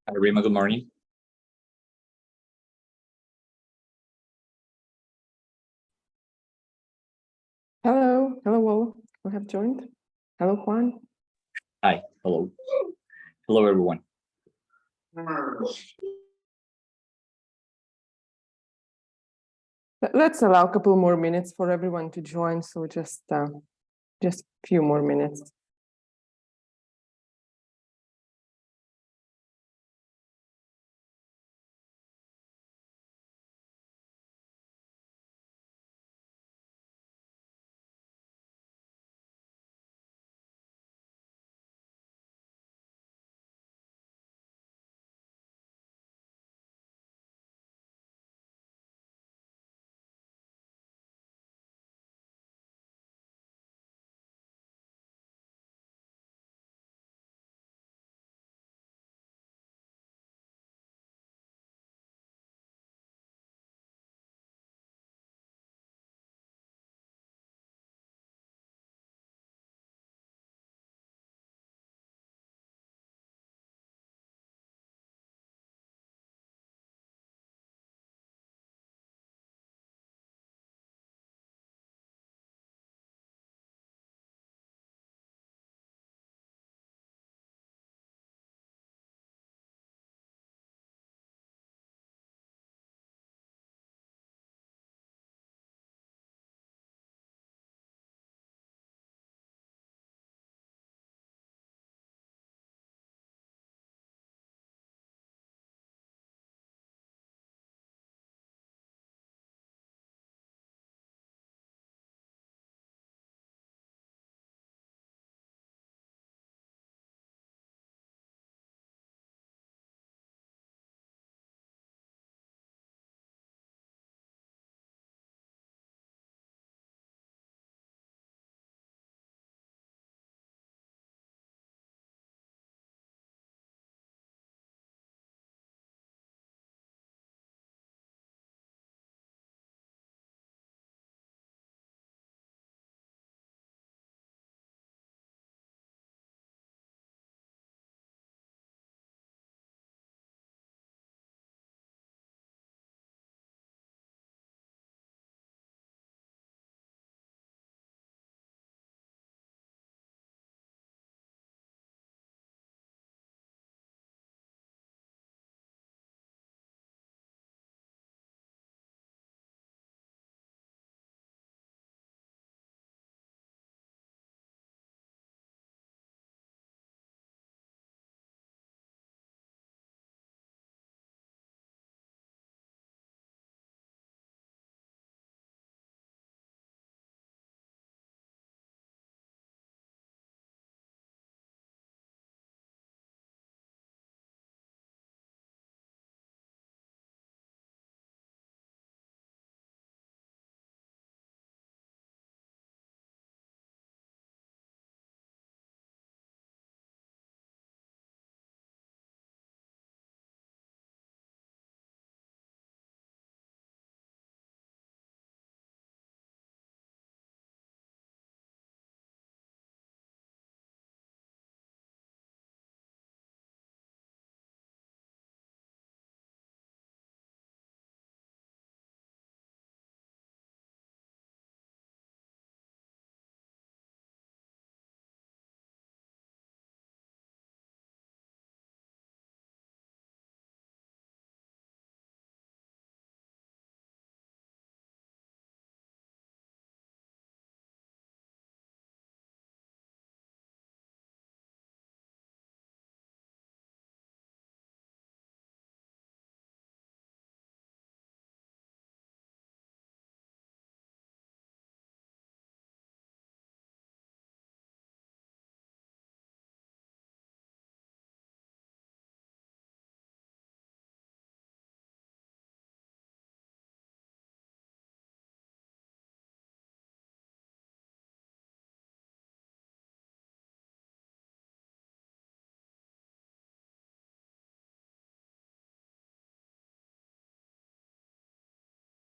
Hi, Rima, good morning. Hello all who have joined. Hello, Juan. Hi, hello. Hello, everyone. Let's allow a couple more minutes for everyone to join. So just a few more minutes.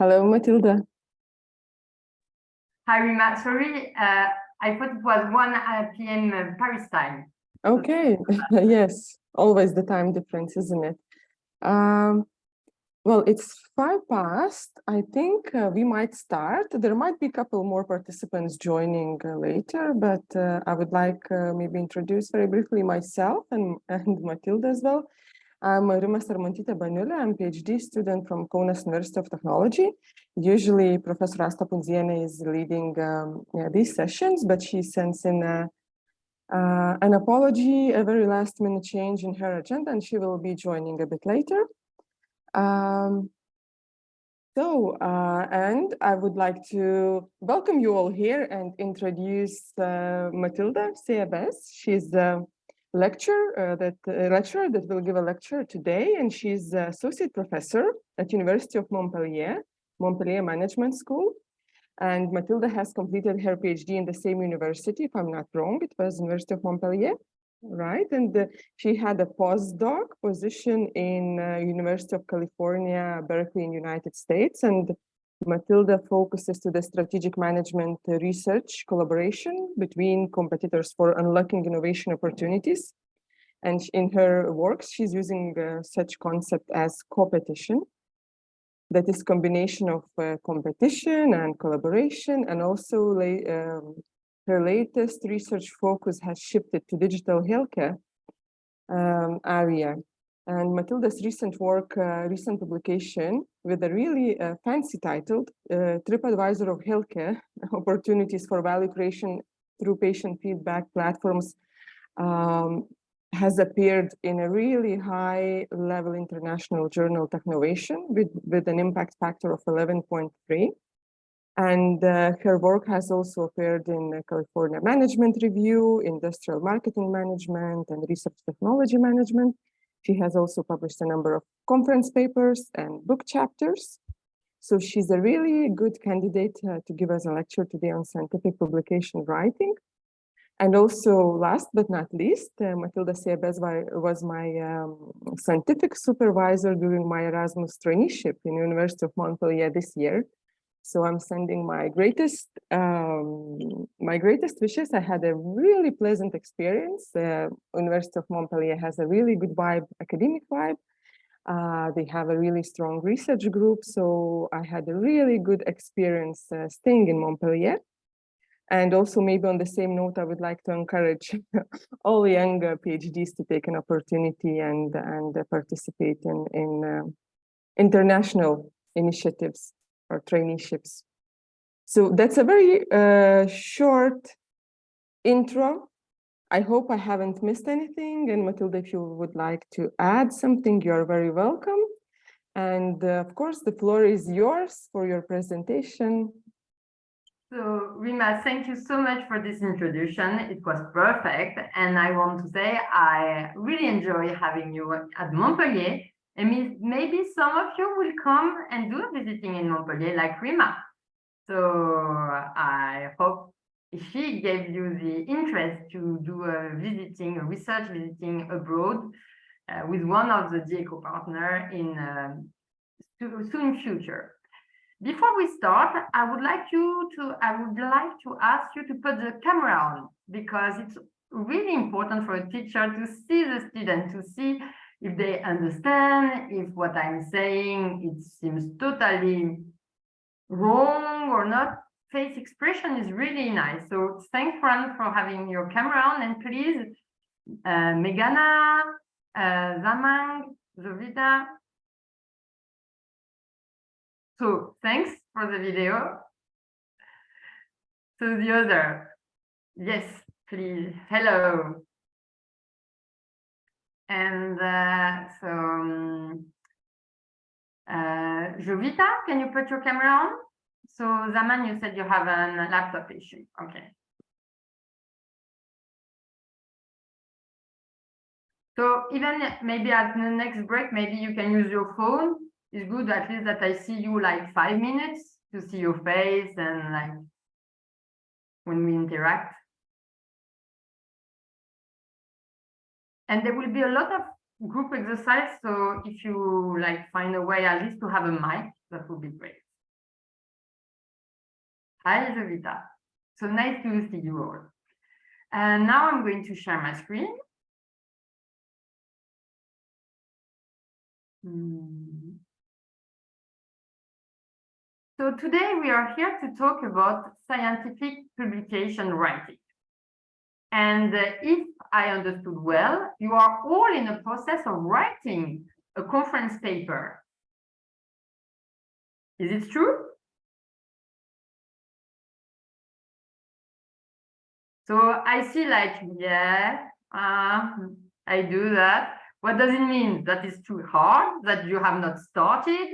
Hello, Matilda. Hi, Rima. Sorry, I thought it was 1 p.m. Paris time. Okay, yes. always the time difference, isn't it? Well, it's 5 past. I think we might start. There might be a couple more participants joining later, but I would like maybe introduce very briefly myself and Matilda as well. I'm Rima Sarmantytė Baniulė. I'm a PhD student from Kaunas University of Technology. Usually, Professor Asta Pundzienė is leading these sessions, but she sends in an apology, a very last-minute change in her agenda, and she will be joining a bit later. And I would like to welcome you all here and introduce Matilda Seabes. She's a lecturer that will give a lecture today, and she's associate professor at University of Montpellier Management School. And Matilda has completed her PhD in the same university, if I'm not wrong. It was University of Montpellier. Right, and she had a postdoc position in University of California, Berkeley in United States, and Matilda focuses to the strategic management research collaboration between competitors for unlocking innovation opportunities. And in her works, she's using such concept as competition, that is combination of competition and collaboration, and also her latest research focus has shifted to digital healthcare area. And Matilda's recent work, recent publication with a really fancy title, TripAdvisor of Healthcare, Opportunities for Value Creation through Patient Feedback Platforms, has appeared in a really high-level international journal, Technovation, with an impact factor of 11.3. And her work has also appeared in California Management Review, Industrial Marketing Management, and Research Technology Management. She has also published a number of conference papers and book chapters. So she's a really good candidate to give us a lecture today on scientific publication writing. And also, last but not least, Matilda Seabes was my scientific supervisor during my Erasmus traineeship in University of Montpellier this year. So I'm sending my greatest wishes. I had a really pleasant experience. University of Montpellier has a really good vibe, academic vibe. They have a really strong research group. So I had a really good experience staying in Montpellier. And also maybe on the same note, I would like to encourage all young PhDs to take an opportunity and participate in international initiatives or traineeships. So that's a very short intro. I hope I haven't missed anything. And Matilda, if you would like to add something, you're very welcome. And of course, the floor is yours for your presentation. So, Rima, thank you so much for this introduction. It was perfect. And I want to say I really enjoy having you at Montpellier. And maybe some of you will come and do a visiting in Montpellier like Rima. So I hope she gave you the interest to do a research visiting abroad with one of the DECO partner in soon future. Before we start, I would like to ask you to put the camera on, because it's really important for a teacher to see the student, to see if they understand, if what I'm saying, it seems totally wrong or not. Face expression is really nice. So thanks, Fran, for having your camera on. And please, Megana, Zamang, Zovita. So thanks for the video. So the other, yes, please, hello. And Jovita, can you put your camera on? So Zaman, you said you have a laptop issue, okay. So even maybe at the next break, maybe you can use your phone. It's good at least that I see you like 5 minutes to see your face and like when we interact. And there will be a lot of group exercise. So if you like find a way at least to have a mic, that would be great. Hi, Jovita. So nice to see you all. And now I'm going to share my screen. So today we are here to talk about scientific publication writing. And if I understood well, you are all in the process of writing a conference paper. Is it true? So I see like, yeah, I do that. What does it mean? That is too hard, that you have not started,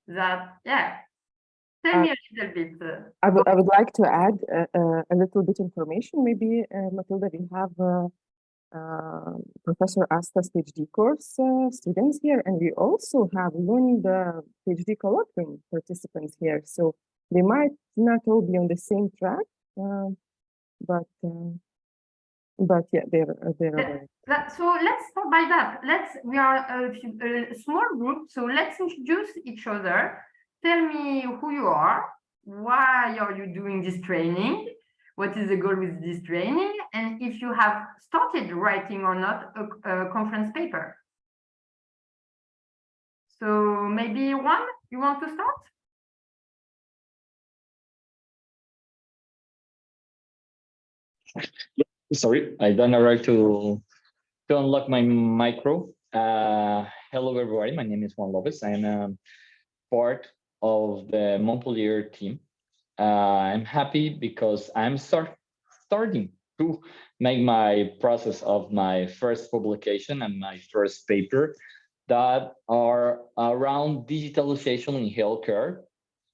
that, yeah. Tell me a little bit. I would like to add a little bit information. Maybe, Matilda, we have Professor Asta's PhD course students here, and we also have Lund PhD colloquium participants here. So they might not all be on the same track, but yeah, they're aware. So let's start by that. We are a small group, so let's introduce each other. Tell me who you are, why are you doing this training, what is the goal with this training, and if you have started writing or not a conference paper. So maybe Juan, you want to start? Sorry, I don't know right to unlock my micro. Hello, everybody. My name is Juan Lopez. I am part of the Montpellier team. I'm happy because I'm starting to make my process of my first publication and my first paper that are around digitalization in healthcare.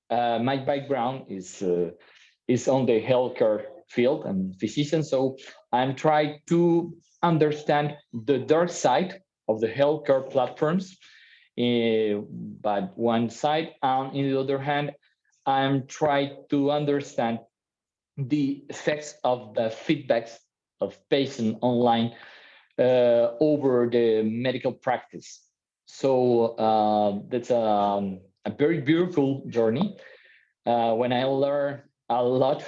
My background is on the healthcare field and physician, so I'm trying to understand the dark side of the healthcare platforms. But one side, and on the other hand, I'm trying to understand the effects of the feedbacks of patients online over the medical practice. So that's a very beautiful journey when I learn a lot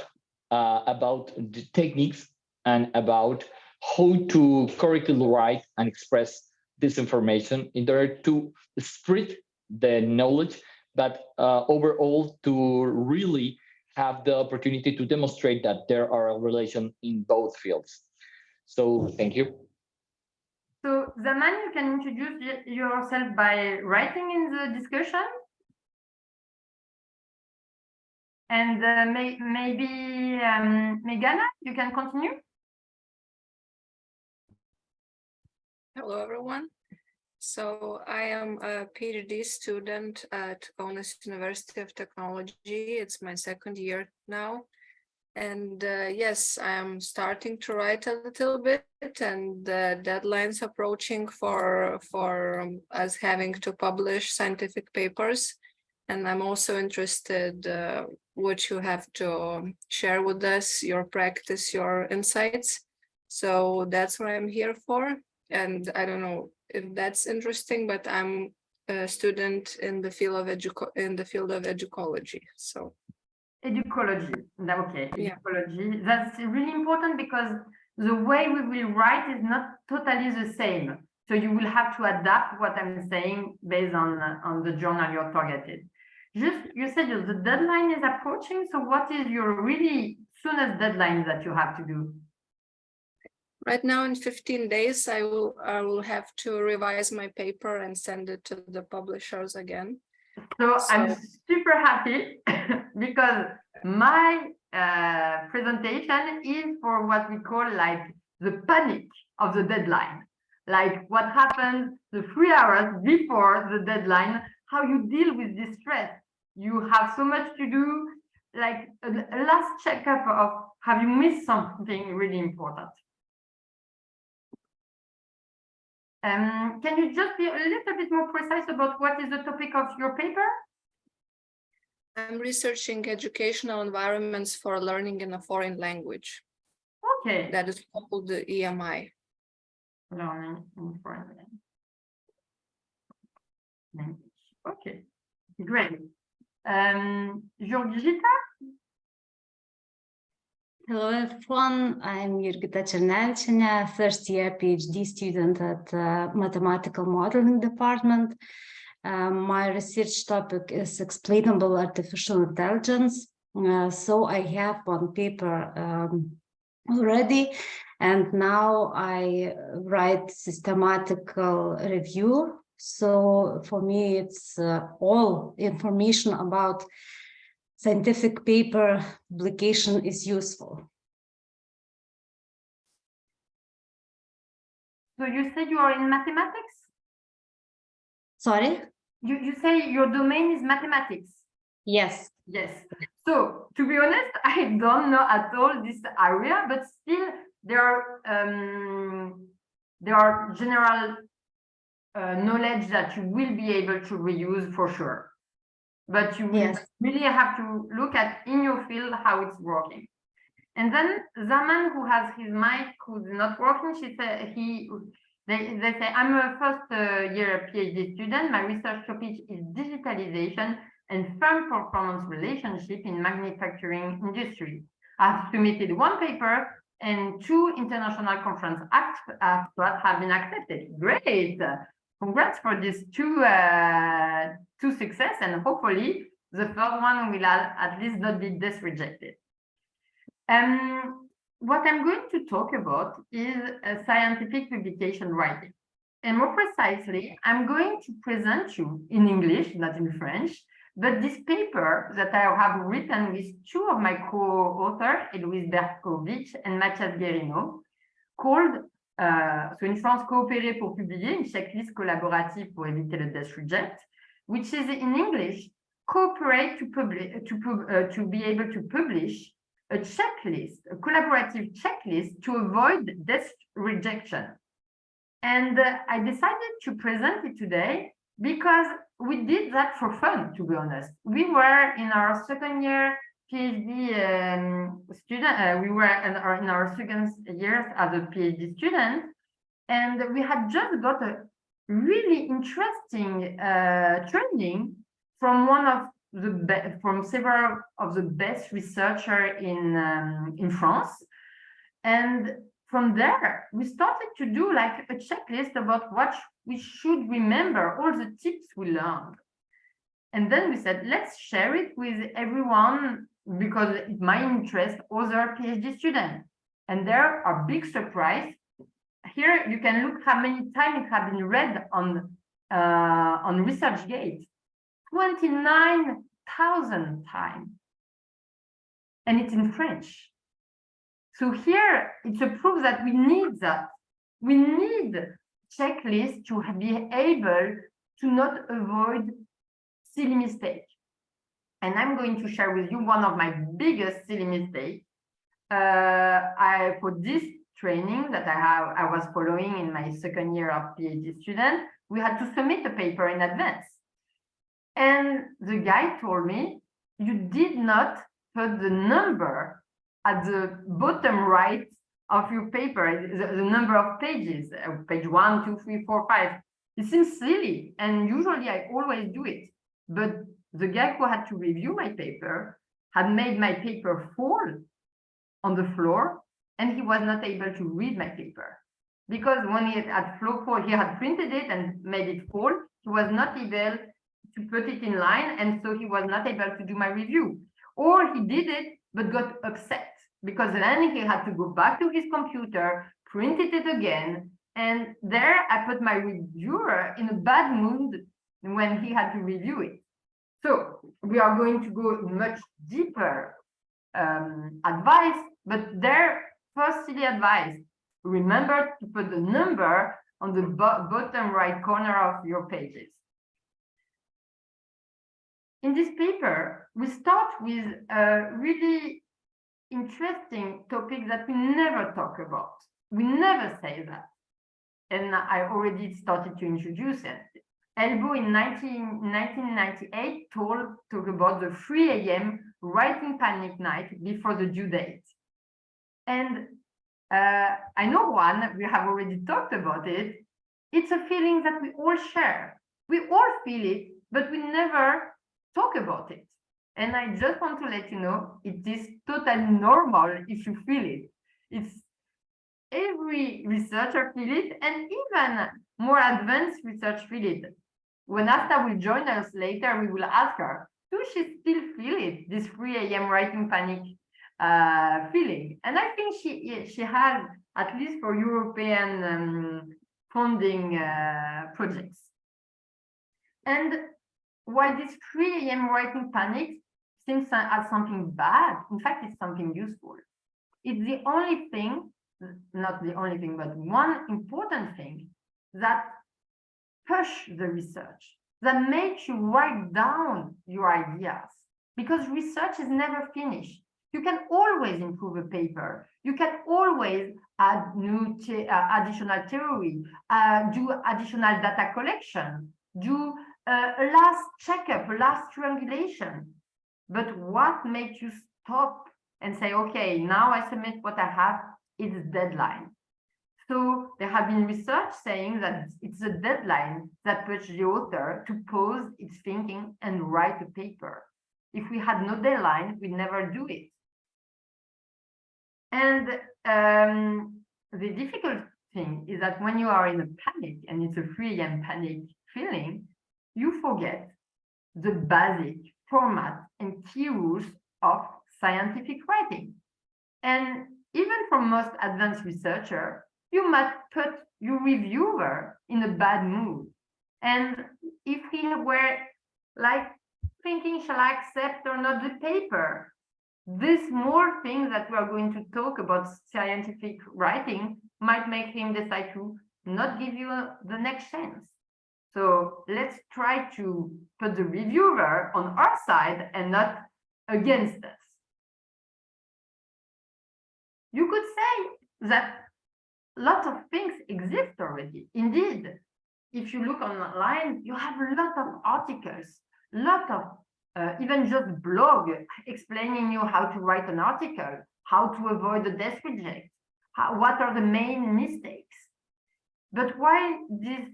about the techniques and about how to correctly write and express this information in order to spread the knowledge, but overall to really have the opportunity to demonstrate that there are a relation in both fields. So thank you. So Zaman, you can introduce yourself by writing in the discussion. And maybe Megana, you can continue. Hello, everyone. So I am a PhD student at Kaunas University of Technology. It's my second year now. And yes, I'm starting to write a little bit, and the deadline's approaching for us having to publish scientific papers. And I'm also interested what you have to share with us, your practice, your insights. So that's what I'm here for. And I don't know if that's interesting, but I'm a student in the field of educology. So Educology. Okay, yeah. Educology. That's really important because the way we will write is not totally the same. So you will have to adapt what I'm saying based on the journal you're targeted. Just, you said the deadline is approaching. So what is your really soonest deadline that you have to do? Right now, in 15 days, I will have to revise my paper and send it to the publishers again. So I'm super happy because my presentation is for what we call like the panic of the deadline. Like what happens the 3 hours before the deadline, how you deal with this stress. You have so much to do, like a last checkup of have you missed something really important. Can you just be a little bit more precise about what is the topic of your paper? I'm researching educational environments for learning in a foreign language. Okay. That is called the EMI. Learning in foreign language. Okay, great. Georgita? Hello, everyone. I'm Jurgita Černevičienė, first year PhD student at Mathematical Modeling Department. My research topic is explainable artificial intelligence. So I have one paper already, and now I write systematical review. So for me, it's all information about scientific paper publication is useful. So you said you are in mathematics? Sorry? You say your domain is mathematics? Yes. Yes. So to be honest, I don't know at all this area, but still there are general knowledge that you will be able to reuse for sure. But you will really have to look at in your field how it's working. And then Zaman, who has his mic, who's not working, they say, I'm a first year PhD student. My research topic is digitalization and firm performance relationship in manufacturing industry. I've submitted one paper and 2 international conference abstracts have been accepted. Great! Congrats for these two success, and hopefully the third one will at least not be rejected. What I'm going to talk about is scientific publication writing. And more precisely, I'm going to present you in English, not in French, but this paper that I have written with 2 of my co-authors, Héloïse Berkovitch and Mathias Guérino, called, so in France, Coopérer pour publier, une checklist collaborative pour éviter le death reject, which is in English, cooperate to be able to publish a checklist, a collaborative checklist to avoid death rejection. And I decided to present it today because we did that for fun, to be honest. We were in our second year PhD student, we were in our second year as a PhD student, and we had just got a really interesting training from from several of the best researchers in France. And from there, we started to do like a checklist about what we should remember, all the tips we learned. And then we said, let's share it with everyone because it might interest other PhD students. And there are big surprise. Here you can look how many times it has been read on ResearchGate. 29,000 times. And it's in French. So here it's a proof that we need that. We need checklists to be able to not avoid silly mistakes. And I'm going to share with you one of my biggest silly mistakes. For this training that I was following in my second year of PhD student, we had to submit a paper in advance. And the guy told me, you did not put the number at the bottom right of your paper, the number of pages, page 1, 2, 3, 4, 5. It seems silly, and usually I always do it. But the guy who had to review my paper had made my paper fall on the floor, and he was not able to read my paper. Because when he had printed it and made it fall, he was not able to put it in line, and so he was not able to do my review. Or he did it, but got upset, because then he had to go back to his computer, printed it again, and there I put my reviewer in a bad mood when he had to review it. So we are going to go much deeper advice, but their first silly advice, remember to put the number on the bottom right corner of your pages. In this paper, we start with a really interesting topic that we never talk about. We never say that. And I already started to introduce it. Elbow in 1998 talked about the 3 a.m. writing panic night before the due date. And I know one, we have already talked about it. It's a feeling that we all share. We all feel it, but we never talk about it. And I just want to let you know, it is totally normal if you feel it. It's every researcher feel it, and even more advanced research feel it. when Asta will join us later, we will ask her, does she still feel it, this 3 a.m. writing panic feeling? And I think she has, at least for European funding projects. And while this 3 a.m. writing panic seems as something bad, in fact, it's something useful. It's the only thing, not the only thing, but one important thing that push the research, that makes you write down your ideas, because research is never finished. You can always improve a paper. You can always add new additional theory, do additional data collection, do a last checkup, a last triangulation. But what makes you stop and say, okay, now I submit what I have, it's deadline. So there have been research saying that it's a deadline that pushes the author to pause its thinking and write a paper. If we had no deadline, we'd never do it. And the difficult thing is that when you are in a panic, and it's a 3 a.m. panic feeling, you forget the basic format and key rules of scientific writing. And even for most advanced researcher, you might put your reviewer in a bad mood. And if he were like thinking, shall I accept or not the paper? These small things that we are going to talk about scientific writing might make him decide to not give you the next chance. So let's try to put the reviewer on our side and not against us. You could say that lots of things exist already. Indeed, if you look online, you have a lot of articles, a lot of even just blog explaining you how to write an article, how to avoid a death reject, what are the main mistakes. But while these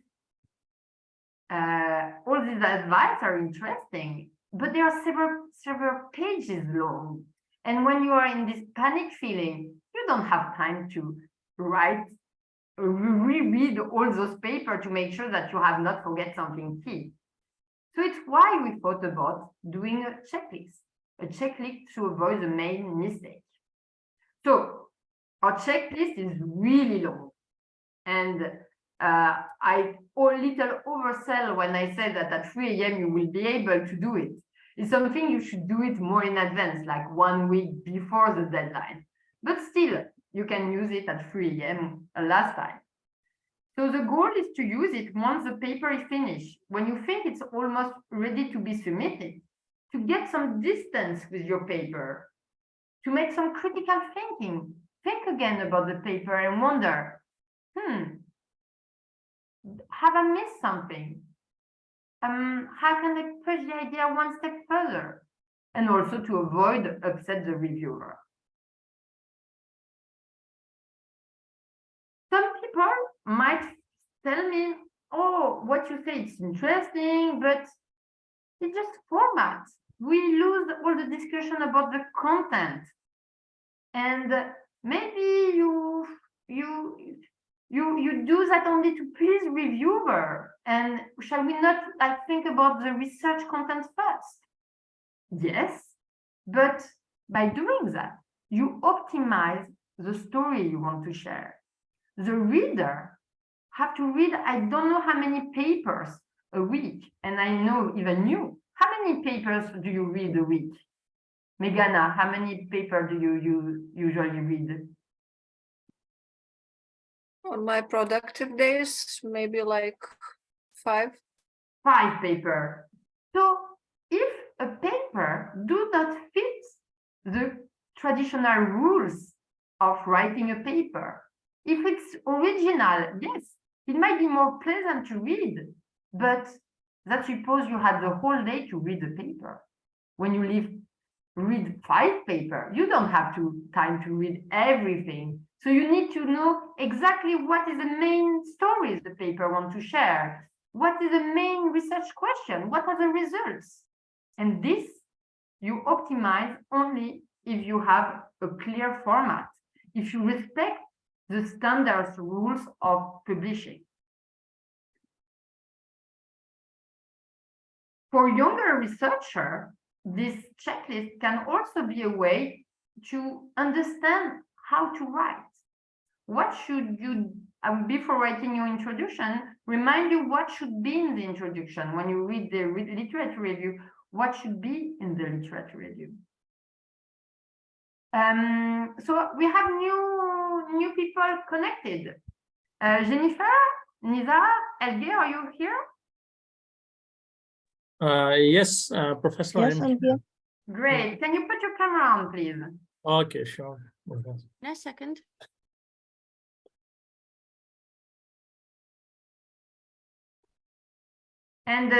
all these advice are interesting, but they are several pages long. And when you are in this panic feeling, you don't have time to write, reread all those papers to make sure that you have not forget something key. So it's why we thought about doing a checklist to avoid the main mistake. So our checklist is really long. And I a little oversell when I say that at 3 a.m. you will be able to do it. It's something you should do it more in advance, like 1 week before the deadline. But still, you can use it at 3 a.m. last time. So the goal is to use it once the paper is finished, when you think it's almost ready to be submitted, to get some distance with your paper, to make some critical thinking. Think again about the paper and wonder, have I missed something? How can I push the idea one step further? And also to avoid upset the reviewer. Some people might tell me, oh, what you say is interesting, but it's just format. We lose all the discussion about the content. And maybe you do that only to please reviewer. And shall we not think about the research content first? Yes, but by doing that, you optimize the story you want to share. The reader have to read, I don't know how many papers a week, and I know even you. How many papers do you read a week? Megana, how many papers do you usually read? On my productive days, maybe like 5. 5 papers. So if a paper do not fit the traditional rules of writing a paper, if it's original, yes, it might be more pleasant to read, but that suppose you had the whole day to read the paper. When you read 5 papers, you don't have time to read everything. So you need to know exactly what is the main stories the paper wants to share. What is the main research question? What are the results? And this you optimize only if you have a clear format, if you respect the standards rules of publishing. For younger researcher, this checklist can also be a way to understand how to write. What should you, before writing your introduction, remind you what should be in the introduction. When you read the literature review, what should be in the literature review. So we have new people connected. Jennifer, Nizar, Elge, are you here? Yes, Professor. Yes, I'm here. Great. Can you put your camera on, please? Okay, sure. A second. And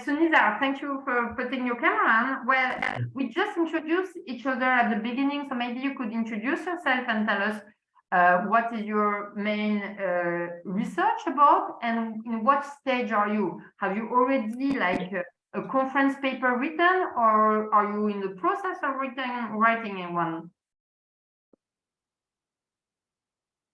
Sunizar, thank you for putting your camera on. Well, we just introduced each other at the beginning, so maybe you could introduce yourself and tell us what is your main research about, and in what stage are you? Have you already like a conference paper written, or are you in the process of writing one?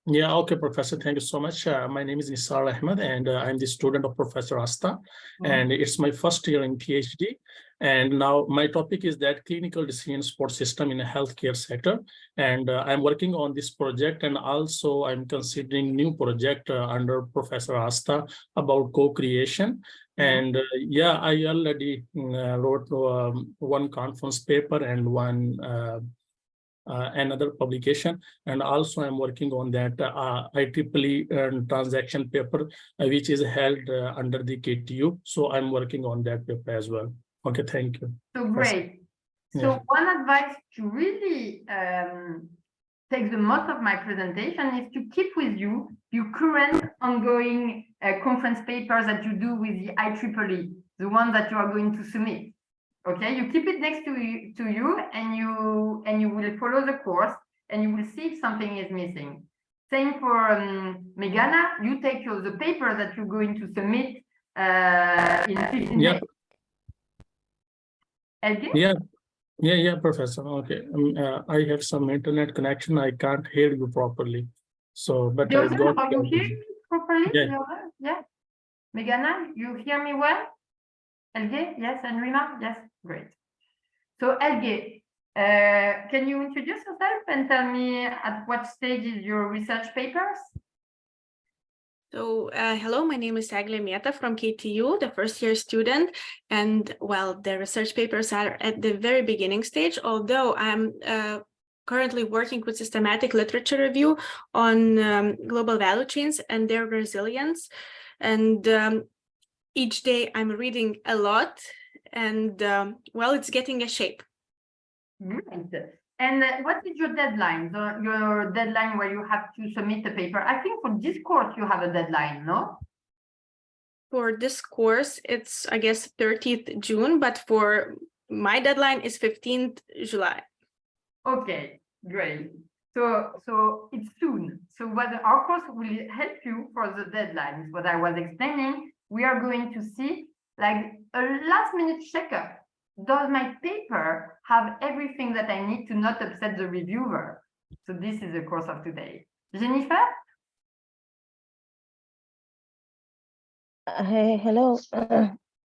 Yeah, okay, Professor. Thank you so much. My name is Nisar Ahmed, and I'm the student of Professor Asta, and it's my first year in PhD. And now my topic is that clinical decision support system in a healthcare sector. And I'm working on this project, and also I'm considering new project under Professor Asta about co-creation. And yeah, I already wrote one conference paper and one another publication, and also I'm working on that IEEE transaction paper, which is held under the KTU. So I'm working on that paper as well. Okay, thank you. So great. So Yeah. one advice to really take the most of my presentation is to keep with you your current ongoing conference papers that you do with the IEEE, the one that you are going to submit. Okay, you keep it next to you, and you will follow the course, and you will see if something is missing. Same for Megana, you take the paper that you're going to submit in 15 days. Yeah. Yeah, Professor. Okay, I have some internet connection. I can't hear you properly. So, but I got. Are you hearing me properly? Yeah. Yeah. Megana, you hear me well? Elge, yes, and Rima, yes, great. So Elge, can you introduce yourself and tell me at what stage is your research papers? So, hello, my name is Agli Mieta from KTU, the first year student. And well, the research papers are at the very beginning stage, although I'm currently working with systematic literature review on global value chains and their resilience. And each day I'm reading a lot, and well, it's getting a shape. Great. And what is your deadline? Your deadline where you have to submit the paper? I think for this course you have a deadline, no? For this course, it's, I guess, 30th June, but for my deadline is 15th July. Okay, great. So it's soon. So what our course will help you for the deadlines, what I was explaining, we are going to see like a last minute checkup. Does my paper have everything that I need to not upset the reviewer? So this is the course of today. Jennifer? Hey, hello.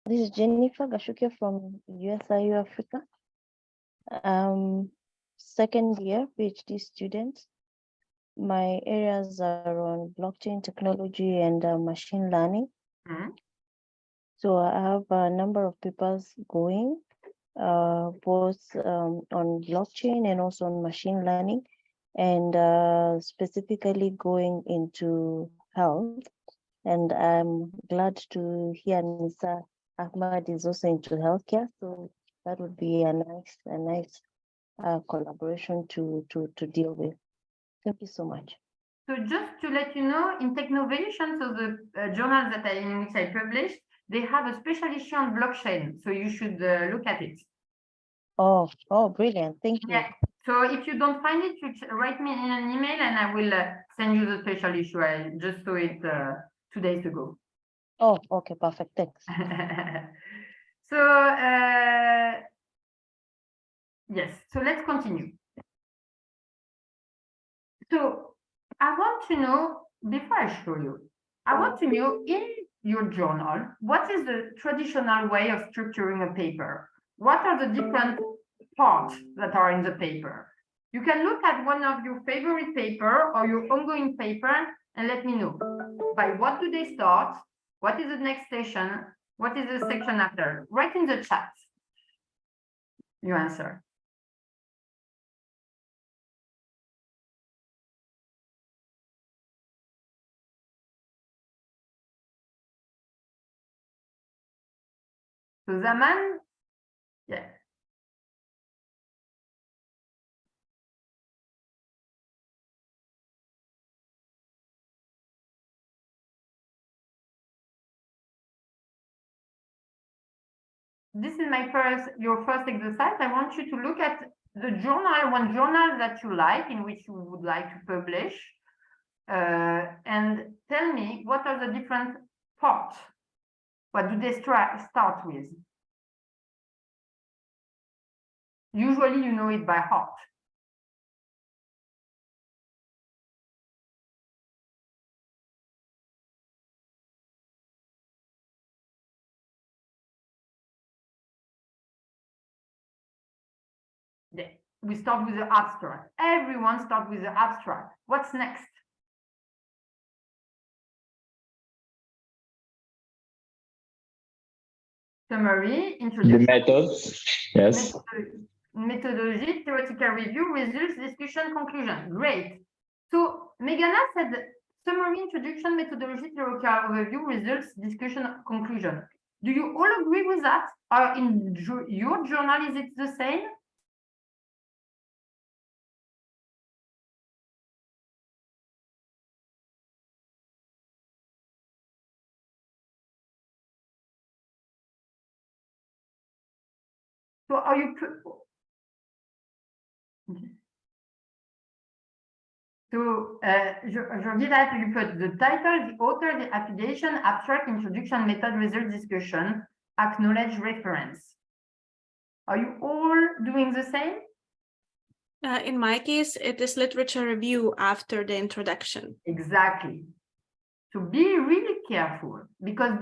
This is Jennifer Gashukia from USIU Africa. Second year PhD student. My areas are on blockchain technology and machine learning. So I have a number of papers going, both on blockchain and also on machine learning, and specifically going into health. And I'm glad to hear Mr. Ahmad is also into healthcare. So that would be a nice collaboration to deal with. Thank you so much. So just to let you know, in Technovation, so the journal in which I published, they have a special issue on blockchain. So you should look at it. Oh, brilliant. Thank you. Yeah. So if you don't find it, you write me in an email and I will send you the special issue. I just saw it 2 days ago. Oh, okay, perfect. Thanks. So yes, so let's continue. So I want to know, before I show you, I want to know in your journal, what is the traditional way of structuring a paper? What are the different parts that are in the paper? You can look at one of your favorite paper or your ongoing paper and let me know. By what do they start? What is the next session? What is the section after? Write in the chat your answer. So Zaman, yeah. This is your first exercise. I want you to look at the journal, one journal that you like, in which you would like to publish, and tell me what are the different parts. What do they start with? Usually you know it by heart. Yeah. We start with the abstract. Everyone starts with the abstract. What's next? Summary, introduction. The methods, yes. Methodology, theoretical review, results, discussion, conclusion. Great. So Meghana said summary, introduction, methodology, theoretical overview, results, discussion, conclusion. Do you all agree with that? Or in your journal, is it the same? So are you So, Georgina, you put the title, the author, the affiliation, abstract, introduction, method, result, discussion, acknowledge, reference. Are you all doing the same? In my case, it is literature review after the introduction. Exactly. So be really careful because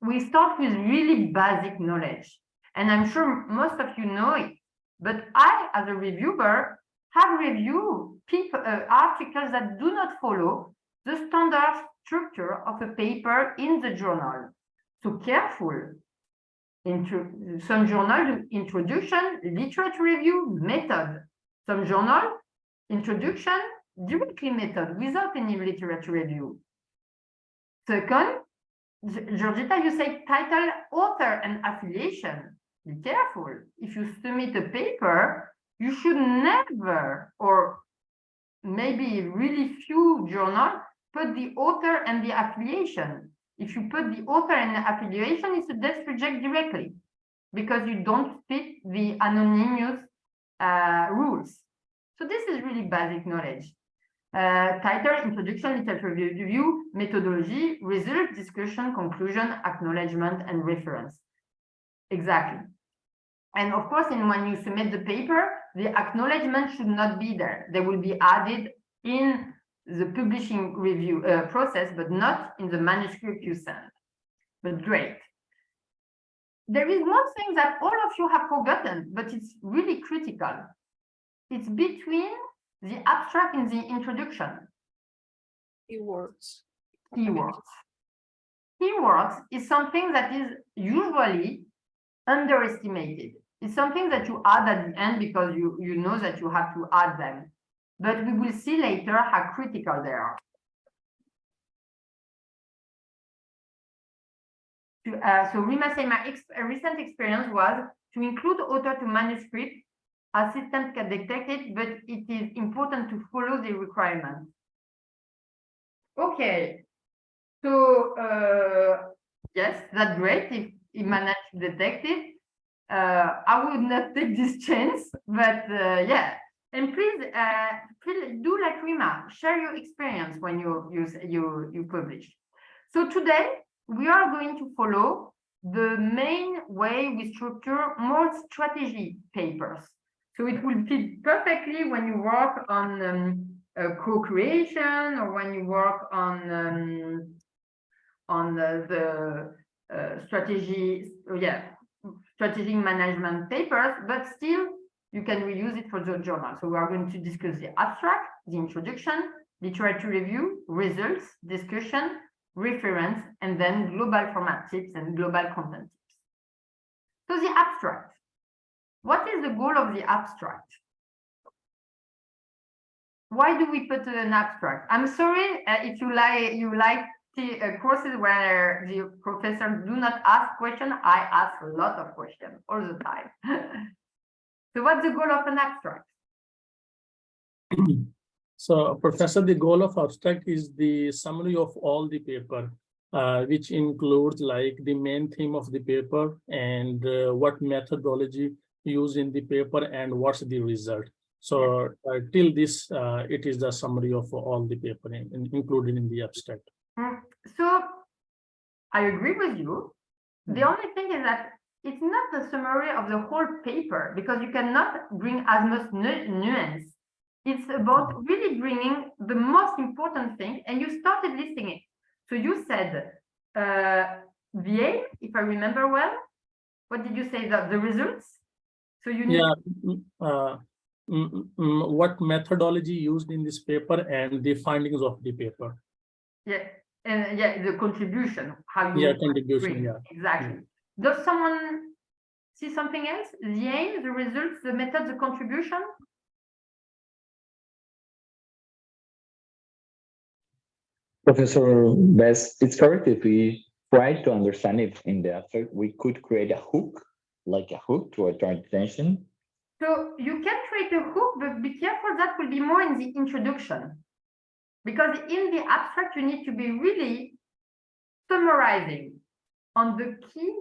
we start with really basic knowledge. And I'm sure most of you know it. But I, as a reviewer, have reviewed articles that do not follow the standard structure of a paper in the journal. So careful. Some journal introduction, literature review, method. Some journal introduction, directly method without any literature review. Second, Georgita, you say title, author, and affiliation. Be careful. If you submit a paper, you should never, or maybe really few journals, put the author and the affiliation. If you put the author and the affiliation, it's a desk reject directly because you don't fit the anonymous rules. So this is really basic knowledge. Title, introduction, literature review, methodology, result, discussion, conclusion, acknowledgement, and reference. Exactly. And of course, when you submit the paper, the acknowledgement should not be there. They will be added in the publishing review process, but not in the manuscript you send. But great. There is one thing that all of you have forgotten, but it's really critical. It's between the abstract and the introduction. Keywords. Keywords. Keywords is something that is usually underestimated. It's something that you add at the end because you know that you have to add them. But we will see later how critical they are. So Rima said my recent experience was to include author to manuscript as systems can detect it, but it is important to follow the requirements. Okay, so yes, that's great if you manage to detect it. I would not take this chance, but yeah. And please do like Rima, share your experience when you publish. So today we are going to follow the main way we structure more strategy papers. So it will fit perfectly when you work on co-creation or when you work on on the strategic management papers, but still you can reuse it for the journal. So we are going to discuss the abstract, the introduction, literature review, results, discussion, reference, and then global format tips and global content tips. So the abstract. What is the goal of the abstract? Why do we put an abstract? I'm sorry if you like the courses where the professors do not ask questions. I ask a lot of questions all the time. So what's the goal of an abstract? So, Professor, the goal of abstract is the summary of all the paper, which includes like the main theme of the paper and what methodology used in the paper and what's the result. So till this, it is the summary of all the paper included in the abstract. So I agree with you. The only thing is that it's not the summary of the whole paper, because you cannot bring as much nuance. It's about really bringing the most important thing, and you started listing it. So you said the aim, if I remember well. What did you say? The results? So you need what methodology used in this paper and the findings of the paper. Yeah, and the contribution, how you contribution, bring. Exactly. Does someone see something else? The aim, the results, the method, the contribution? Professor Bess, it's correct if we try to understand it in the abstract, we could create a hook, like a hook to attract attention. So you can create a hook, but be careful, that will be more in the introduction. Because in the abstract, you need to be really summarizing on the key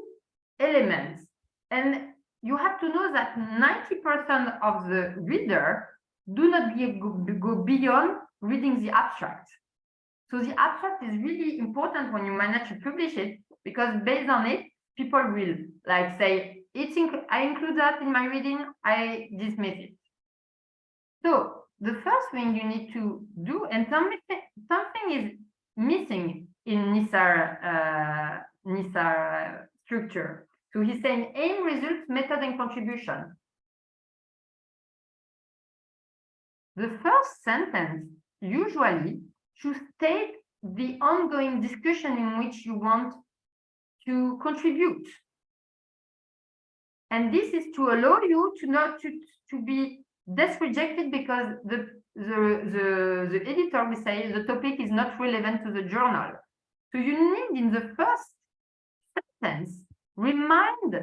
elements. And you have to know that 90% of the reader do not go beyond reading the abstract. So the abstract is really important when you manage to publish it, because based on it, people will like say, I include that in my reading, I dismiss it. So the first thing you need to do, and something is missing in Nisar structure. So he's saying aim, results, method, and contribution. The first sentence usually should state the ongoing discussion in which you want to contribute. And this is to allow you to not to be rejected because the editor will say the topic is not relevant to the journal. So you need in the first sentence remind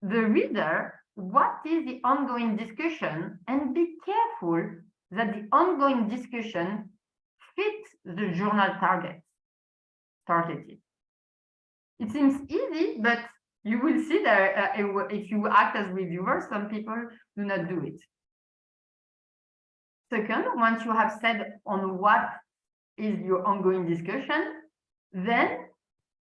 the reader what is the ongoing discussion, and be careful that the ongoing discussion fits the journal targeted. It seems easy, but you will see that if you act as reviewer, some people do not do it. Second, once you have said on what is your ongoing discussion, then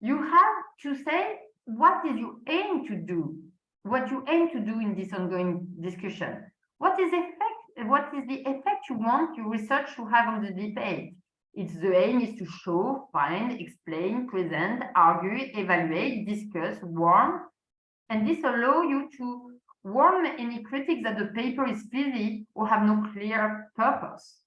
you have to say what is you aim to do, what you aim to do in this ongoing discussion. What is the effect you want your research to have on the debate? The aim is to show, find, explain, present, argue, evaluate, discuss, warn, and this allows you to warn any critics that the paper is busy or have no clear purpose.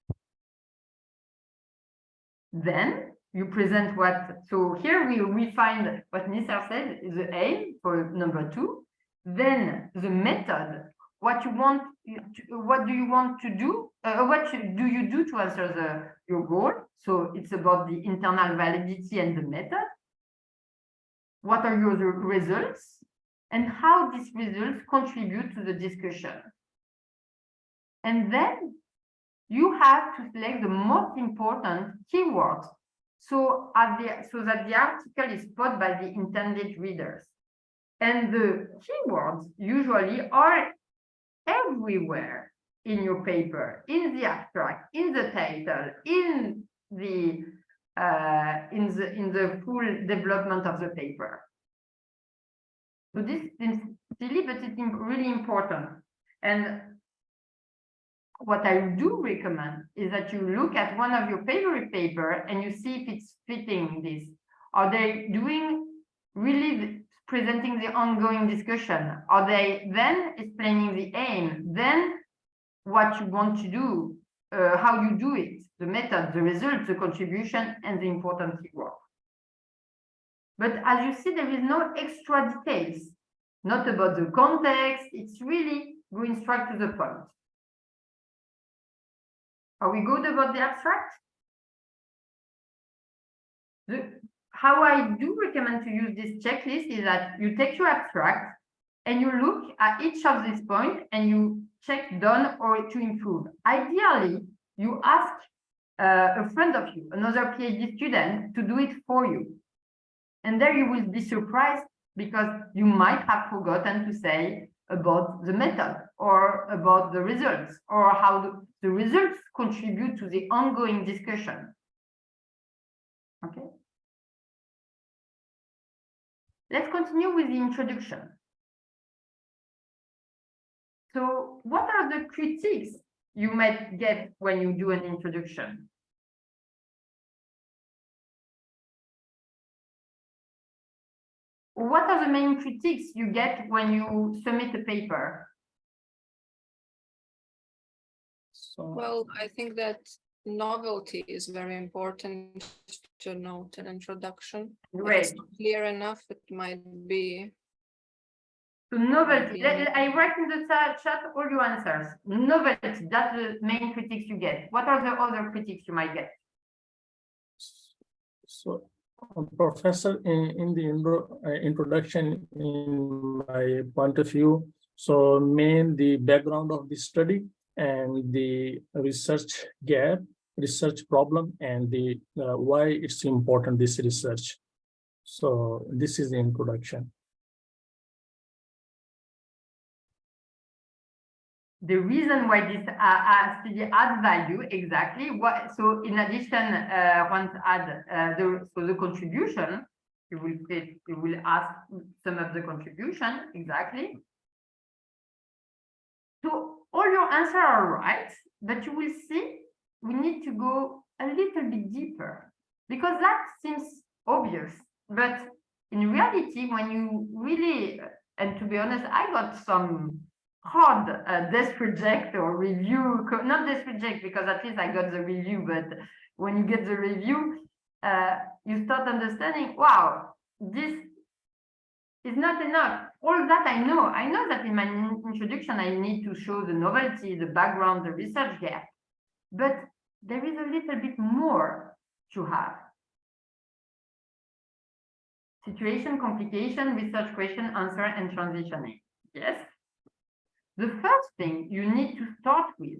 Then you present what, so here we find what Nisar says is the aim for number 2. Then the method, what do you want to do? What do you do to answer your goal? So it's about the internal validity and the method. What are your results? And how these results contribute to the discussion. And then you have to select the most important keywords so that the article is spotted by the intended readers. And the keywords usually are everywhere in your paper, in the abstract, in the title, in the full development of the paper. So this is silly, but it's really important. And what I do recommend is that you look at one of your favorite paper and you see if it's fitting this. Are they doing really presenting the ongoing discussion? Are they then explaining the aim, then what you want to do, how you do it, the method, the results, the contribution, and the important keyword? But as you see, there is no extra details, not about the context. It's really going straight to the point. Are we good about the abstract? How I do recommend to use this checklist is that you take your abstract and you look at each of these points and you check done or to improve. Ideally, you ask a friend of you, another PhD student, to do it for you. And there you will be surprised because you might have forgotten to say about the method or about the results or how the results contribute to the ongoing discussion. Okay. Let's continue with the introduction. So what are the critiques you might get when you do an introduction? What are the main critiques you get when you submit a paper? Well, I think that novelty is very important to note an introduction. Great. If it's not clear enough, it might be. So novelty, I write in the chat all your answers. Novelty, that's the main critiques you get. What are the other critiques you might get? So, Professor, in the introduction, in my point of view, so the background of the study and the research gap, research problem, and the why it's important, this research. So this is the introduction. The reason why this study adds value, exactly. What? So in addition, once add the contribution, you will ask some of the contribution, exactly. So all your answers are right, but you will see we need to go a little bit deeper because that seems obvious, but in reality, when you really, and to be honest, I got some hard desk reject or review, not desk reject because at least I got the review, but when you get the review, you start understanding, wow, this is not enough. All that I know that in my introduction, I need to show the novelty, the background, the research gap, but there is a little bit more to have. Situation, complication, research question, answer, and transitioning. Yes. The first thing you need to start with,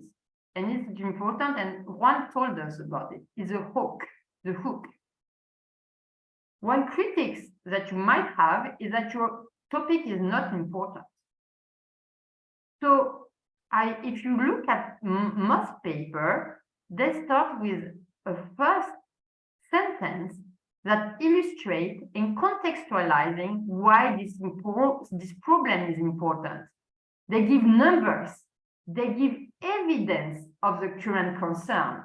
and it's important, and Juan told us about it, is a hook, the hook. One critique that you might have is that your topic is not important. So if you look at most papers, they start with a first sentence that illustrates and contextualizing why this problem is important. They give numbers, they give evidence of the current concern.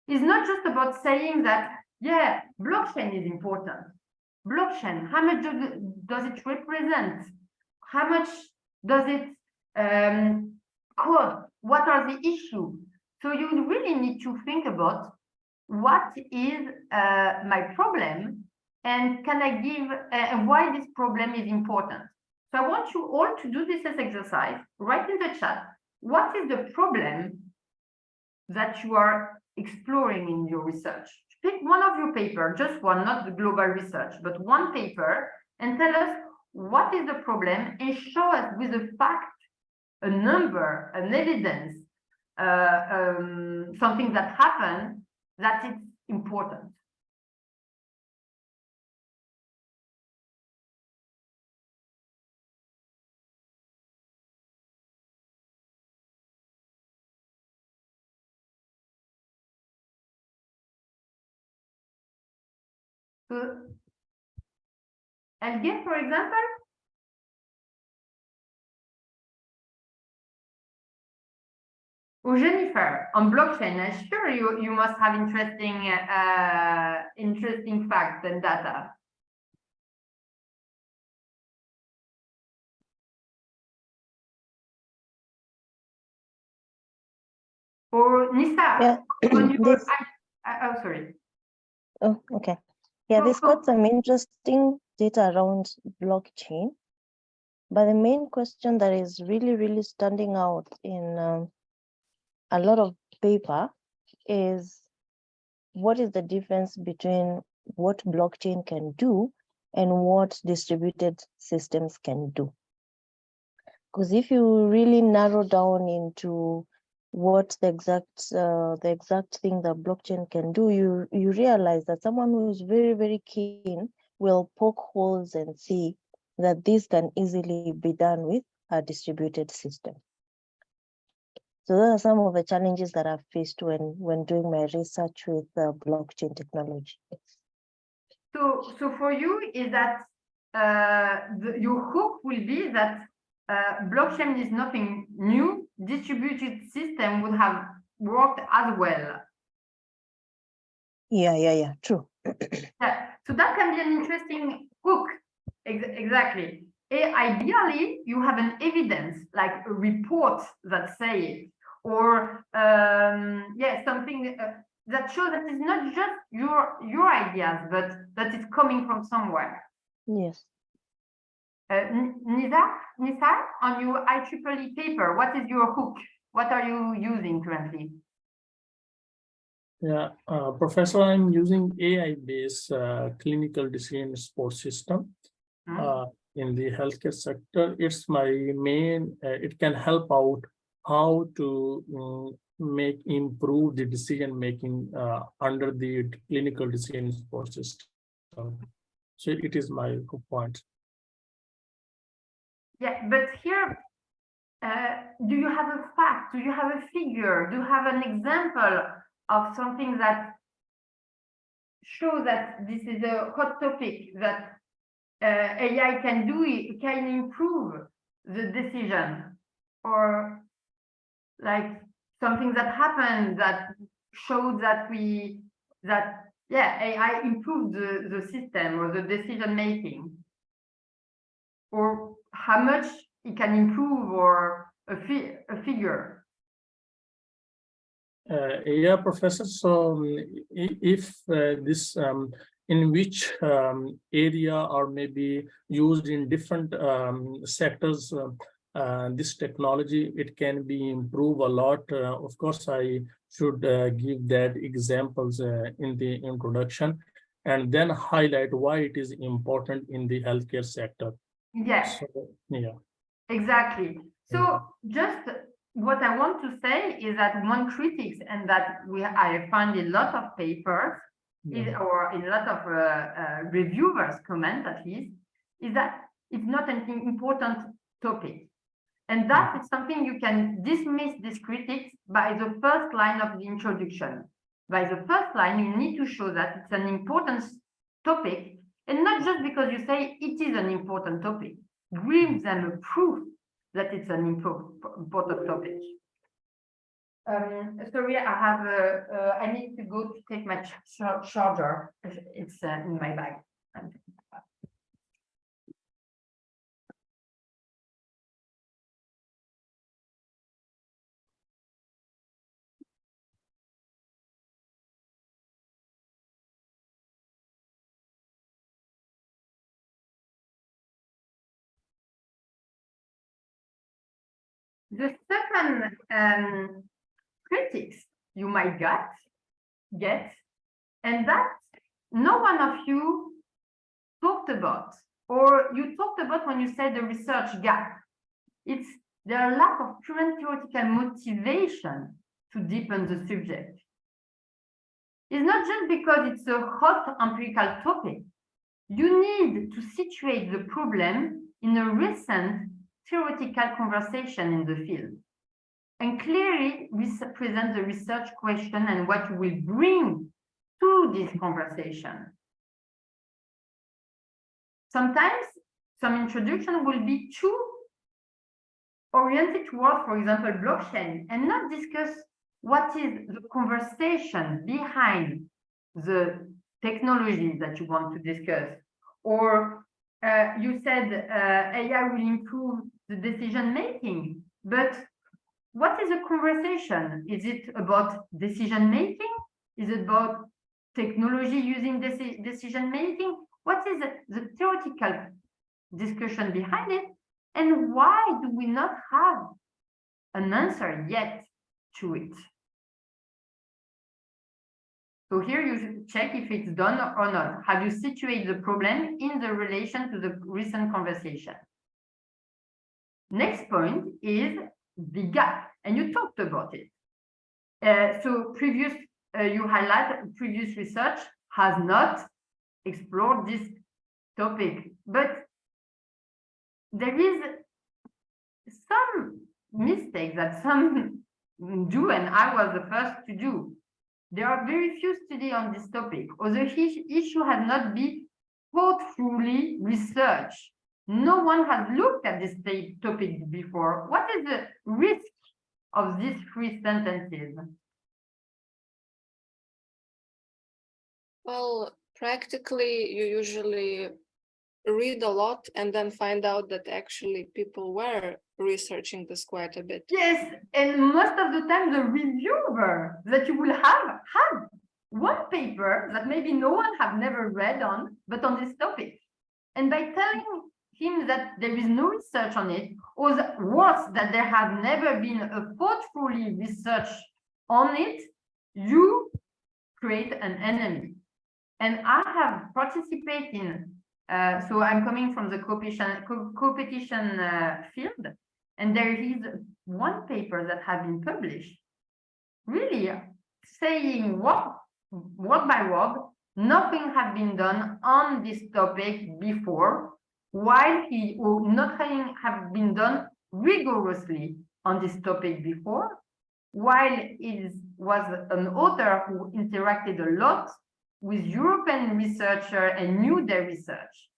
It's not just about saying that, yeah, blockchain is important. Blockchain, how much does it represent? How much does it code? What are the issues? So you really need to think about what is my problem and can I give and why this problem is important. So I want you all to do this as exercise, write in the chat, what is the problem that you are exploring in your research? Pick one of your papers, just one, not the global research, but one paper, and tell us what is the problem and show us with a fact, a number, an evidence, something that happened that it's important. So, Elgin, for example, Oh, Jennifer, on blockchain, I'm sure you must have interesting facts and data. Or Nisa, Yeah. oh, sorry. Oh, okay. Yeah, there's got some interesting data around blockchain. But the main question that is really standing out in a lot of paper is what is the difference between what blockchain can do and what distributed systems can do? Because if you really narrow down into what the exact thing that blockchain can do, you realize that someone who is very keen will poke holes and see that this can easily be done with a distributed system. So those are some of the challenges that I've faced when doing my research with blockchain technology. So for you, is that your hook will be that blockchain is nothing new, distributed system would have worked as well. Yeah, true. Yeah. So that can be an interesting hook. Exactly. Ideally, you have an evidence, like a report that say it, or something that shows that it's not just your ideas, but that it's coming from somewhere. Yes. Nisa, on your IEEE paper, what is your hook? What are you using currently? Yeah, Professor, I'm using AI-based clinical decision support system in the healthcare sector. It's my main, it can help out how to improve the decision making under the clinical decision support system. So it is my point. Yeah, but here, do you have a fact? Do you have a figure? Do you have an example of something that shows that this is a hot topic, that AI can do it, can improve the decision, or like something that happened that showed that AI improved the system or the decision making, or how much it can improve, or a figure. Yeah, Professor. So if this in which area or maybe used in different sectors, this technology, it can be improved a lot. Of course, I should give that examples in the introduction, and then highlight why it is important in the healthcare sector. Yes. So, yeah. Exactly. So just what I want to say is that one critics, and that I find a lot of papers, or in a lot of reviewers' comment at least, is that it's not an important topic. And that is something you can dismiss these critics by the first line of the introduction. By the first line, you need to show that it's an important topic, and not just because you say it is an important topic. Give them a proof that it's an important topic. Sorry, I need to go to take my charger. It's in my bag. The second critics you might get, and that no one of you talked about, or you talked about when you said the research gap. It's there are a lack of current theoretical motivation to deepen the subject. It's not just because it's a hot empirical topic. You need to situate the problem in a recent theoretical conversation in the field, and clearly present the research question and what you will bring to this conversation. Sometimes some introduction will be too oriented towards, for example, blockchain, and not discuss what is the conversation behind the technology that you want to discuss. Or you said AI will improve the decision making, but what is the conversation? Is it about decision making? Is it about technology using decision making? What is the theoretical discussion behind it? And why do we not have an answer yet to it? So here you should check if it's done or not. Have you situated the problem in the relation to the recent conversation? Next point is the gap, and you talked about it. So you highlight previous research has not explored this topic, but there is some mistake that some do, and I was the first to do. There are very few studies on this topic, or the issue has not been thoughtfully researched. No one has looked at this topic before. What is the risk of these 3 sentences? Well, practically, you usually read a lot and then find out that actually people were researching this quite a bit. Yes, and most of the time the reviewer that you will have one paper that maybe no one have never read on, but on this topic. And by telling him that there is no research on it, or worse, that there has never been a thoughtfully research on it, you create an enemy. And I have participated in, so I'm coming from the competition field, and there is one paper that has been published, really saying word by word, nothing had been done on this topic before, while nothing had been done rigorously on this topic before, while it was an author who interacted a lot with European researchers and knew their research.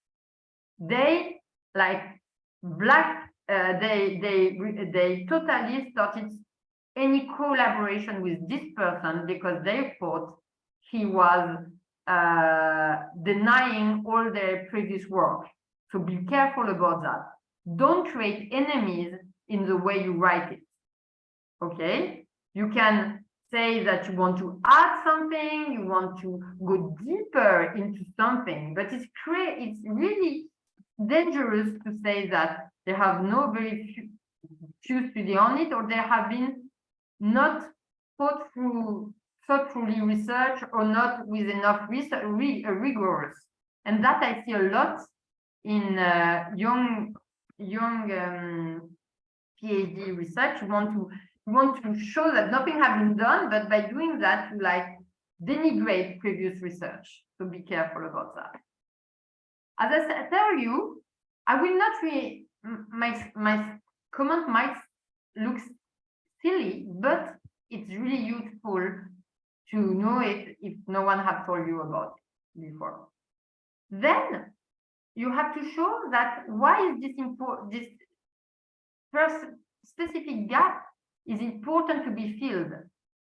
They they totally started any collaboration with this person because they thought he was denying all their previous work. So be careful about that. Don't create enemies in the way you write it. Okay? You can say that you want to add something, you want to go deeper into something, but it's really dangerous to say that there have no very few studies on it, or there have been not thoughtfully researched, or not with enough rigorous. And that I see a lot in young PhD research. You want to show that nothing has been done, but by doing that, you denigrate previous research. So be careful about that. As I tell you, I will not my comment might look silly, but it's really useful to know it if no one has told you about it before. Then you have to show that why is this first specific gap is important to be filled,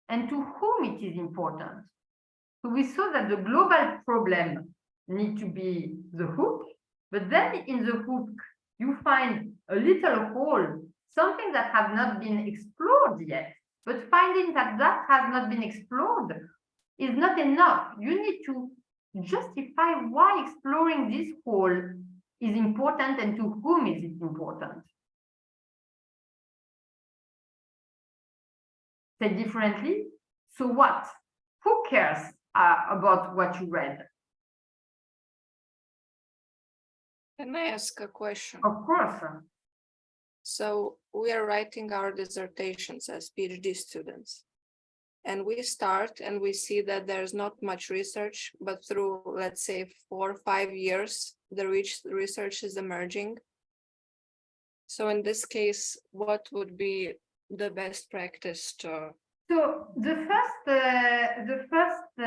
and to whom it is important. So we saw that the global problem need to be the hook, but then in the hook you find a little hole, something that has not been explored yet. But finding that has not been explored is not enough. You need to justify why exploring this hole is important and to whom is it important. Say differently, so what? Who cares about what you read? Can I ask a question? Of course. So we are writing our dissertations as PhD students, and we start and we see that there's not much research, but through, let's say, 4 or 5 years, the research is emerging. So in this case, what would be the best practice to? So the first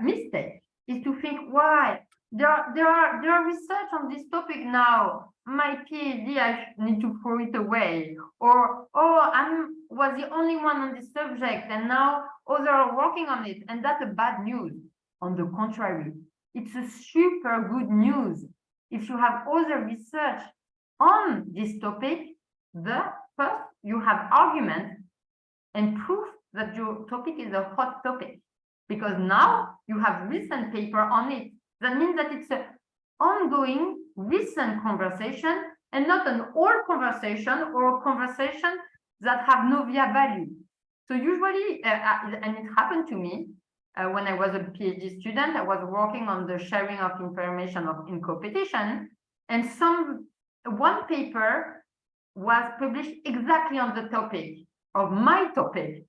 mistake is to think why there are research on this topic now. My PhD, I need to throw it away. Or, oh, I was the only one on this subject and now others are working on it. And that's a bad news. On the contrary, it's a super good news. If you have other research on this topic, first you have argument and proof that your topic is a hot topic. Because now you have recent paper on it. That means that it's an ongoing recent conversation and not an old conversation or a conversation that have no value. So usually, and it happened to me when I was a PhD student, I was working on the sharing of information in competition, and one paper was published exactly on the topic of my topic.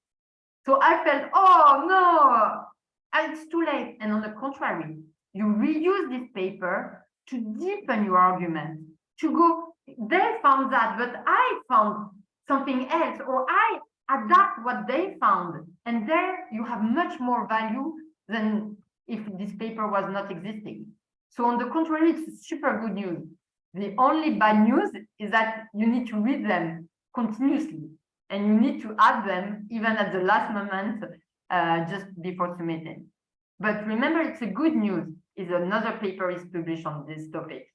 So I felt, oh no, it's too late. And on the contrary, you reuse this paper to deepen your argument, to go, they found that, but I found something else, or I adapt what they found. And there you have much more value than if this paper was not existing. So on the contrary, it's super good news. The only bad news is that you need to read them continuously, and you need to add them even at the last moment, just before submitting. But remember, it's a good news if another paper is published on this topic,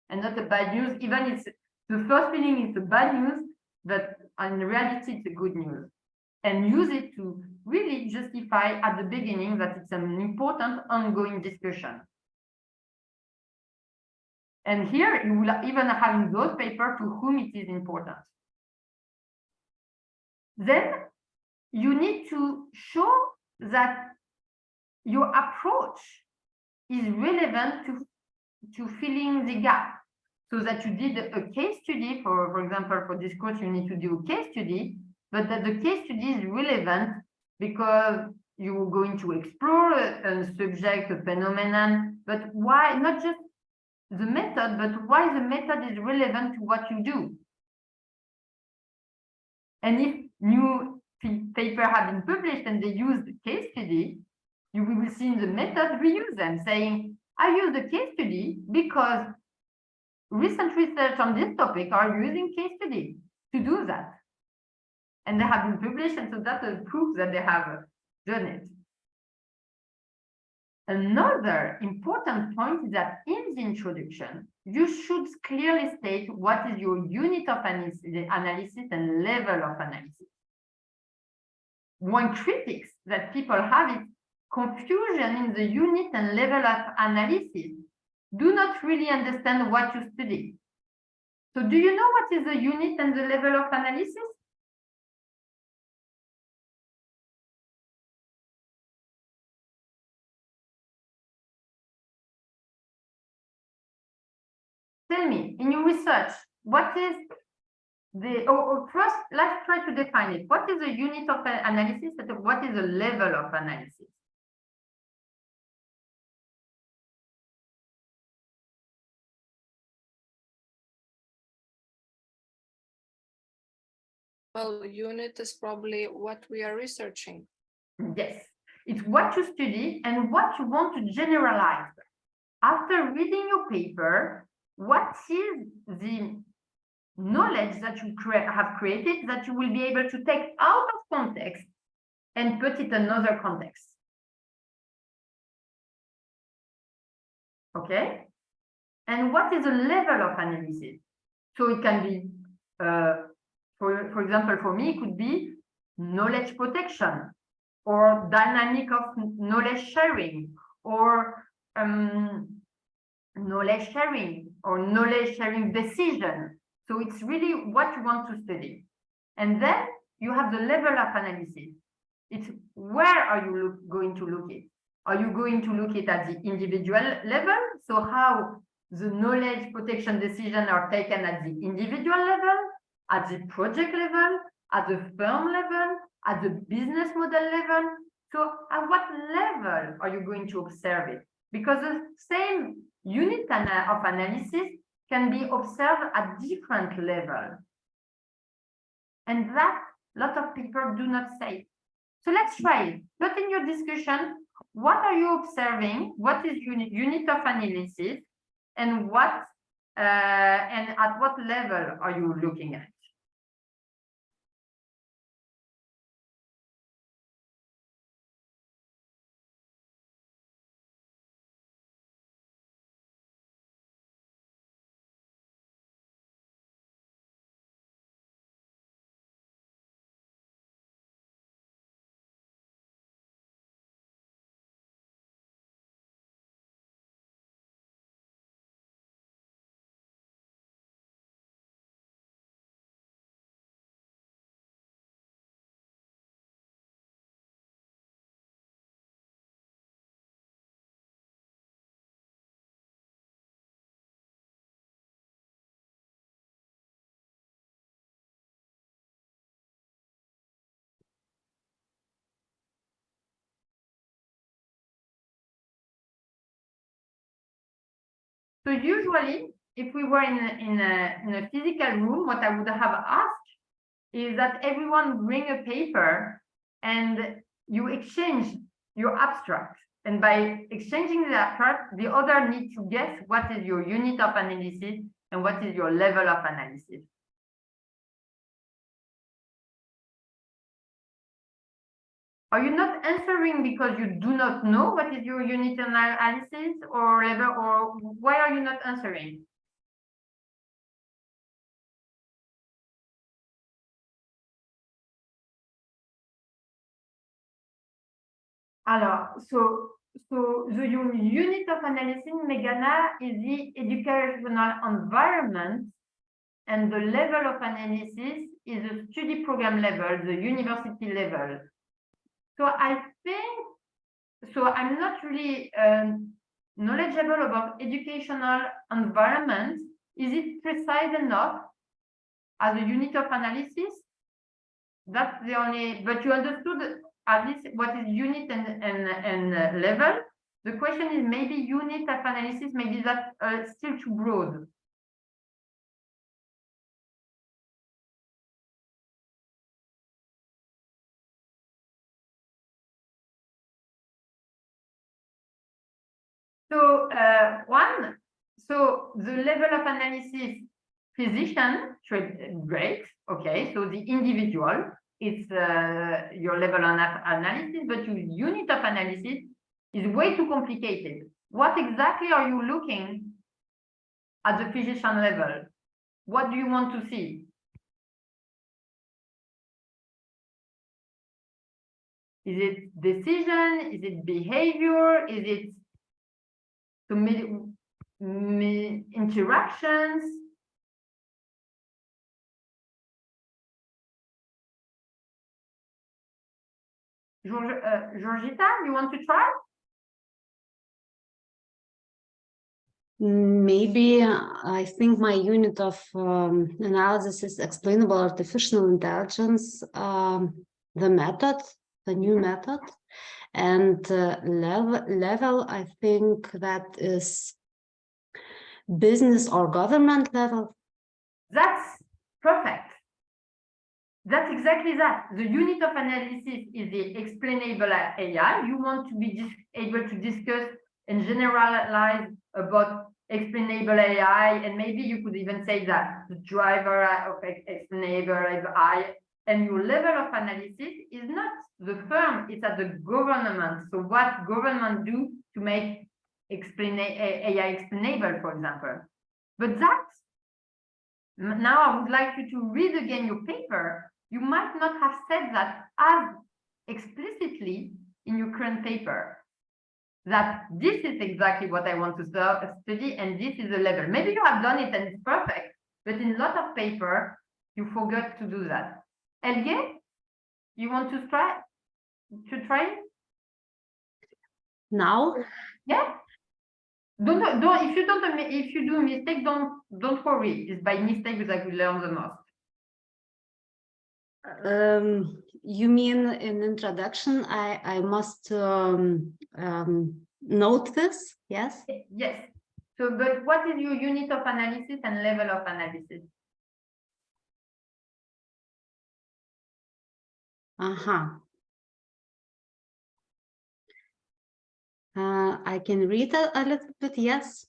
and not a bad news. Even it's the first feeling is a bad news, but in reality, it's a good news. And use it to really justify at the beginning that it's an important ongoing discussion. And here you will even have in those papers to whom it is important. Then you need to show that your approach is relevant to filling the gap. So that you did a case study, for example, for this course, you need to do a case study, but that the case study is relevant because you're going to explore a subject, a phenomenon, but why, not just the method, but why the method is relevant to what you do. And if new paper have been published and they use the case study, you will see in the method reuse them, saying, I use the case study because recent research on this topic are using case study to do that. And they have been published, and so that's a proof that they have done it. Another important point is that in the introduction, you should clearly state what is your unit of analysis and level of analysis. One critique that people have is confusion in the unit and level of analysis. Do not really understand what you study. So do you know what is the unit and the level of analysis? Tell me, in your research, what is the, first, let's try to define it. What is the unit of analysis and what is the level of analysis? Well, unit is probably what we are researching. Yes, it's what you study and what you want to generalize. After reading your paper, what is the knowledge that you have created that you will be able to take out of context and put it in another context? Okay, and what is the level of analysis? So it can be, for example, for me, it could be knowledge protection or dynamic of knowledge sharing or knowledge sharing decision. So it's really what you want to study. And then you have the level of analysis. It's where are you going to look it? Are you going to look it at the individual level? So how the knowledge protection decisions are taken at the individual level, at the project level, at the firm level, at the business model level? So at what level are you going to observe it? Because the same unit of analysis can be observed at different levels. And that a lot of people do not say. So let's try it. But in your discussion, what are you observing? What is unit of analysis, and what and at what level are you looking at? So usually, if we were in a physical room, what I would have asked is that everyone bring a paper and you exchange your abstract. And by exchanging the abstract, the other needs to guess what is your unit of analysis and what is your level of analysis. Are you not answering because you do not know what is your unit analysis or level, or why are you not answering? Alors, so the unit of analysis, Megana, is the educational environment, and the level of analysis is the study program level, the university level. So I think, so I'm not really knowledgeable about educational environment. Is it precise enough as a unit of analysis? That's the only, but you understood at least what is unit and level. The question is maybe unit of analysis, maybe that's still too broad. So so the level of analysis, physician, great, okay, so the individual, it's your level of analysis, but your unit of analysis is way too complicated. What exactly are you looking at the physician level? What do you want to see? Is it decision? Is it behavior? Is it interactions? Georgita, you want to try? Maybe I think my unit of analysis is explainable artificial intelligence, the method, the new method, and level, I think that is business or government level. That's perfect. That's exactly that. The unit of analysis is the explainable AI. You want to be able to discuss and generalize about explainable AI, and maybe you could even say that the driver of explainable AI, and your level of analysis is not the firm, it's at the government. So what government do to make AI explainable, for example. But that's, now I would like you to read again your paper. You might not have said that as explicitly in your current paper, that this is exactly what I want to study, and this is the level. Maybe you have done it and it's perfect, but in a lot of paper, you forgot to do that. Elge, you want to try it? Now? Yeah. Don't if you do a mistake, don't worry. It's by mistake that we learn the most. You mean in introduction, I must note this, yes? Yes. So, but what is your unit of analysis and level of analysis? I can read a little bit, yes.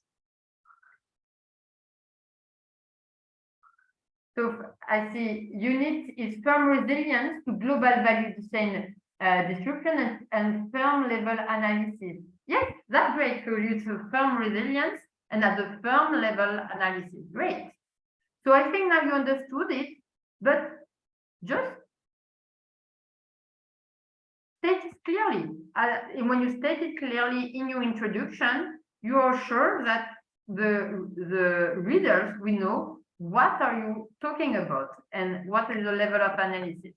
So I see unit is firm resilience to global value chain description and firm level analysis. Yes, that's great. So you to firm resilience and at the firm level analysis. Great. So I think now you understood it, but just state it clearly. When you state it clearly in your introduction, you are sure that the readers will know what are you talking about and what is the level of analysis.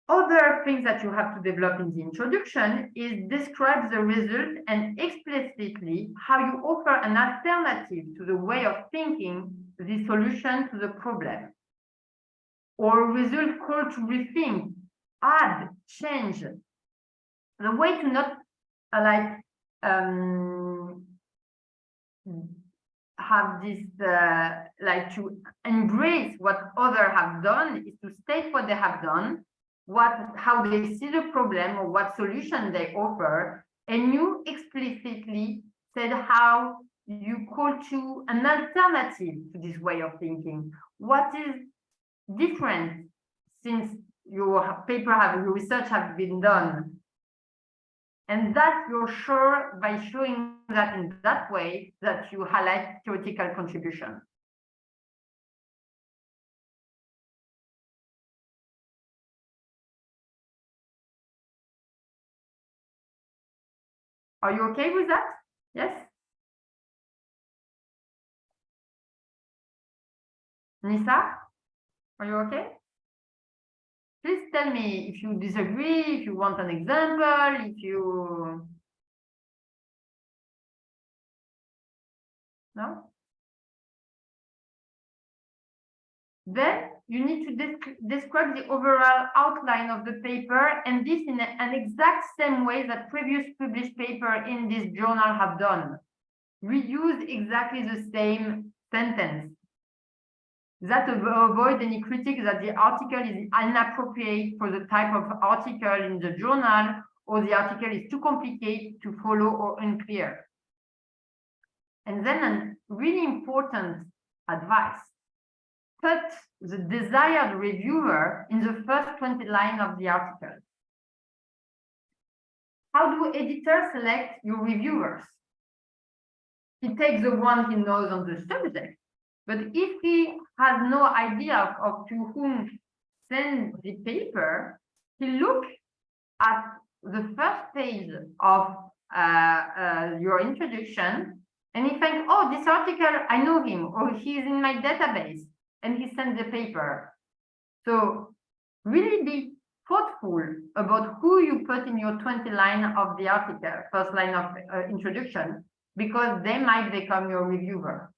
Other things that you have to develop in the introduction is describe the result and explicitly how you offer an alternative to the way of thinking the solution to the problem. Or result call to rethink, add, change. The way to not have this like to embrace what others have done is to state what they have done, how they see the problem or what solution they offer, and you explicitly said how you call to an alternative to this way of thinking. What is different since your research have been done? And that you're sure by showing that in that way that you highlight theoretical contribution. Are you okay with that? Yes? Nisa, are you okay? Please tell me if you disagree, if you want an example, if you... No? Then you need to describe the overall outline of the paper, and this in an exact same way that previous published paper in this journal have done. Reuse exactly the same sentence. That avoid any critique that the article is inappropriate for the type of article in the journal, or the article is too complicated to follow or unclear. And then a really important advice. Put the desired reviewer in the first 20 lines of the article. How do editors select your reviewers? He takes the one he knows on the subject, but if he has no idea of to whom send the paper, he looks at the first page of your introduction and he thinks, oh, this article, I know him, or he's in my database, and he sends the paper. So really be thoughtful about who you put in your 20 line of the article, first line of introduction, because they might become your reviewer.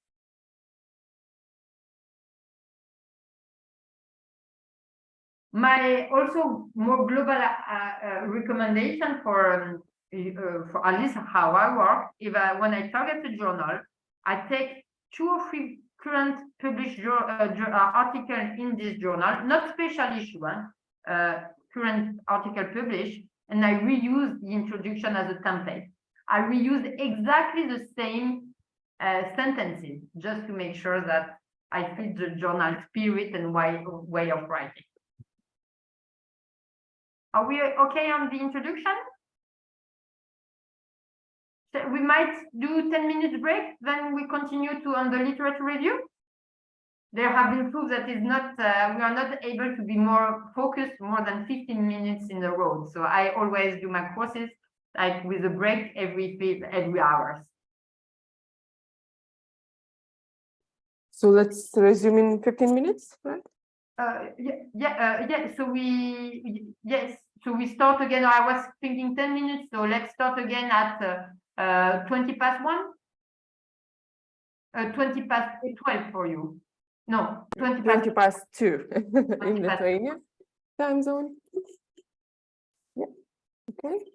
My also more global recommendation for at least how I work, when I target a journal, I take 2 or 3 current published articles in this journal, not special issue, current article published, and I reuse the introduction as a template. I reuse exactly the same sentences just to make sure that I fit the journal spirit and way of writing. Are we okay on the introduction? So we might do 10 minutes break, then we continue on the literature review. There have been proofs that is not we are not able to be more focused more than 15 minutes in a row. So I always do my courses like with a break every hours. So let's resume in 15 minutes, right? So we start again. I was thinking 10 minutes, so let's start again at 20 past 1. 20 past 12 for you. No, 20 past 2 in Lithuania time zone. Yeah, okay.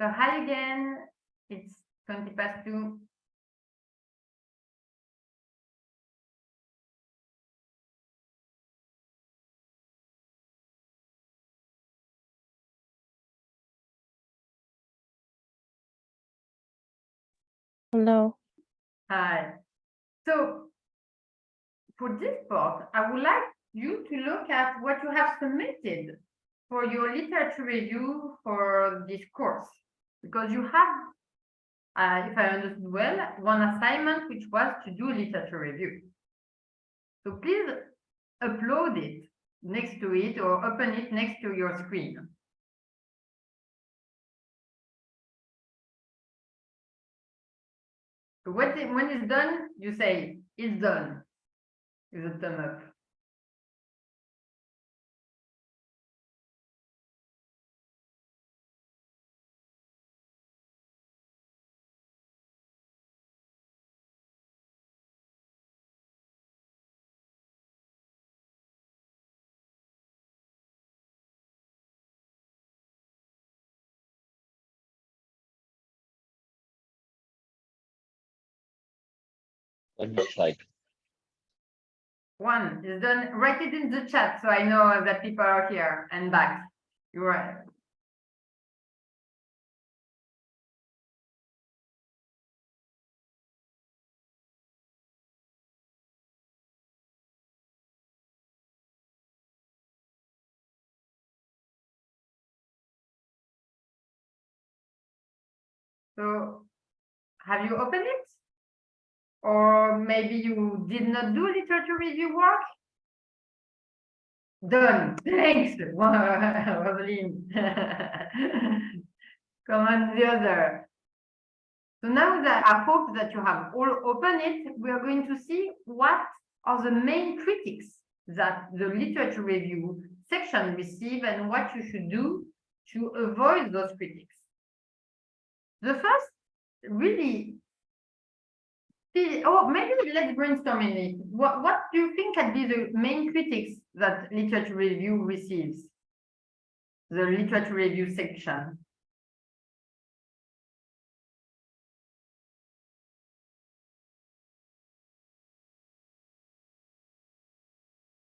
So hi again, it's 2:20. Hello. Hi. So for this part, I would like you to look at what you have submitted for your literature review for this course, because you have, if I understood well, one assignment which was to do literature review. So please upload it next to it or open it next to your screen. So when it's done, you say it's done with a thumb up. Let me type. One is done. Write it in the chat so I know that people are here and back. You're right. So have you opened it? Or maybe you did not do literature review work? Done. Thanks, Rosaline. Come on, the other. So now that I hope that you have all opened it, we are going to see what are the main critics that the literature review section receive and what you should do to avoid those critics. The first really, maybe let's brainstorm in it. What do you think can be the main critics that literature review receives? The literature review section.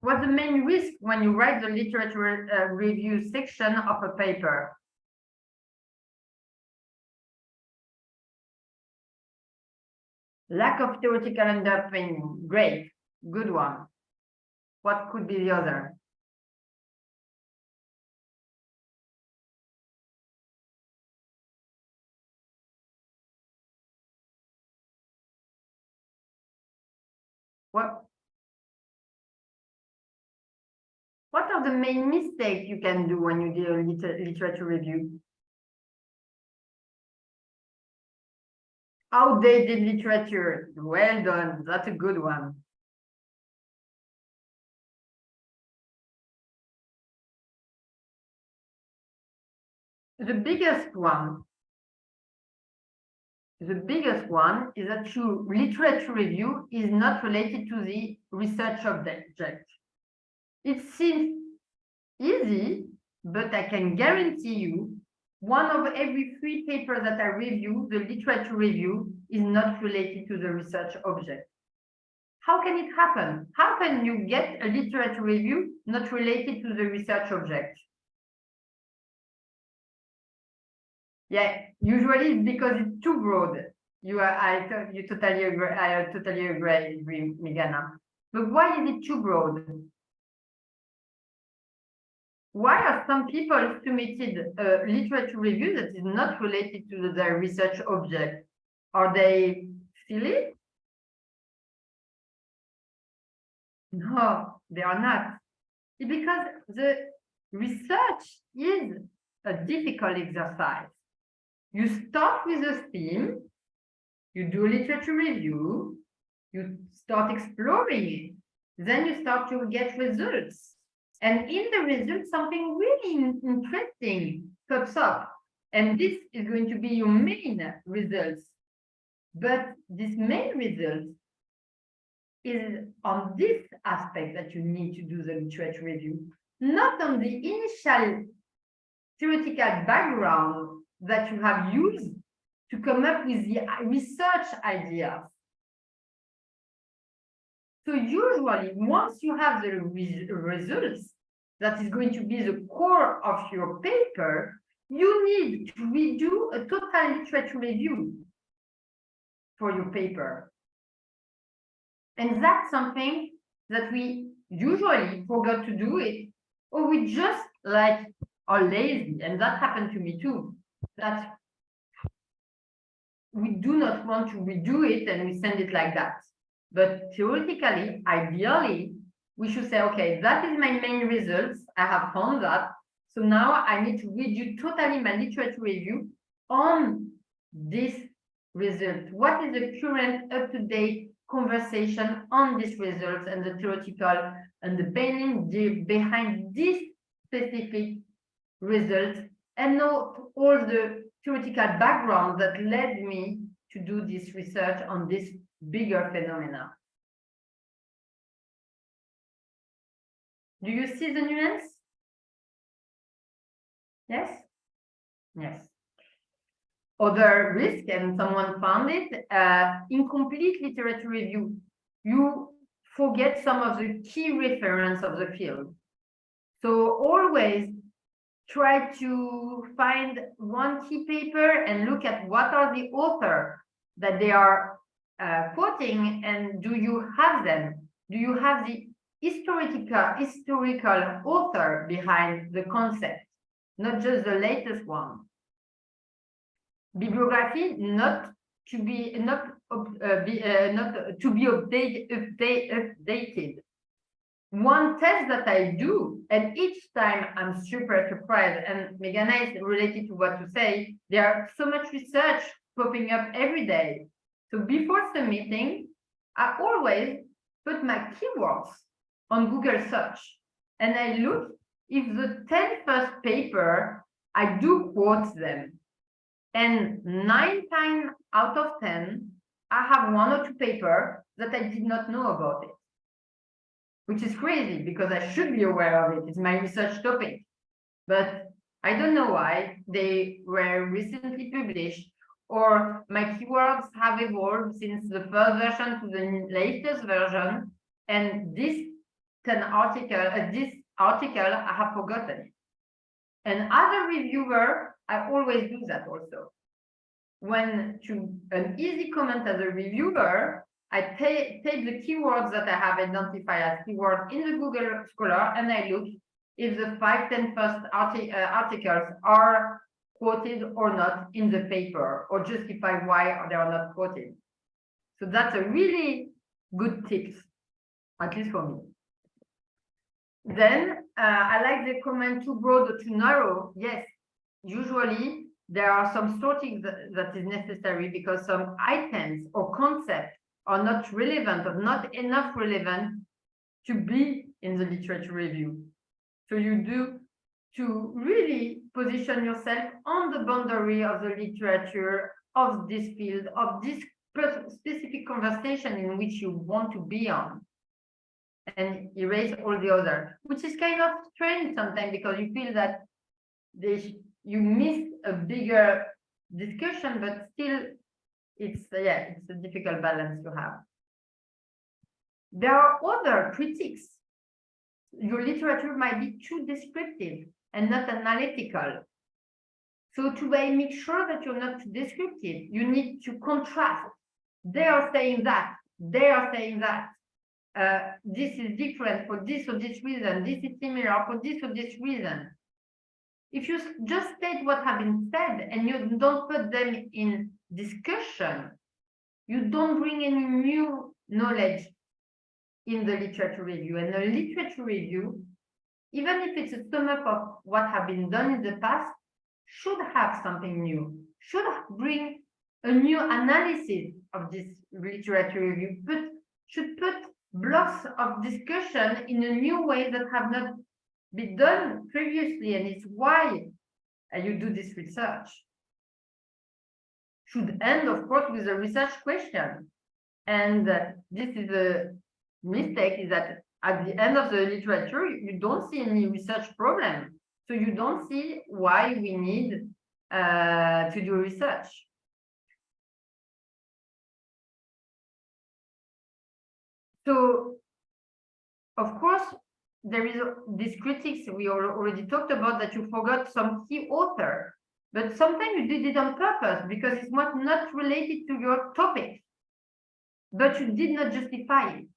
What's the main risk when you write the literature review section of a paper? Lack of theoretical underpinning. Great, good one. What could be the other? What are the main mistakes you can do when you do a literature review? Outdated literature. Well done. That's a good one. The biggest one is that your literature review is not related to the research object. It seems easy, but I can guarantee you, one of every 3 papers that I review, the literature review, is not related to the research object. How can it happen? How can you get a literature review not related to the research object? Yeah, usually it's because it's too broad. You totally agree. I totally agree, Megana. But why is it too broad? Why are some people submitted a literature review that is not related to their research object? Are they silly? No, they are not. It's because the research is a difficult exercise. You start with a theme, you do a literature review, you start exploring it, then you start to get results. And in the results, something really interesting pops up. And this is going to be your main results. But this main result is on this aspect that you need to do the literature review, not on the initial theoretical background that you have used to come up with the research ideas. So usually, once you have the results, that is going to be the core of your paper, you need to redo a total literature review for your paper. And that's something that we usually forgot to do it, or we just like are lazy, and that happened to me too, that we do not want to redo it and we send it like that. But theoretically, ideally, we should say, okay, that is my main results. I have found that. So now I need to redo totally my literature review on this result. What is the current up-to-date conversation on this result and the theoretical and the meaning behind this specific result, and note all the theoretical background that led me to do this research on this bigger phenomena. Do you see the nuance? Yes? Yes. Other risk, and someone found it, incomplete literature review. You forget some of the key reference of the field. So always try to find one key paper and look at what are the author that they are quoting, and do you have them? Do you have the historical author behind the concept, not just the latest one? Bibliography not to be updated. One test that I do, and each time I'm super surprised, and Meghana is related to what to say, there are so much research popping up every day. So before submitting, I always put my keywords on Google search, and I look if the 10 first paper, I do quote them. And 9 times out of 10, I have 1 or 2 papers that I did not know about it, which is crazy because I should be aware of it. It's my research topic. But I don't know why they were recently published, or my keywords have evolved since the first version to the latest version. And this article, I have forgotten. And as a reviewer, I always do that also. When to an easy comment as a reviewer, I take the keywords that I have identified as keywords in the Google Scholar, and I look if the 5-10 first articles are quoted or not in the paper, or justify why they are not quoted. So that's a really good tip, at least for me. Then I like the comment too broad or too narrow. Yes, usually there are some sorting that is necessary because some items or concepts are not relevant or not enough relevant to be in the literature review. So you do to really position yourself on the boundary of the literature of this field, of this specific conversation in which you want to be on, and erase all the other, which is kind of strange sometimes because you feel that you miss a bigger discussion, but still it's a difficult balance to have. There are other critiques. Your literature might be too descriptive and not analytical. So to make sure that you're not too descriptive, you need to contrast. They are saying that, they are saying that. This is different for this or this reason, this is similar for this or this reason. If you just state what has been said and you don't put them in discussion, you don't bring any new knowledge in the literature review. And the literature review, even if it's a sum up of what has been done in the past, should have something new, should bring a new analysis of this literature review, but should put blocks of discussion in a new way that have not been done previously, and it's why you do this research. Should end, of course, with a research question. And this is a mistake, is that at the end of the literature, you don't see any research problem. So you don't see why we need to do research. So, of course, there is this critics we already talked about, that you forgot some key author, but sometimes you did it on purpose because it was not related to your topic, but you did not justify it.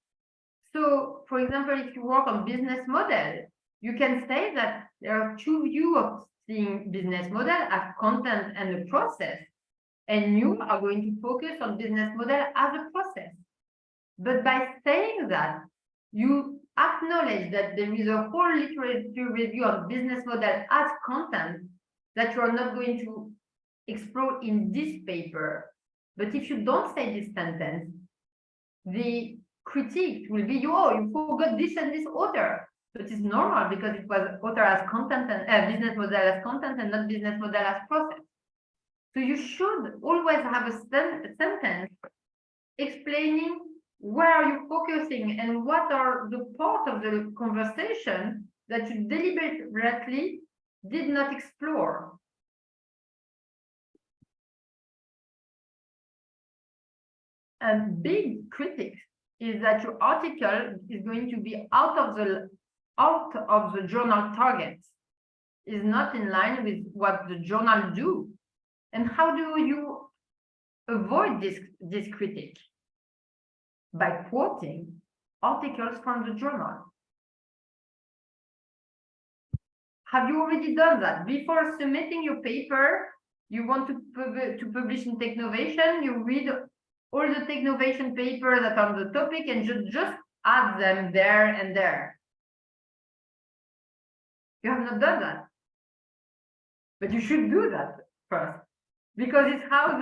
So, for example, if you work on business model, you can say that there are two views of seeing business model as content and a process, and you are going to focus on business model as a process. But by saying that, you acknowledge that there is a whole literature review on business model as content that you are not going to explore in this paper. But if you don't say this sentence, the critique will be, oh, you forgot this and this author. But it's normal because it was author as content and business model as content and not business model as process. So you should always have a sentence explaining where are you focusing and what are the part of the conversation that you deliberately did not explore. A big critic is that your article is going to be out of the journal targets, is not in line with what the journal do. And how do you avoid this critique? By quoting articles from the journal. Have you already done that? Before submitting your paper, you want to publish in Technovation, you read all the Technovation papers that are on the topic and just add them there and there. You have not done that. But you should do that first, because it's how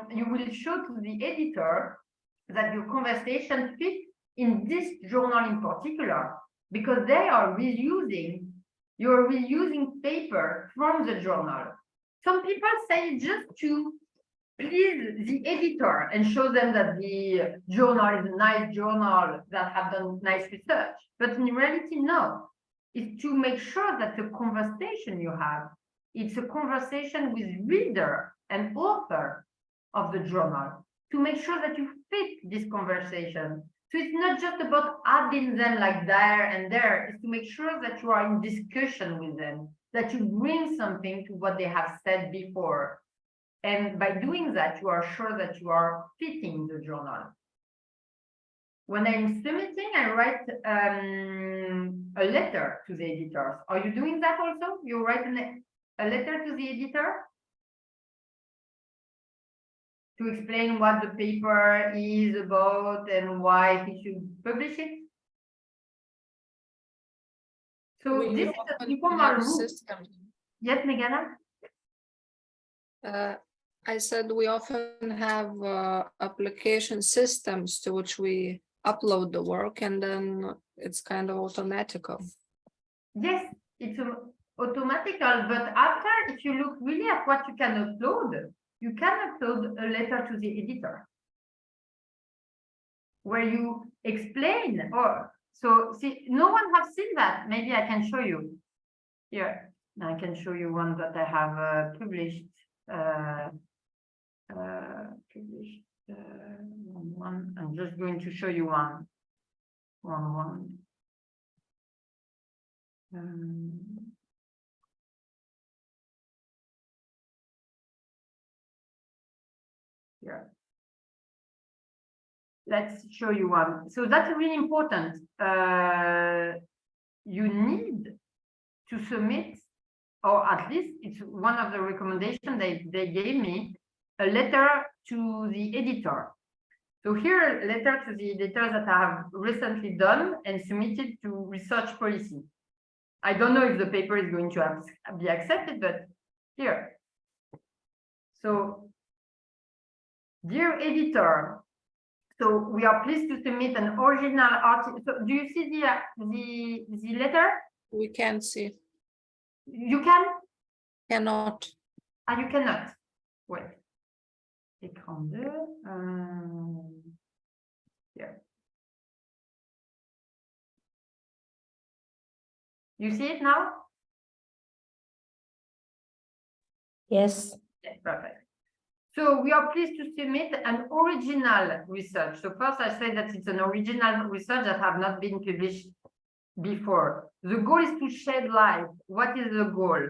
you will show to the editor that your conversation fits in this journal in particular, because they are you're reusing paper from the journal. Some people say just to please the editor and show them that the journal is a nice journal that have done nice research. But in reality, no. It's to make sure that the conversation you have, it's a conversation with reader and author of the journal, to make sure that you fit this conversation. So it's not just about adding them like there and there, it's to make sure that you are in discussion with them, that you bring something to what they have said before. And by doing that, you are sure that you are fitting the journal. When I'm submitting, I write a letter to the editors. Are you doing that also? You write a letter to the editor to explain what the paper is about and why he should publish it? So this is a informal rule. Yes, Megana? I said we often have application systems to which we upload the work, and then it's kind of automatical. Yes, it's automatical, but after, if you look really at what you can upload a letter to the editor where you explain, or so see, no one has seen that. Maybe I can show you here. I can show you one that I have published. One. I'm just going to show you one. Here. Let's show you one. So that's really important. You need to submit, or at least it's one of the recommendations they gave me, a letter to the editor. So here, a letter to the editor that I have recently done and submitted to research policy. I don't know if the paper is going to be accepted, but here. So, dear editor, so we are pleased to submit an original article. So do you see the letter? We can't see. You can? Cannot. Ah, you cannot. Wait. Écran 2. Here. You see it now? Yes. Yes, perfect. So we are pleased to submit an original research. So first I say that it's an original research that have not been published before. The goal is to shed light. What is the goal?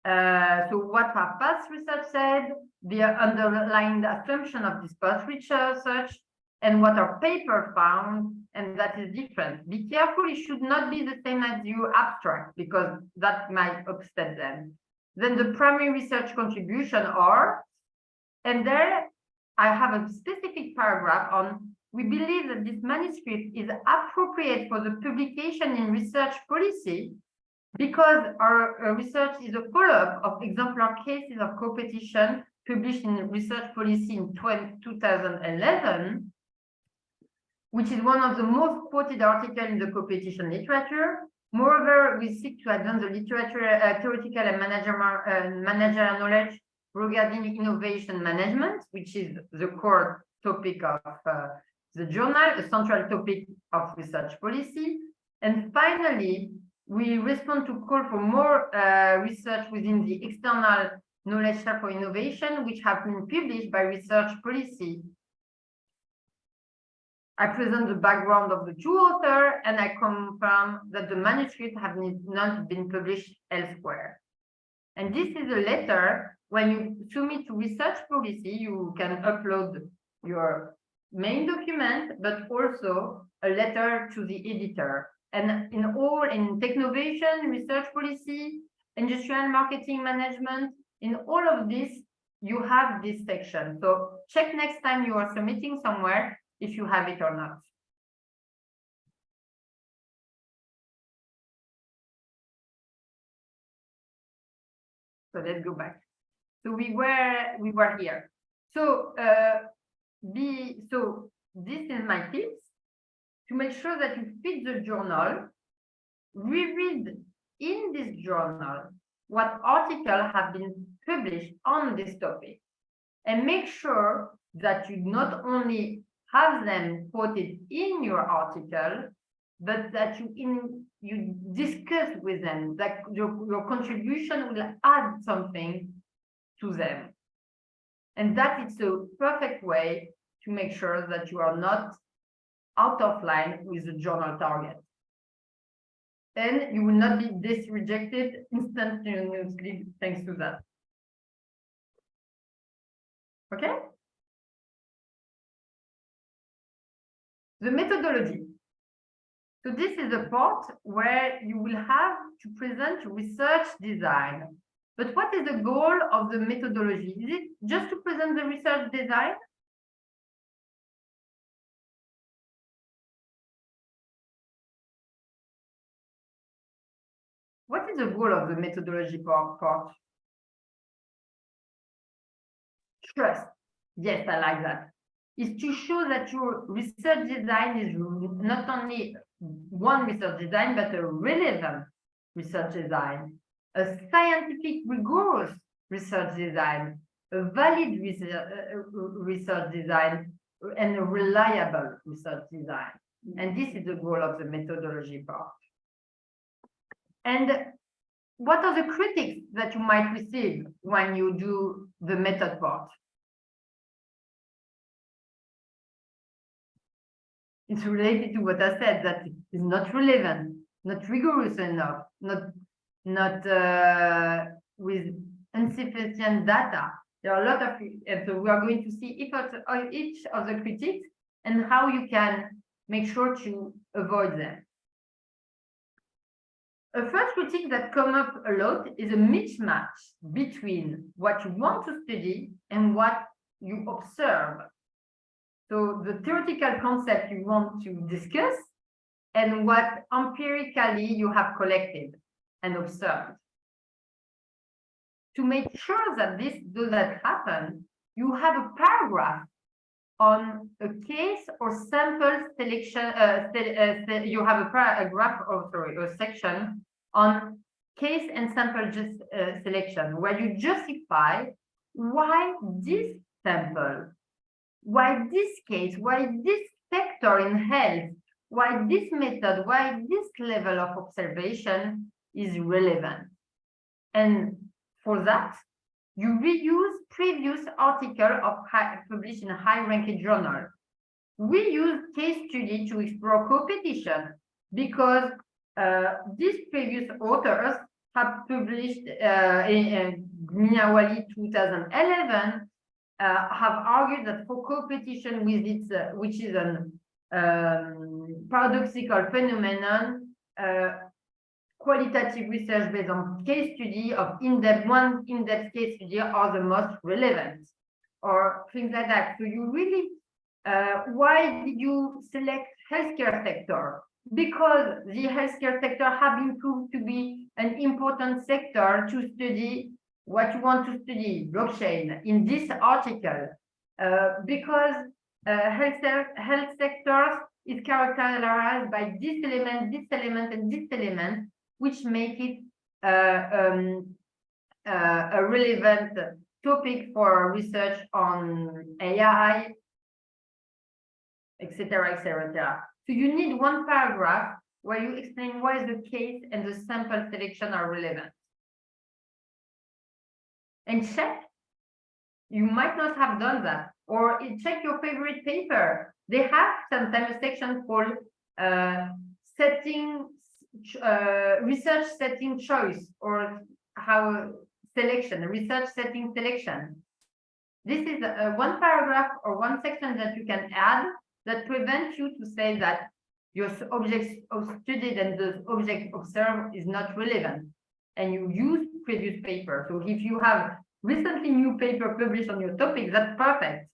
So what have past research said, the underlying assumption of this past research, and what our paper found, and that is different. Be careful, it should not be the same as your abstract, because that might upset them. Then the primary research contribution are, and there I have a specific paragraph on, we believe that this manuscript is appropriate for the publication in research policy because our research is a follow-up of exemplar cases of competition published in research policy in 2011, which is one of the most quoted articles in the competition literature. Moreover, we seek to advance the literature, theoretical and managerial knowledge regarding innovation management, which is the core topic of the journal, a central topic of research policy. And finally, we respond to call for more research within the external knowledge share for innovation, which have been published by research policy. I present the background of the two authors, and I confirm that the manuscript have not been published elsewhere. And this is a letter. When you submit to research policy, you can upload your main document, but also a letter to the editor. And in technovation, research policy, industrial marketing management, in all of this, you have this section. So check next time you are submitting somewhere if you have it or not. So let's go back. So we were here. So this is my tips to make sure that you fit the journal. Reread in this journal what articles have been published on this topic, and make sure that you not only have them quoted in your article, but that you discuss with them, that your contribution will add something to them. And that is a perfect way to make sure that you are not out of line with the journal target. And you will not be disrejected instantaneously thanks to that. Okay? The methodology. So this is the part where you will have to present research design. But what is the goal of the methodology? Is it just to present the research design? What is the goal of the methodology part? Trust. Yes, I like that. Is to show that your research design is not only one research design, but a relevant research design, a scientific, rigorous research design, a valid research design, and a reliable research design. And this is the goal of the methodology part. And what are the critics that you might receive when you do the method part? It's related to what I said, that it is not relevant, not rigorous enough, not with insufficient data. There are a lot of, and so we are going to see each of the critiques and how you can make sure to avoid them. A first critique that comes up a lot is a mismatch between what you want to study and what you observe. So the theoretical concept you want to discuss and what empirically you have collected and observed. To make sure that this does not happen, you have a paragraph on a case or sample selection. You have a paragraph, a section on case and sample selection, where you justify why this sample, why this case, why this sector in health, why this method, why this level of observation is relevant. And for that, you reuse previous article published in a high-ranked journal. We use case study to explore competition because these previous authors have published in Minawali 2011 have argued that for competition with its which is an paradoxical phenomenon, qualitative research based on case study of in-depth case study are the most relevant, or things like that. So you really, why did you select healthcare sector? Because the healthcare sector have been proved to be an important sector to study what you want to study, blockchain, in this article, because health sectors is characterized by this element, and this element, which make it a relevant topic for research on AI, etc., etc. So you need one paragraph where you explain why the case and the sample selection are relevant. And check, you might not have done that, or check your favorite paper. They have sometimes a section called research setting choice, or how selection, research setting selection. This is one paragraph or one section that you can add that prevents you to say that your objects studied and the object observed is not relevant, and you use previous paper. So if you have recently new paper published on your topic, that's perfect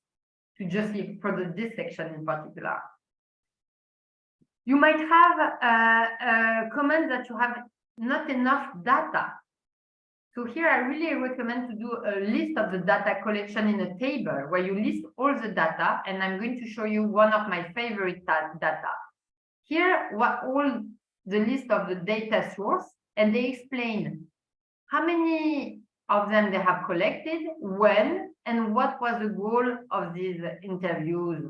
to just leave for this section in particular. You might have a comment that you have not enough data. So here I really recommend to do a list of the data collection in a table where you list all the data, and I'm going to show you one of my favorite data. Here, all the list of the data source, and they explain how many of them they have collected, when, and what was the goal of these interviews.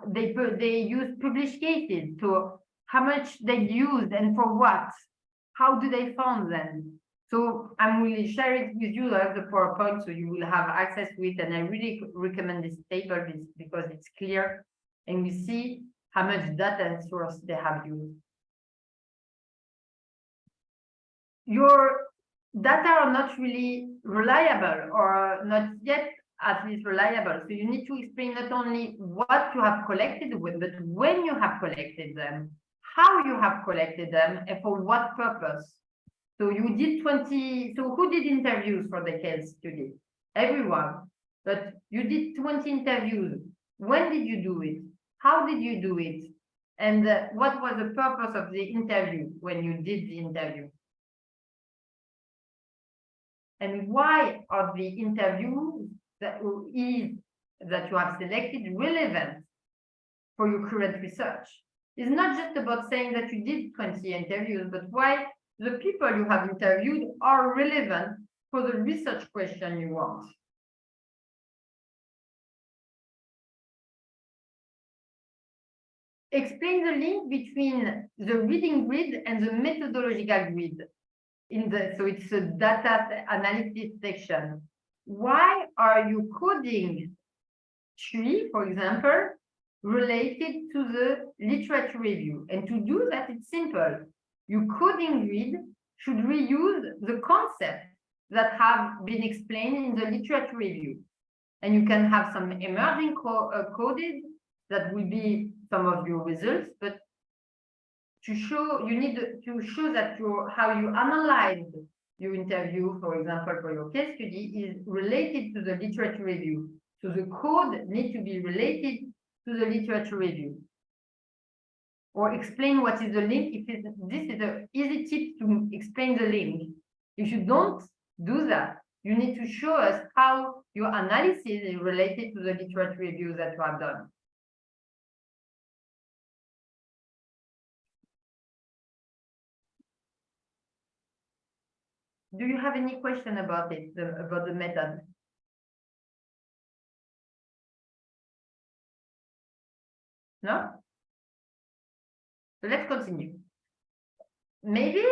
They use published cases, so how much they used and for what, how do they fund them. So I'm really sharing it with you as a PowerPoint, so you will have access to it, and I really recommend this table because it's clear and we see how much data source they have used. Your data are not really reliable, or not yet at least reliable. So you need to explain not only what you have collected with, but when you have collected them, how you have collected them, and for what purpose. So you did 20, so who did interviews for the case study? Everyone, but you did 20 interviews. When did you do it? How did you do it? And what was the purpose of the interview when you did the interview? And why are the interviews that you have selected relevant for your current research? It's not just about saying that you did 20 interviews, but why the people you have interviewed are relevant for the research question you want. Explain the link between the reading grid and the methodological grid. So it's a data analysis section. Why are you coding tree, for example, related to the literature review? And to do that, it's simple. Your coding grid should reuse the concepts that have been explained in the literature review. And you can have some emerging coded that will be some of your results, but to show, you need to show that how you analyze your interview, for example, for your case study, is related to the literature review. So the code needs to be related to the literature review. Or explain what is the link. This is an easy tip to explain the link. If you don't do that, you need to show us how your analysis is related to the literature review that you have done. Do you have any question about it, about the method? No? So let's continue. Maybe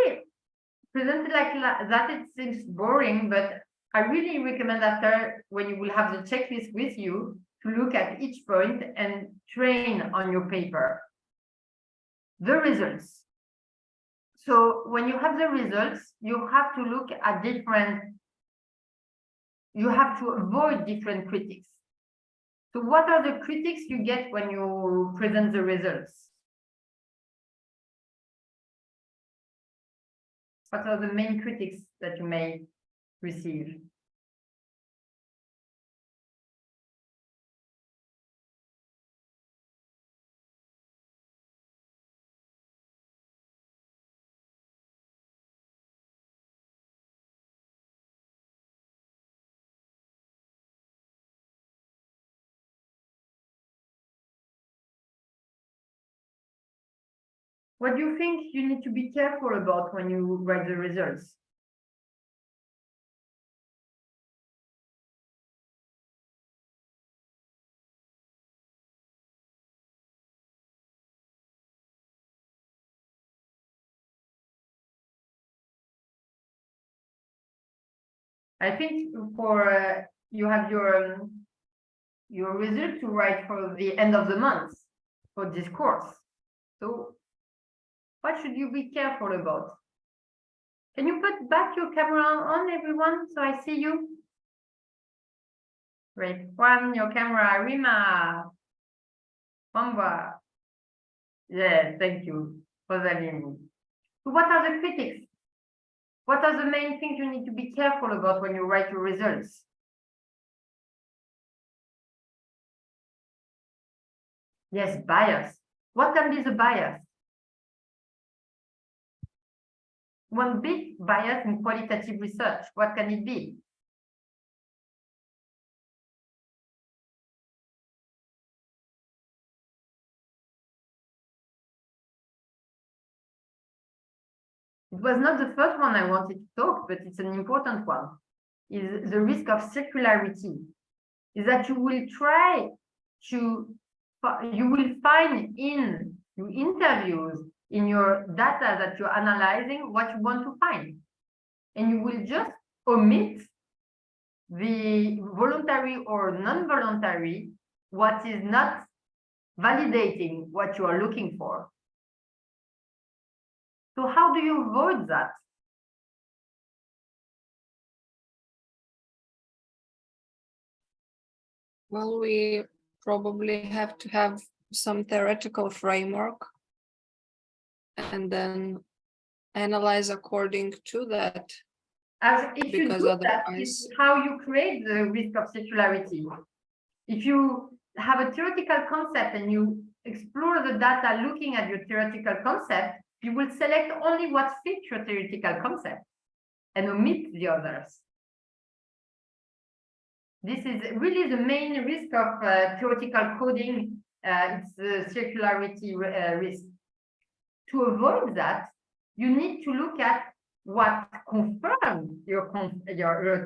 presented like that, it seems boring, but I really recommend after, when you will have the checklist with you, to look at each point and train on your paper. The results. So when you have the results, you have to look at you have to avoid different critics. So what are the critics you get when you present the results? What are the main critics that you may receive? What do you think you need to be careful about when you write the results? I think for you have your result to write for the end of the month for this course. So what should you be careful about? Can you put back your camera on, everyone, so I see you? Great. Juan, your camera. Rima. Wamba. Yeah, thank you, Rosaline. So what are the critics? What are the main things you need to be careful about when you write your results? Yes, bias. What can be the bias? One big bias in qualitative research, what can it be? It was not the first one I wanted to talk, but it's an important one. Is the risk of circularity. Is that you will try to, you will find in your interviews, in your data that you're analyzing, what you want to find. And you will just omit the voluntary or non-voluntary, what is not validating what you are looking for. So how do you avoid that? Well, we probably have to have some theoretical framework and then analyze according to that. As if you Because do that, otherwise- is how you create the risk of circularity. If you have a theoretical concept and you explore the data looking at your theoretical concept, you will select only what fits your theoretical concept and omit the others. This is really the main risk of theoretical coding. It's the circularity risk. To avoid that, you need to look at what confirms your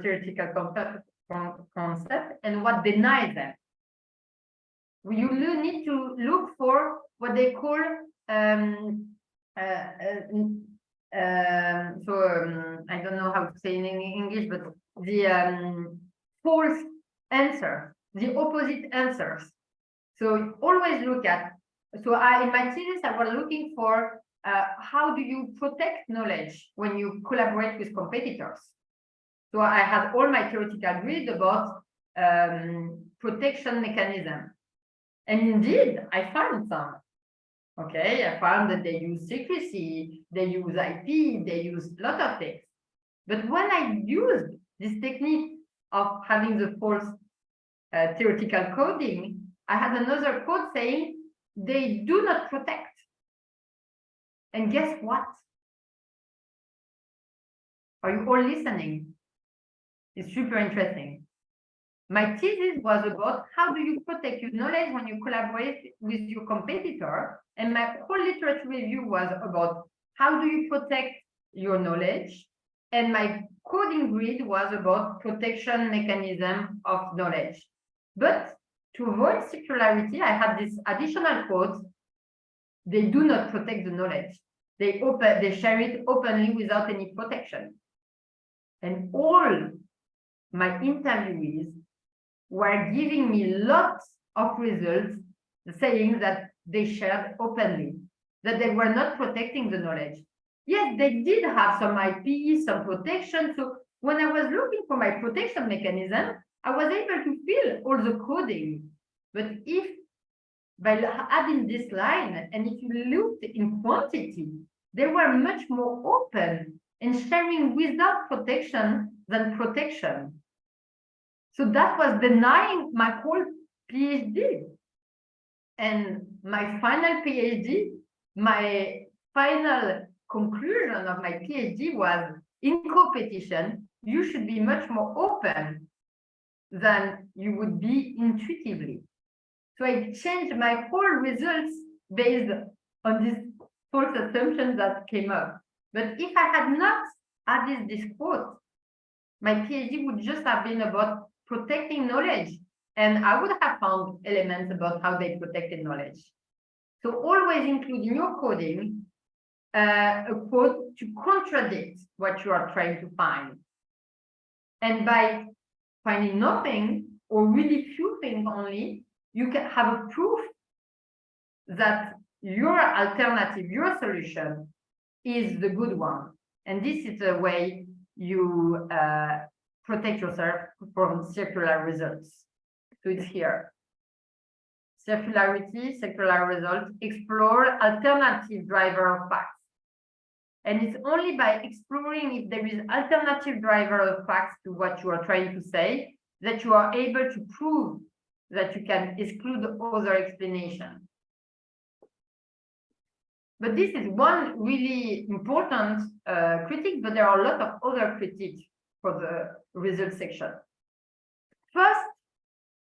theoretical concept and what denies them. You need to look for what they call I don't know how to say in English, but the false answer, the opposite answers. So always look at, so in my thesis, I was looking for how do you protect knowledge when you collaborate with competitors? So I had all my theoretical grid about protection mechanism. And indeed, I found some. Okay, I found that they use secrecy, they use IP, they use a lot of things. But when I used this technique of having the false theoretical coding, I had another code saying they do not protect. And guess what? Are you all listening? It's super interesting. My thesis was about how do you protect your knowledge when you collaborate with your competitor. And my whole literature review was about how do you protect your knowledge. And my coding grid was about protection mechanism of knowledge. But to avoid circularity, I had this additional code. They do not protect the knowledge. They share it openly without any protection. And all my interviewees were giving me lots of results saying that they shared openly, that they were not protecting the knowledge. Yes, they did have some IP, some protection. So when I was looking for my protection mechanism, I was able to fill all the coding. But if by adding this line, and if you looked in quantity, they were much more open and sharing without protection than protection. So that was denying my whole PhD. And my final PhD, my final conclusion of my PhD was, in competition, you should be much more open than you would be intuitively. So I changed my whole results based on these false assumptions that came up. But if I had not added this quote, my PhD would just have been about protecting knowledge. And I would have found elements about how they protected knowledge. So always include in your coding a quote to contradict what you are trying to find. And by finding nothing or really few things only, you can have a proof that your alternative, your solution is the good one. And this is the way you protect yourself from circular results. So it's here. Circularity, circular results, explore alternative driver of facts. And it's only by exploring if there is alternative driver of facts to what you are trying to say that you are able to prove that you can exclude other explanation. But this is one really important critique, but there are a lot of other critiques for the result section. First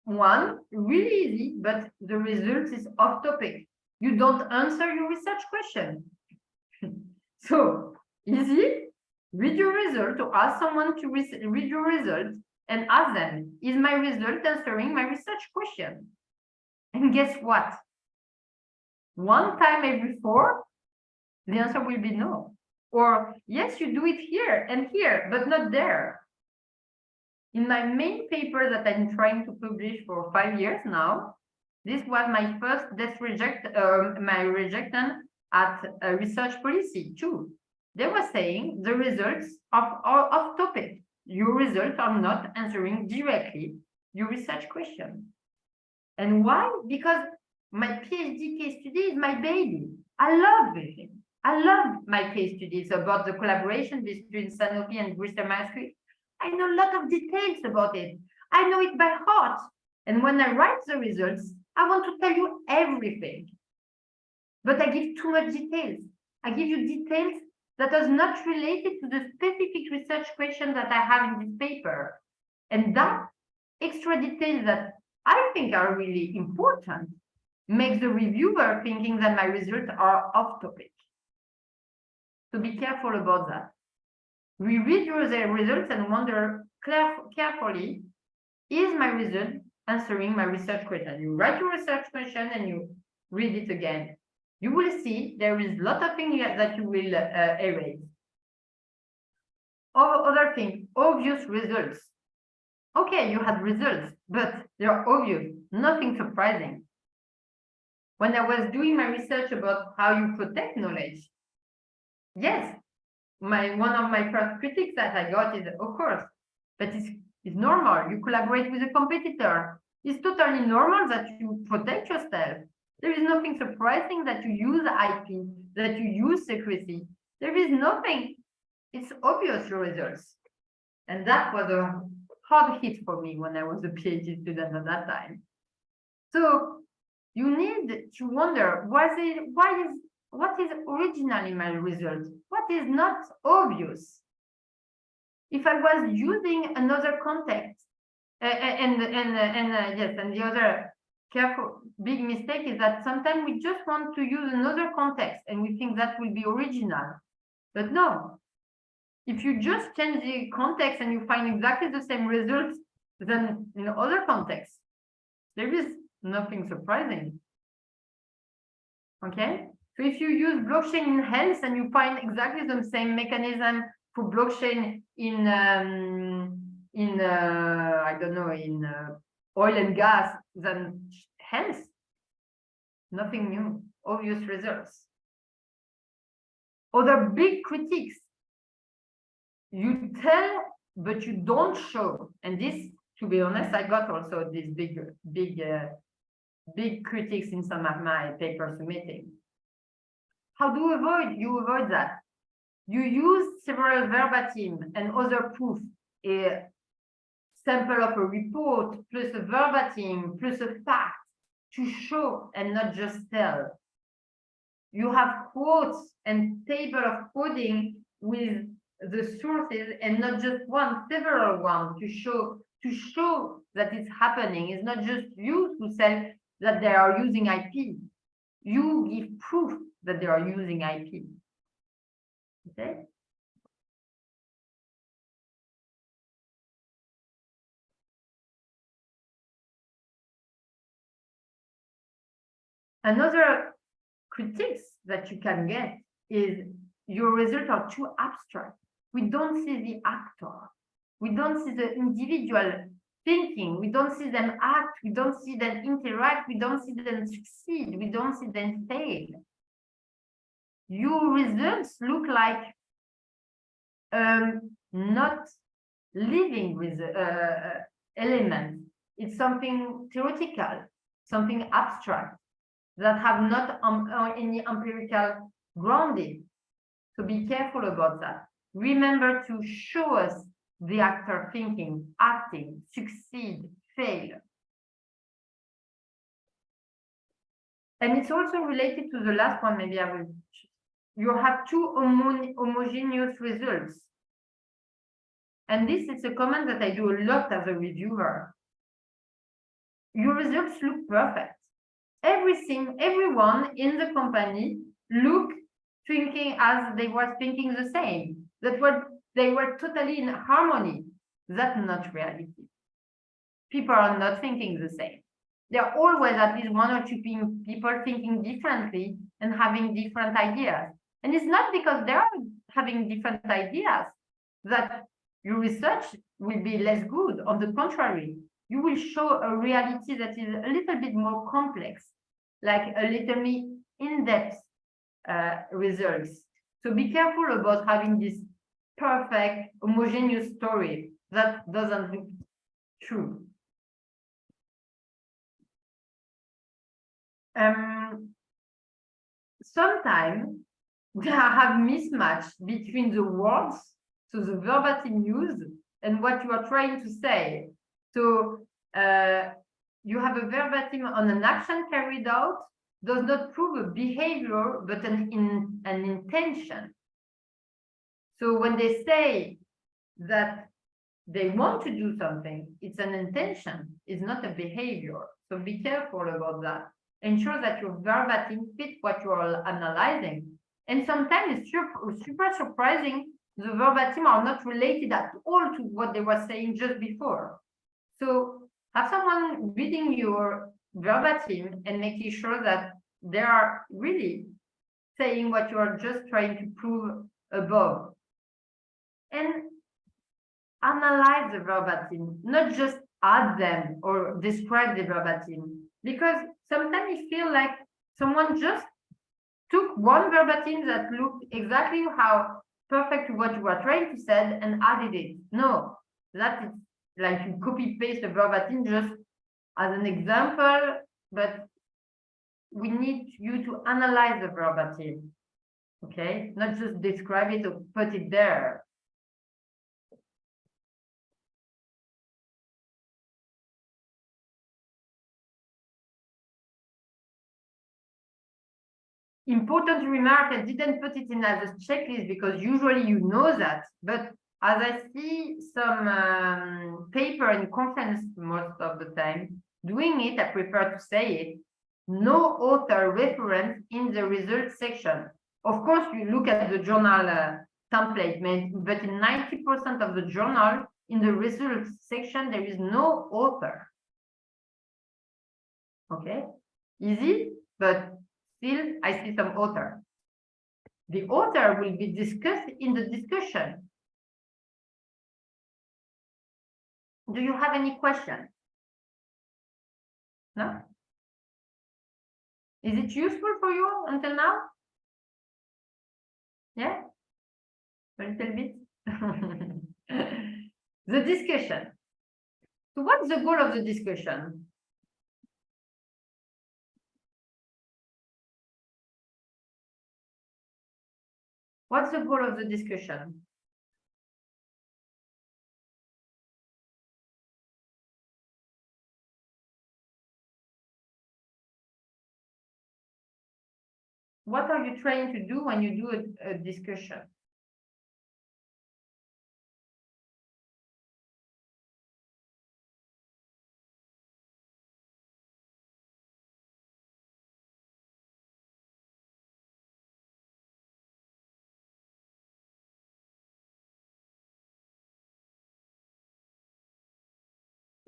one, really easy, but the result is off topic. You don't answer your research question. So easy, read your result or ask someone to read your result and ask them, is my result answering my research question? And guess what? One time every 4, the answer will be no. Or yes, you do it here and here, but not there. In my main paper that I'm trying to publish for 5 years now, this was my first my rejection at research policy too. They were saying the results are off topic. Your results are not answering directly your research question. And why? Because my PhD case study is my baby. I love it. I love my case studies about the collaboration between Sanofi and Bristol Myers Squibb. I know a lot of details about it. I know it by heart. And when I write the results, I want to tell you everything. But I give too much details. I give you details that are not related to the specific research question that I have in this paper. And that extra details that I think are really important makes the reviewer thinking that my results are off topic. So be careful about that. We read your results and wonder carefully, is my result answering my research question? You write your research question and you read it again. You will see there is a lot of things that you will erase. Other thing, obvious results. Okay, you had results, but they're obvious, nothing surprising. When I was doing my research about how you protect knowledge, yes, one of my first critiques that I got is, of course, but it's normal. You collaborate with a competitor. It's totally normal that you protect yourself. There is nothing surprising that you use IP, that you use secrecy. There is nothing. It's obvious, your results. And that was a hard hit for me when I was a PhD student at that time. So you need to wonder, what is original in my result? What is not obvious? If I was using another context, and the other careful big mistake is that sometimes we just want to use another context and we think that will be original. But no, if you just change the context and you find exactly the same results than in other contexts, there is nothing surprising. Okay, so if you use blockchain in health and you find exactly the same mechanism for blockchain in in I don't know, in oil and gas than health. Nothing new, obvious results. Other big critiques, you tell, but you don't show. And this, to be honest, I got also these big critiques in some of my paper submitting. How do you avoid that? You use several verbatim and other proof, a sample of a report, plus a verbatim, plus a fact, to show and not just tell. You have quotes and table of coding with the sources and not just one, several ones to show that it's happening. It's not just you who say that they are using IP. You give proof that they are using IP. Okay. Another critiques that you can get is your results are too abstract. We don't see the actor. We don't see the individual thinking. We don't see them act. We don't see them interact. We don't see them succeed. We don't see them fail. Your results look like not living with elements. It's something theoretical, something abstract that have not any empirical grounding. So be careful about that. Remember to show us the actor thinking, acting, succeed, fail. And it's also related to the last one, maybe I will. You have two homogeneous results. And this is a comment that I do a lot as a reviewer. Your results look perfect. Everyone in the company look thinking as they were thinking the same. That they were totally in harmony. That's not reality. People are not thinking the same. There are always at least one or two people thinking differently and having different ideas. And it's not because they're having different ideas that your research will be less good. On the contrary, you will show a reality that is a little bit more complex, like a little bit in-depth results. So be careful about having this perfect, homogeneous story that doesn't look true. Sometimes they have mismatch between the words, so the verbatim used, and what you are trying to say. So you have a verbatim on an action carried out, does not prove a behavior, but an intention. So when they say that they want to do something, it's an intention, it's not a behavior. So be careful about that. Ensure that your verbatim fits what you are analyzing. And sometimes it's super surprising, the verbatim are not related at all to what they were saying just before. So have someone reading your verbatim and making sure that they are really saying what you are just trying to prove above. And analyze the verbatim, not just add them or describe the verbatim, because sometimes you feel like someone just took one verbatim that looked exactly how perfect what you were trying to say and added it. No, that is like you copy paste the verbatim just as an example, but we need you to analyze the verbatim, okay? Not just describe it or put it there. Important remark, I didn't put it in as a checklist because usually you know that, but as I see some paper in conference most of the time, doing it, I prefer to say it, no author reference in the results section. Of course, you look at the journal template, but in 90% of the journal, in the results section, there is no author. Okay, easy, but still, I see some author. The author will be discussed in the discussion. Do you have any questions? No? Is it useful for you until now? Yeah? A little bit? The discussion. So what's the goal of the discussion? What's the goal of the discussion? What are you trying to do when you do a discussion?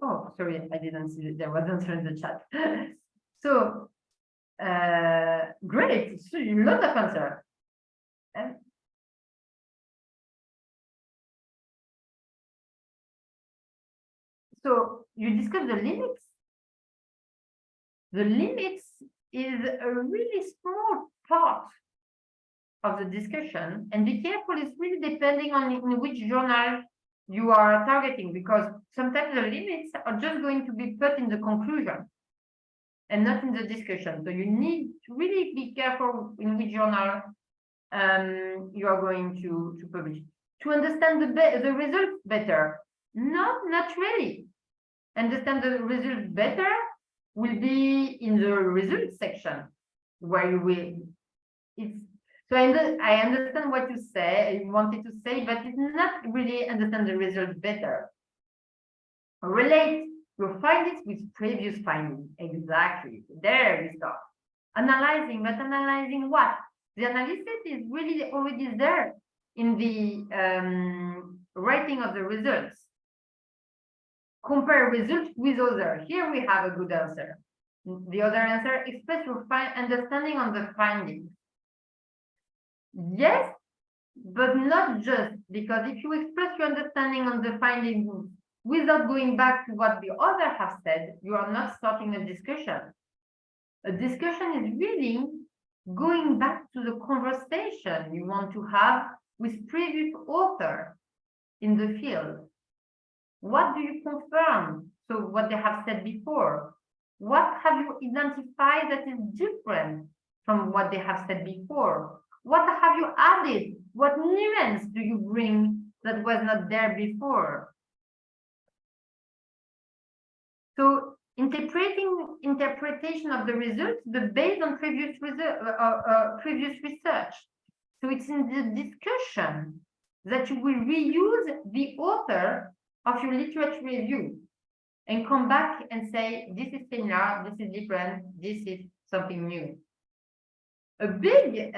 Oh, sorry, I didn't see that there was answer in the chat. So, great, so a lot of answer. So you discuss the limits. The limits is a really small part of the discussion, and be careful, it's really depending on in which journal you are targeting, because sometimes the limits are just going to be put in the conclusion and not in the discussion. So you need to really be careful in which journal you are going to publish. To understand the results better, not really. Understand the results better will be in the results section, where you will. So I understand what you say, you wanted to say, but it's not really understand the results better. Relate your findings with previous findings. Exactly. There we start. Analyzing, but analyzing what? The analysis is really already there in the writing of the results. Compare results with others. Here we have a good answer. The other answer, express your understanding on the findings. Yes, but not just, because if you express your understanding on the findings without going back to what the other have said, you are not starting a discussion. A discussion is really going back to the conversation you want to have with previous author in the field. What do you confirm? So what they have said before. What have you identified that is different from what they have said before? What have you added? What nuance do you bring that was not there before? So interpretation of the results, but based on previous research. So it's in the discussion that you will reuse the author of your literature review and come back and say, this is similar, this is different, this is something new. A big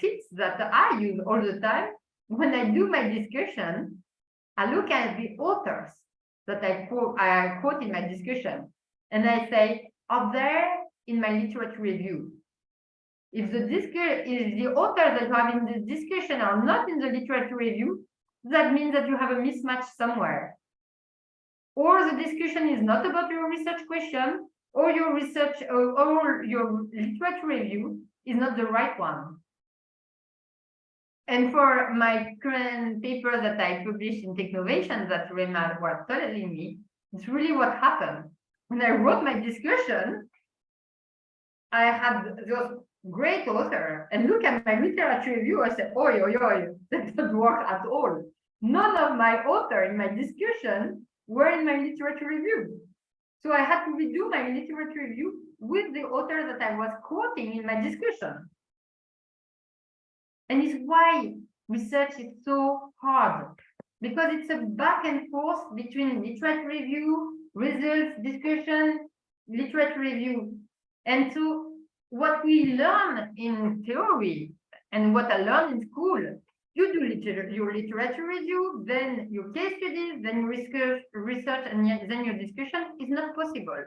tips that I use all the time when I do my discussion, I look at the authors that I quote in my discussion, and I say, are there in my literature review? If the authors that you have in the discussion are not in the literature review, that means that you have a mismatch somewhere. Or the discussion is not about your research question, or your research or your literature review is not the right one. And for my current paper that I published in Technovation that Rema was telling me, it's really what happened. When I wrote my discussion, I had those great author, and look at my literature review, I said, oi, that doesn't work at all. None of my author in my discussion were in my literature review. So I had to redo my literature review with the author that I was quoting in my discussion. And it's why research is so hard, because it's a back and forth between literature review, results, discussion, literature review. And so what we learn in theory and what I learned in school, you do your literature review, then your case studies, then research, and then your discussion is not possible.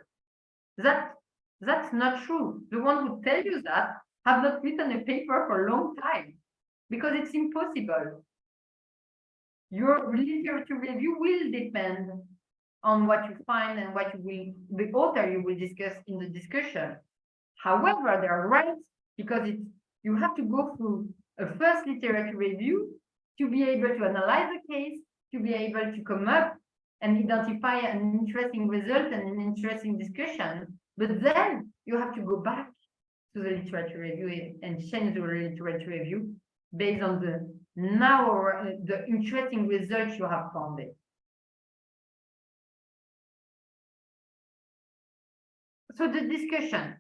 That's not true. The ones who tell you that have not written a paper for a long time, because it's impossible. Your literature review will depend on what you find and what the author you will discuss in the discussion. However, they are right because you have to go through a first literature review to be able to analyze the case, to be able to come up and identify an interesting result and an interesting discussion. But then you have to go back to the literature review and change the literature review based on the interesting results you have found it. So the discussion.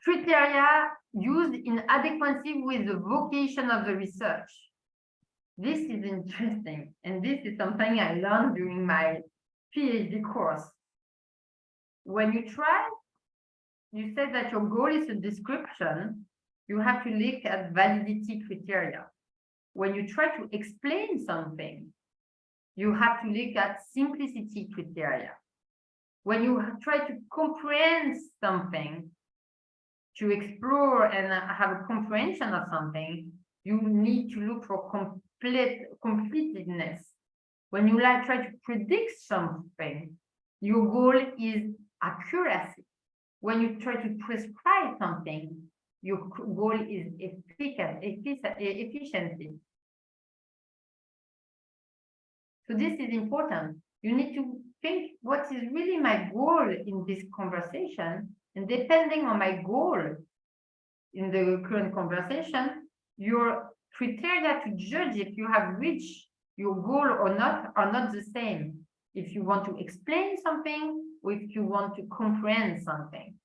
Criteria used in adequacy with the vocation of the research. This is interesting, and this is something I learned during my PhD course. When you say that your goal is a description, you have to look at validity criteria. When you try to explain something, you have to look at simplicity criteria. When you try to comprehend something, to explore and have a comprehension of something, you need to look for completeness. When you try to predict something, your goal is accuracy. When you try to prescribe something, your goal is efficiency. So this is important. You need to think what is really my goal in this conversation. And depending on my goal in the current conversation, your criteria to judge if you have reached your goal or not are not the same. If you want to explain something, or if you want to comprehend something.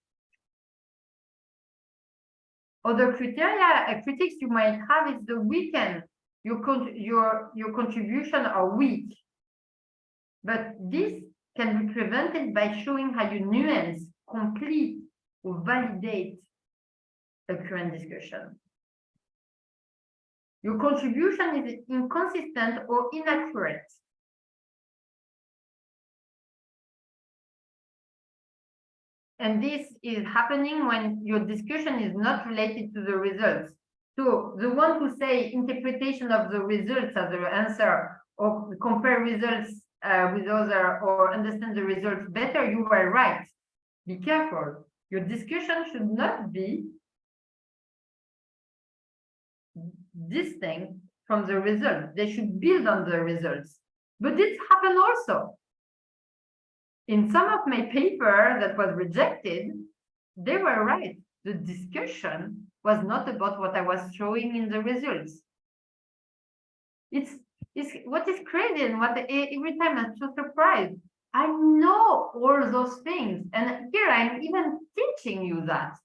Other critics you might have is the weekend. Your contribution are weak. But this can be prevented by showing how you nuance, complete, or validate a current discussion. Your contribution is inconsistent or inaccurate. And this is happening when your discussion is not related to the results. So the one who say interpretation of the results as the answer, or compare results with other, or understand the results better, you are right. Be careful. Your discussion should not be distinct from the results. They should build on the results. But this happened also. In some of my paper that was rejected, they were right. The discussion was not about what I was showing in the results. It's what is crazy, and what every time I'm so surprised. I know all those things, and here I'm even teaching you that.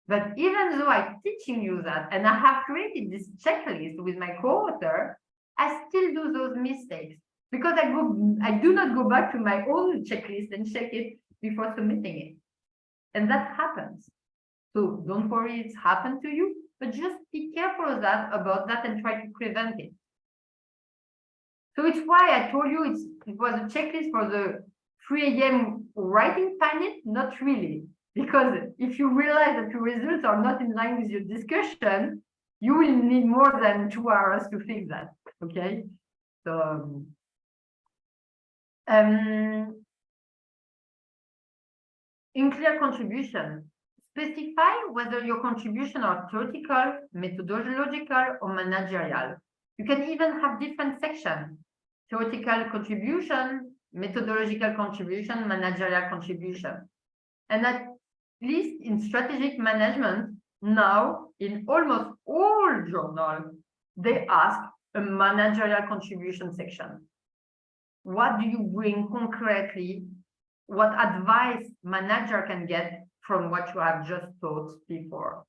But even though I'm teaching you that, and I have created this checklist with my co-author, I still do those mistakes because I do not go back to my own checklist and check it before submitting it. And that happens. So don't worry, it's happened to you, but just be careful about that and try to prevent it. So it's why I told you it was a checklist for the 3 a.m. writing planet, not really. Because if you realize that your results are not in line with your discussion, you will need more than 2 hours to fix that, okay? So, in clear contribution, specify whether your contribution are theoretical, methodological, or managerial. You can even have different sections: theoretical contribution, methodological contribution, managerial contribution. And at least in strategic management, now in almost all journals, they ask a managerial contribution section. What do you bring concretely? What advice manager can get from what you have just taught before?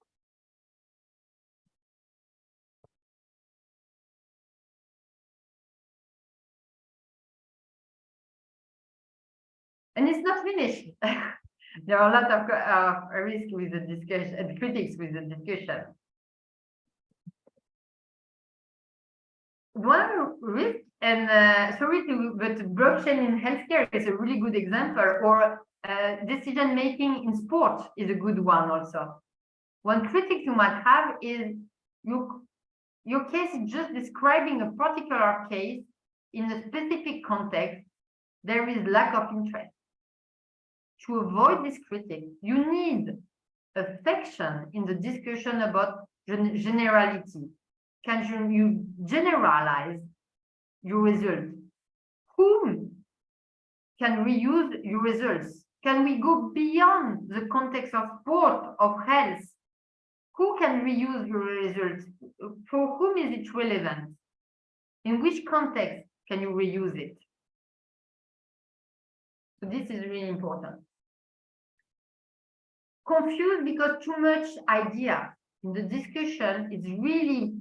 And it's not finished. There are a lot of risks with the discussion and critics with the discussion. One risk, and but blockchain in healthcare is a really good example, or decision making in sport is a good one also. One critic you might have is your case is just describing a particular case in a specific context, there is lack of interest. To avoid this critique, you need a section in the discussion about generality. Can you generalize your result? Whom can reuse your results? Can we go beyond the context of sport, of health? Who can reuse your results? For whom is it relevant? In which context can you reuse it? So this is really important. Confused because too much idea in the discussion, it's really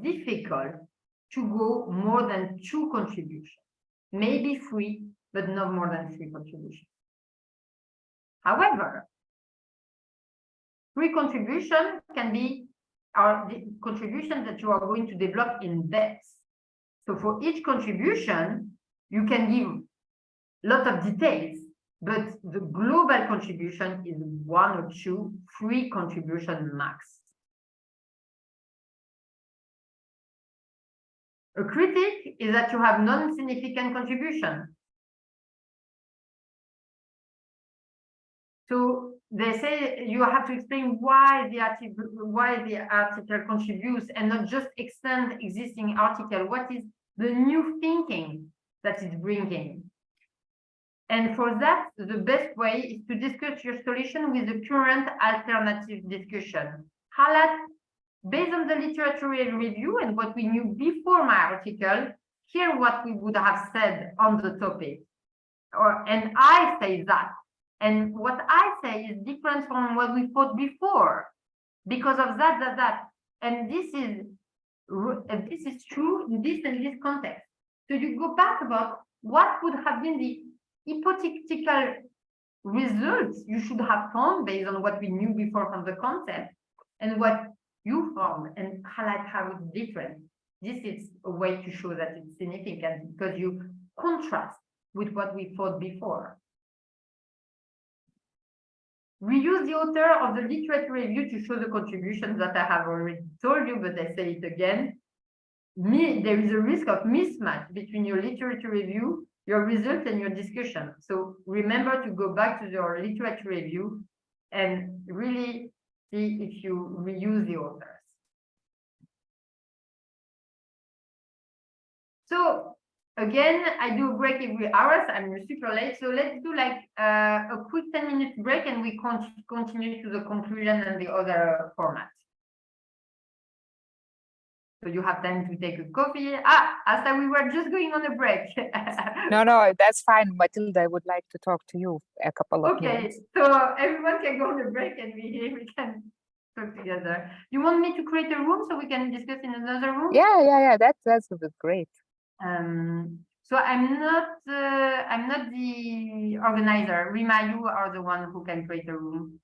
difficult to go more than 2 contributions. Maybe 3, but not more than 3 contributions. However, 3 contributions can be the contributions that you are going to develop in depth. So for each contribution, you can give a lot of details, but the global contribution is 1 or 2, 3 contributions max. A critique is that you have non-significant contribution. So they say you have to explain why the article contributes and not just extend existing article. What is the new thinking that is bringing? And for that, the best way is to discuss your solution with the current alternative discussion. Highlight, based on the literature review and what we knew before my article, here what we would have said on the topic. And I say that. And what I say is different from what we thought before, because of that. And this is true in this and this context. So you go back about what would have been the hypothetical results you should have found based on what we knew before from the concept and what you found, and highlight how it's different. This is a way to show that it's significant because you contrast with what we thought before. Reuse the author of the literature review to show the contributions that I have already told you, but I say it again. There is a risk of mismatch between your literature review, your results, and your discussion. So remember to go back to your literature review and really see if you reuse the authors. So again, I do a break every hour, so I'm super late. So let's do like a quick 10-minute break and we continue to the conclusion and the other format. So you have time to take a coffee. Asta, we were just going on a break. No, that's fine. Matilda, I would like to talk to you a couple of minutes. Okay, so everyone can go on a break and we can talk together. You want me to create a room so we can discuss in another room? Yeah, that's great. So I'm not the organizer. Rima, you are the one who can create a room.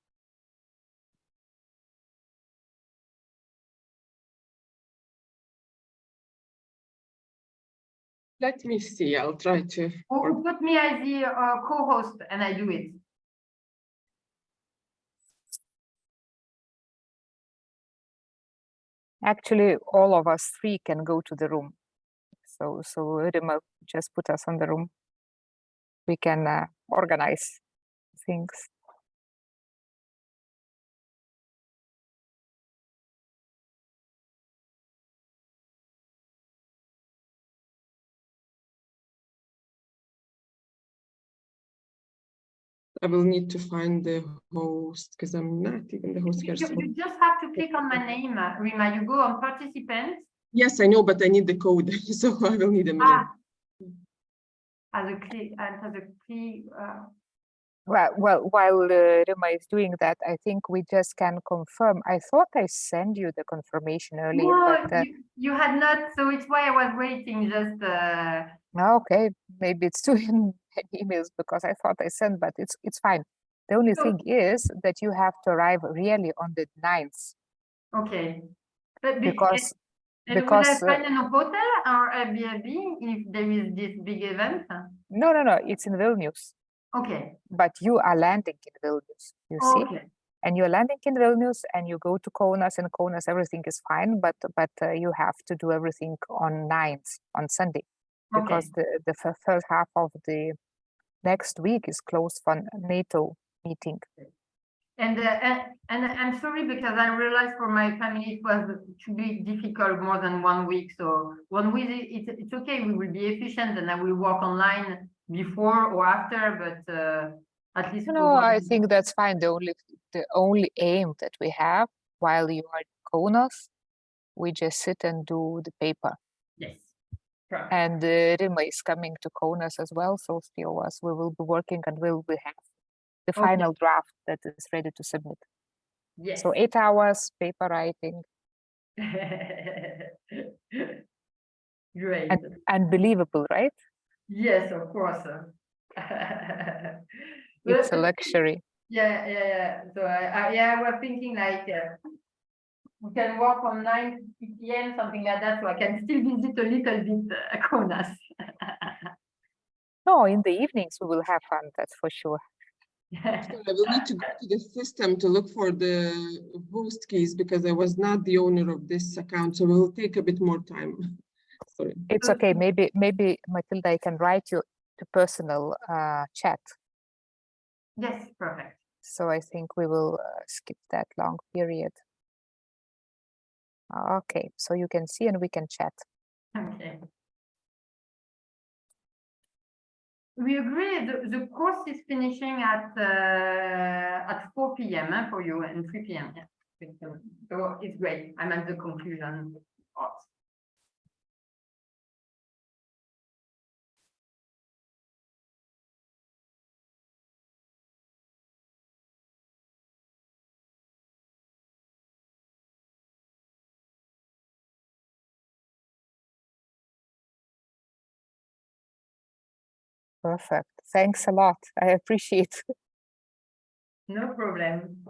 Let me see, I'll try to. Or put me as the co-host and I do it. Actually, all of us 3 can go to the room. So Rima, just put us on the room. We can organize things. I will need to find the host because I'm not even the host here. You just have to click on my name, Rima. You go on participants. Yes, I know, but I need the code, so I will need a minute. Well, while Rima is doing that, I think we just can confirm. I thought I sent you the confirmation earlier. No, but, you had not, so it's why I was waiting. Just. Okay, maybe it's too in emails because I thought I sent, but it's fine. The only thing is that you have to arrive really on the 9th. Okay, but because will I find a hotel or Airbnb if there is this big event? No, it's in Vilnius. Okay. But you are landing in Vilnius, you see? And you're landing in Vilnius and you go to Kaunas, and Kaunas everything is fine, but you have to do everything on 9th, on Sunday. because the first half of the next week is closed for NATO meeting. And I'm sorry because I realized for my family it should be difficult more than 1 week. So 1 week it's okay. We will be efficient, and I will work online before or after. But at least No, I think that's fine. The only aim that we have while you are in Kaunas, we just sit and do the paper. Yes. Correct. And Rima is coming to Kaunas as well. So three of us, we will be working and we will have the final draft that is ready to submit. Yes. So 8 hours paper writing. Great. And unbelievable, right? Yes, of course. It's a luxury. Yeah. So I was thinking like we can work from 9 to 6 p.m. something like that, so I can still visit a little bit Kaunas. No, in the evenings we will have fun. That's for sure. So I will need to go to the system to look for the host keys because I was not the owner of this account, so it will take a bit more time. Sorry. It's okay. Maybe Matilda, I can write you to personal chat. Yes, perfect. So I think we will skip that long period. Okay, so you can see and we can chat. Okay. We agree the course is finishing at 4 p.m. For you and 3 p.m. Yeah. So it's great. I'm at the conclusion part. Perfect. Thanks a lot. I appreciate. No problem.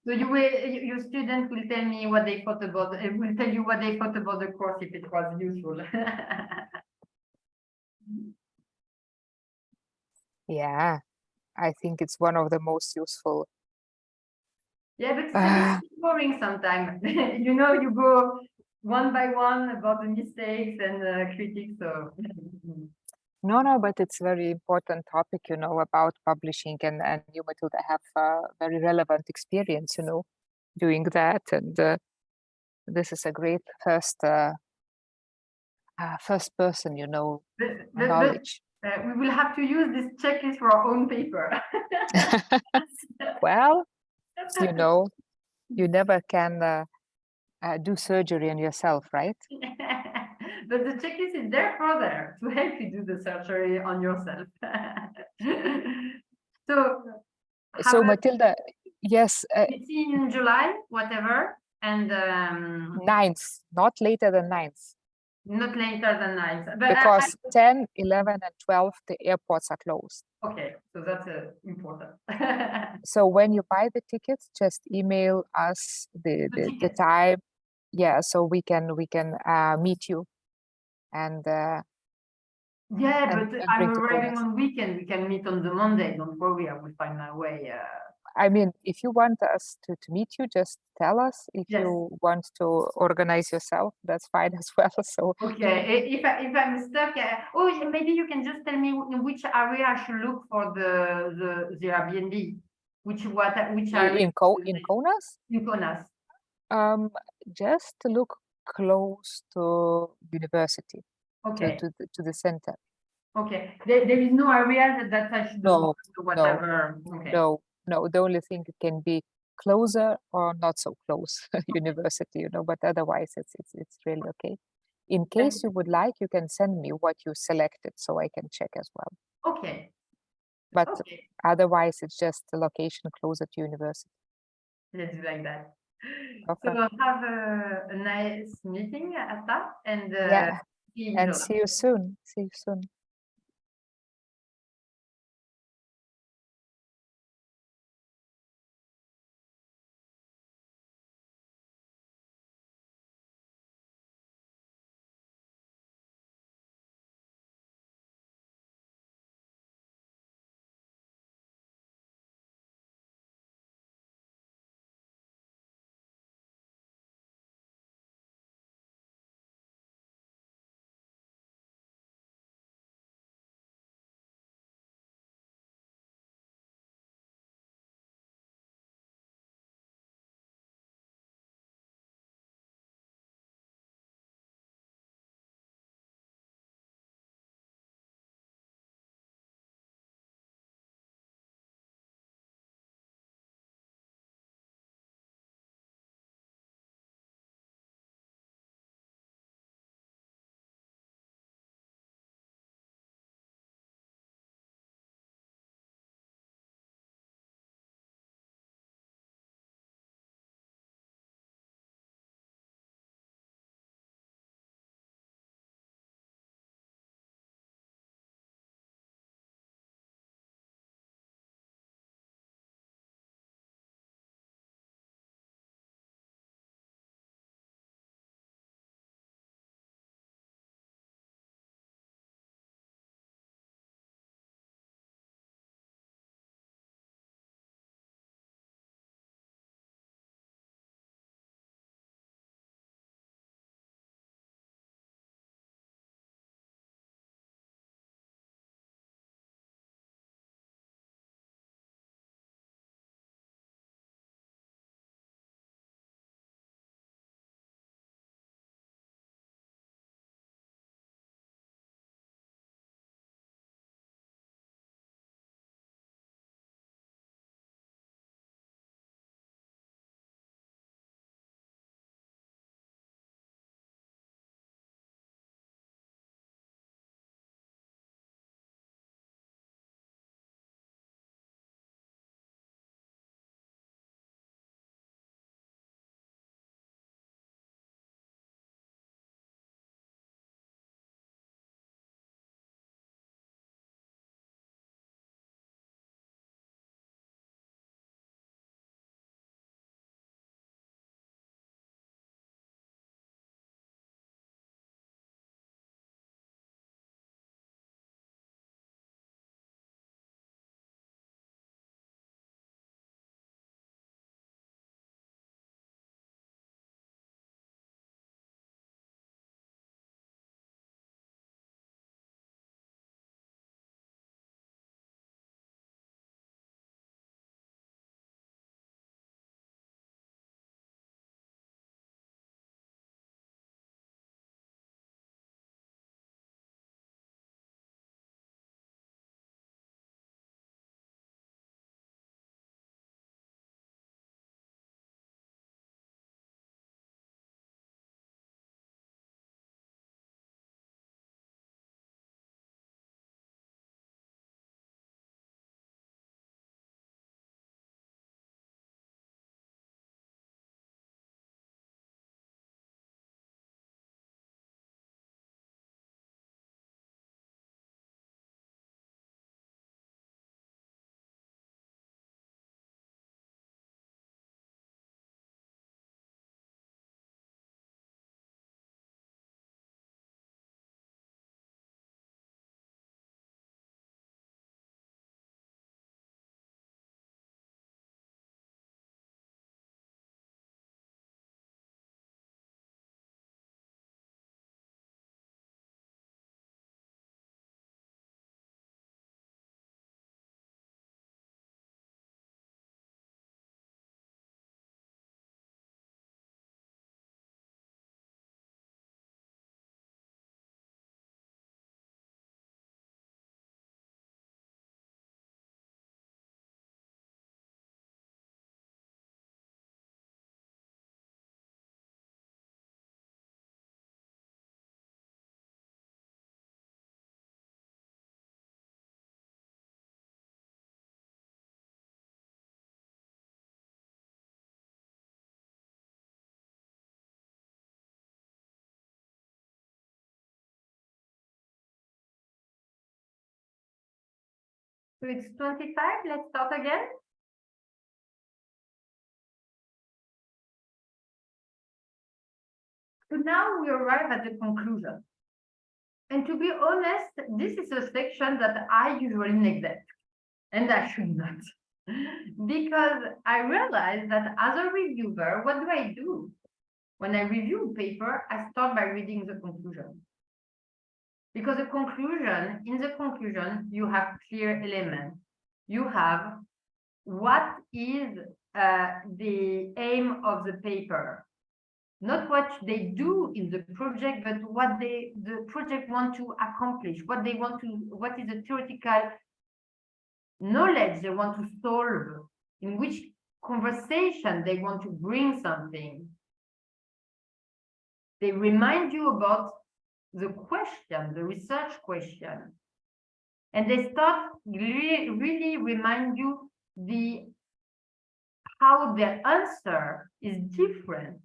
So your student will tell me what they thought about. Will tell you what they thought about the course if it was useful. Yeah, I think it's one of the most useful. Yeah, but it's a bit boring sometimes. You know, you go one by one about the mistakes and critics. So. No, but it's very important topic, you know, about publishing, and you, Matilda, have very relevant experience, you know, doing that, and this is a great first person, you know, knowledge. We will have to use this checklist for our own paper. Well, you know, you never can do surgery on yourself, right? But the checklist is there to help you do the surgery on yourself. So Matilda, yes. It's in July, whatever, and 9th, not later than 9th. Not later than 9th. But because 10, 11, and 12, the airports are closed. Okay, so that's important. So when you buy the tickets, just email us the time. Yeah, so we can meet you and yeah, and, but and I'm bring to arriving Kaunas. on weekend. We can meet on the Monday. Don't worry, I will find my way. I mean, if you want us to meet you, just tell us. If Yes. you want to organize yourself, that's fine as well. So Okay, if I'm stuck, yeah, maybe you can just tell me in which area I should look for the Airbnb. Which area? in Kaunas? In Kaunas. Just look close to university, Okay. to the center. Okay. There is no area that I should No, whatever. Okay. No. The only thing it can be closer or not so close university, you know. But otherwise, it's really okay. In case you would like, you can send me what you selected so I can check as well. Okay. But okay. Otherwise, it's just the location closer to university. Let's do like that. Okay. So have a nice meeting, Asta, and Yeah, and see see you soon. See you soon. So it's 25. Let's start again. So now we arrive at the conclusion. And to be honest, this is a section that I usually neglect, and I should not. Because I realize that as a reviewer, what do I do? When I review a paper, I start by reading the conclusion. Because in the conclusion, you have clear elements. You have what is the aim of the paper. Not what they do in the project, but what the project want to accomplish, what is the theoretical knowledge they want to solve, in which conversation they want to bring something. They remind you about the question, the research question. And they start really remind you how their answer is different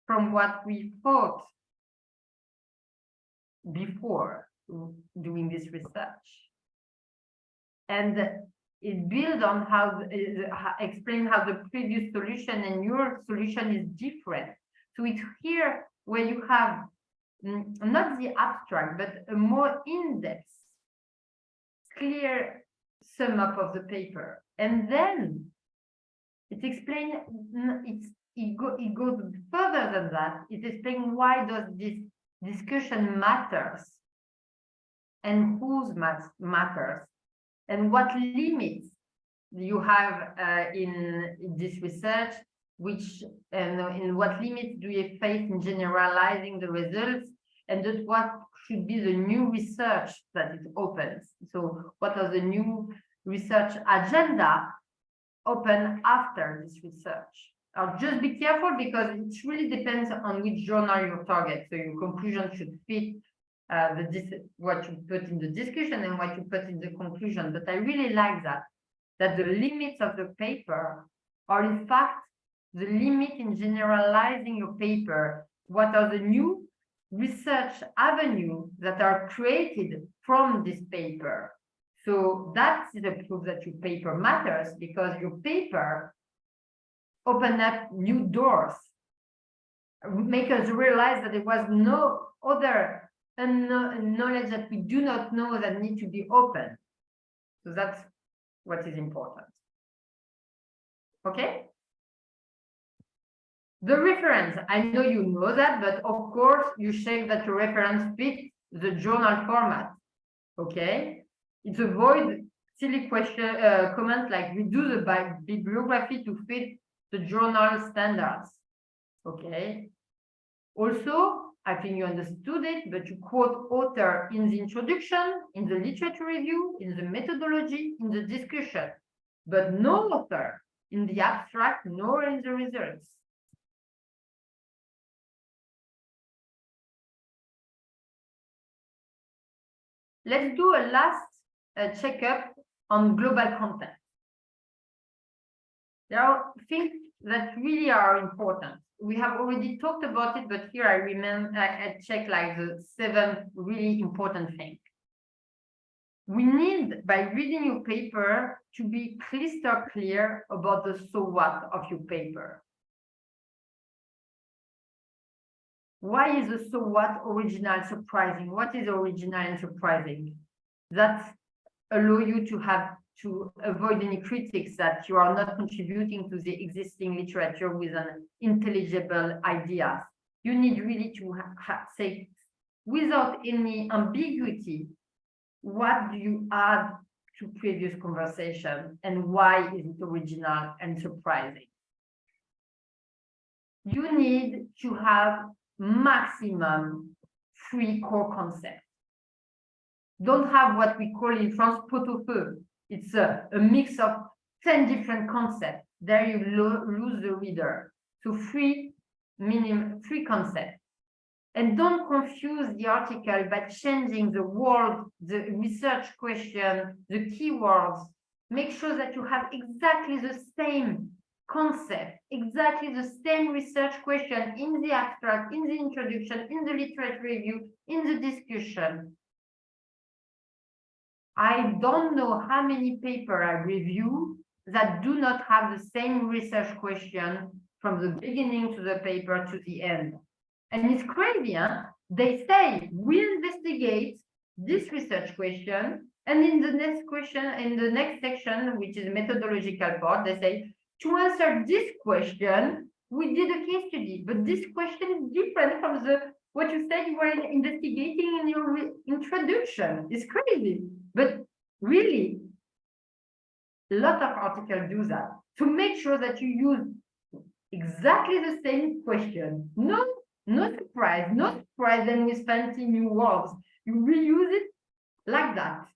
from what we thought before doing this research. And it builds on explain how the previous solution and your solution is different. So it's here where you have not the abstract, but a more in-depth, clear sum up of the paper. And then it explains, it goes further than that. It explains why does this discussion matters and whose matters and what limits you have in this research, in what limits do you face in generalizing the results, and just what should be the new research that it opens. So what are the new research agenda open after this research? Just be careful because it really depends on which journal you target. So your conclusion should fit what you put in the discussion and what you put in the conclusion. But I really like that the limits of the paper are in fact the limit in generalizing your paper. What are the new research avenues that are created from this paper? So that's the proof that your paper matters, because your paper open up new doors, make us realize that there was no other knowledge that we do not know that need to be open. So that's what is important. Okay? The reference, I know you know that, but of course you check that your reference fits the journal format. Okay? It avoids silly comments like we do the bibliography to fit the journal standards. Okay? Also, I think you understood it, but you quote author in the introduction, in the literature review, in the methodology, in the discussion, but no author in the abstract nor in the results. Let's do a last checkup on global content. There are things that really are important. We have already talked about it, but here I check like the 7 really important things. We need, by reading your paper, to be crystal clear about the so what of your paper. Why is the so what original surprising? What is original and surprising? That allow you to avoid any critics that you are not contributing to the existing literature with an intelligible idea. You need really to say, without any ambiguity, what do you add to previous conversation and why is it original and surprising? You need to have maximum 3 core concepts. Don't have what we call in France pot-au-feu. It's a mix of 10 different concepts. There you lose the reader. So 3 concepts. And don't confuse the article by changing the word, the research question, the keywords. Make sure that you have exactly the same concept, exactly the same research question in the abstract, in the introduction, in the literature review, in the discussion. I don't know how many papers I review that do not have the same research question from the beginning to the paper to the end. And it's crazy, huh? They say, we investigate this research question, and in the next question, in the next section, which is methodological part, they say, to answer this question, we did a case study, but this question is different from what you said you were investigating in your introduction. It's crazy, but really, a lot of articles do that to make sure that you use exactly the same question. No surprise, and with fancy new words. You reuse it like that.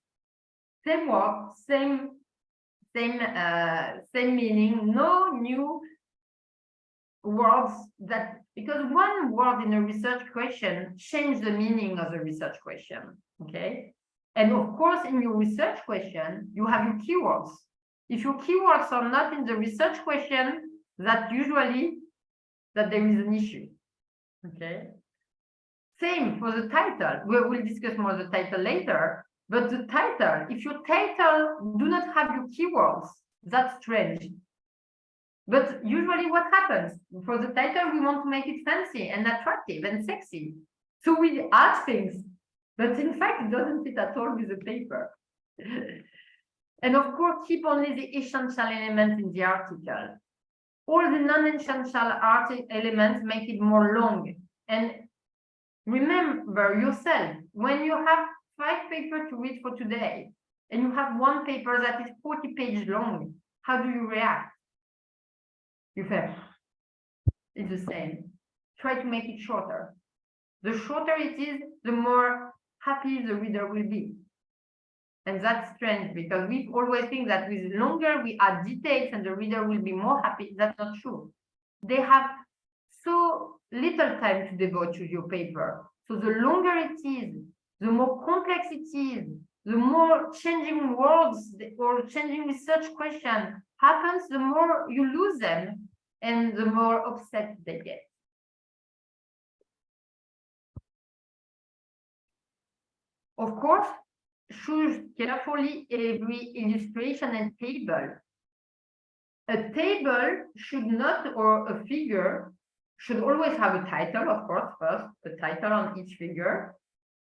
Same word, same meaning, no new words that, because one word in a research question changes the meaning of the research question, okay? And of course, in your research question, you have your keywords. If your keywords are not in the research question, that usually that there is an issue, okay? Same for the title. We'll discuss more the title later, but the title, if your title do not have your keywords, that's strange. But usually what happens? For the title, we want to make it fancy and attractive and sexy. So we add things, but in fact, it doesn't fit at all with the paper. And of course, keep only the essential elements in the article. All the non-essential elements make it more long. And remember yourself, when you have 5 papers to read for today, and you have one paper that is 40 pages long, how do you react? You feel it's the same. Try to make it shorter. The shorter it is, the more happy the reader will be. And that's strange because we always think that with longer we add details and the reader will be more happy. That's not true. They have so little time to devote to your paper. So the longer it is, the more complex it is, the more changing words or changing research question happens, the more you lose them and the more upset they get. Of course, choose carefully every illustration and table. A table should not, or a figure should always have a title, of course, first, a title on each figure.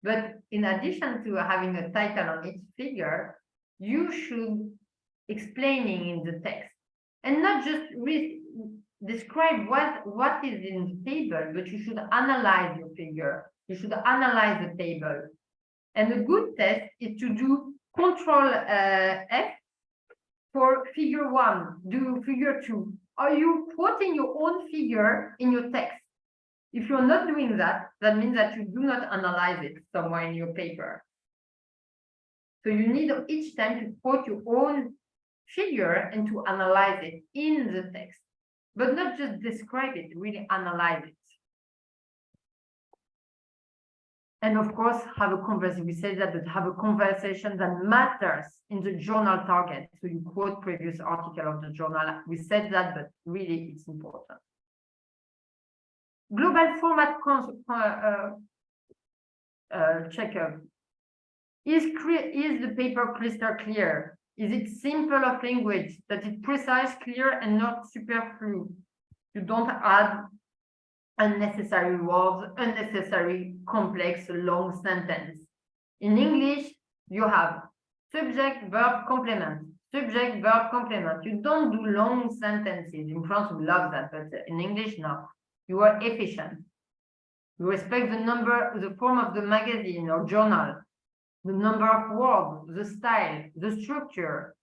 But in addition to having a title on each figure, you should explaining in the text and not just describe what is in the table, but you should analyze your figure. You should analyze the table. And a good test is to do Control F for figure 1, do figure 2. Are you quoting your own figure in your text? If you're not doing that, that means that you do not analyze it somewhere in your paper. So you need each time to quote your own figure and to analyze it in the text, but not just describe it, really analyze it. And of course, have a conversation. We say that, but have a conversation that matters in the journal target. So you quote previous article of the journal. We said that, but really it's important. Global format checkup. Is the paper crystal clear? Is it simple of language? That it's precise, clear, and not superfluous? You don't add unnecessary words, unnecessary complex long sentence. In English, you have subject, verb, complement, subject, verb, complement. You don't do long sentences. In France, we love that, but in English, no. You are efficient. You respect the number, the form of the magazine or journal, the number of words, the style, the structure.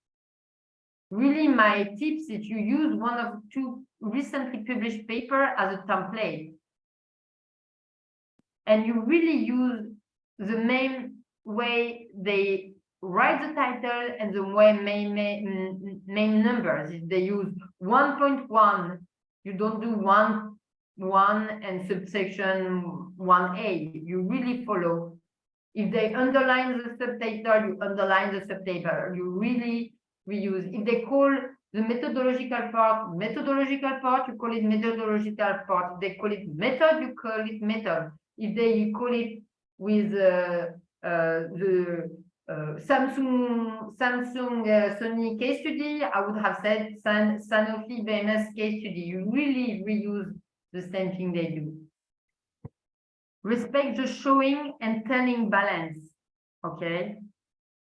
Really, my tips is you use one of 2 recently published papers as a template. And you really use the main way they write the title and the way main numbers. If they use 1.1, you don't do 1 and subsection 1a. You really follow. If they underline the subtitle, you underline the subtitle. You really reuse. If they call the methodological part, you call it methodological part. If they call it method, you call it method. If they call it with the Samsung, Sony case study, I would have said Sanofi, BMS case study. You really reuse the same thing they do. Respect the showing and telling balance, okay?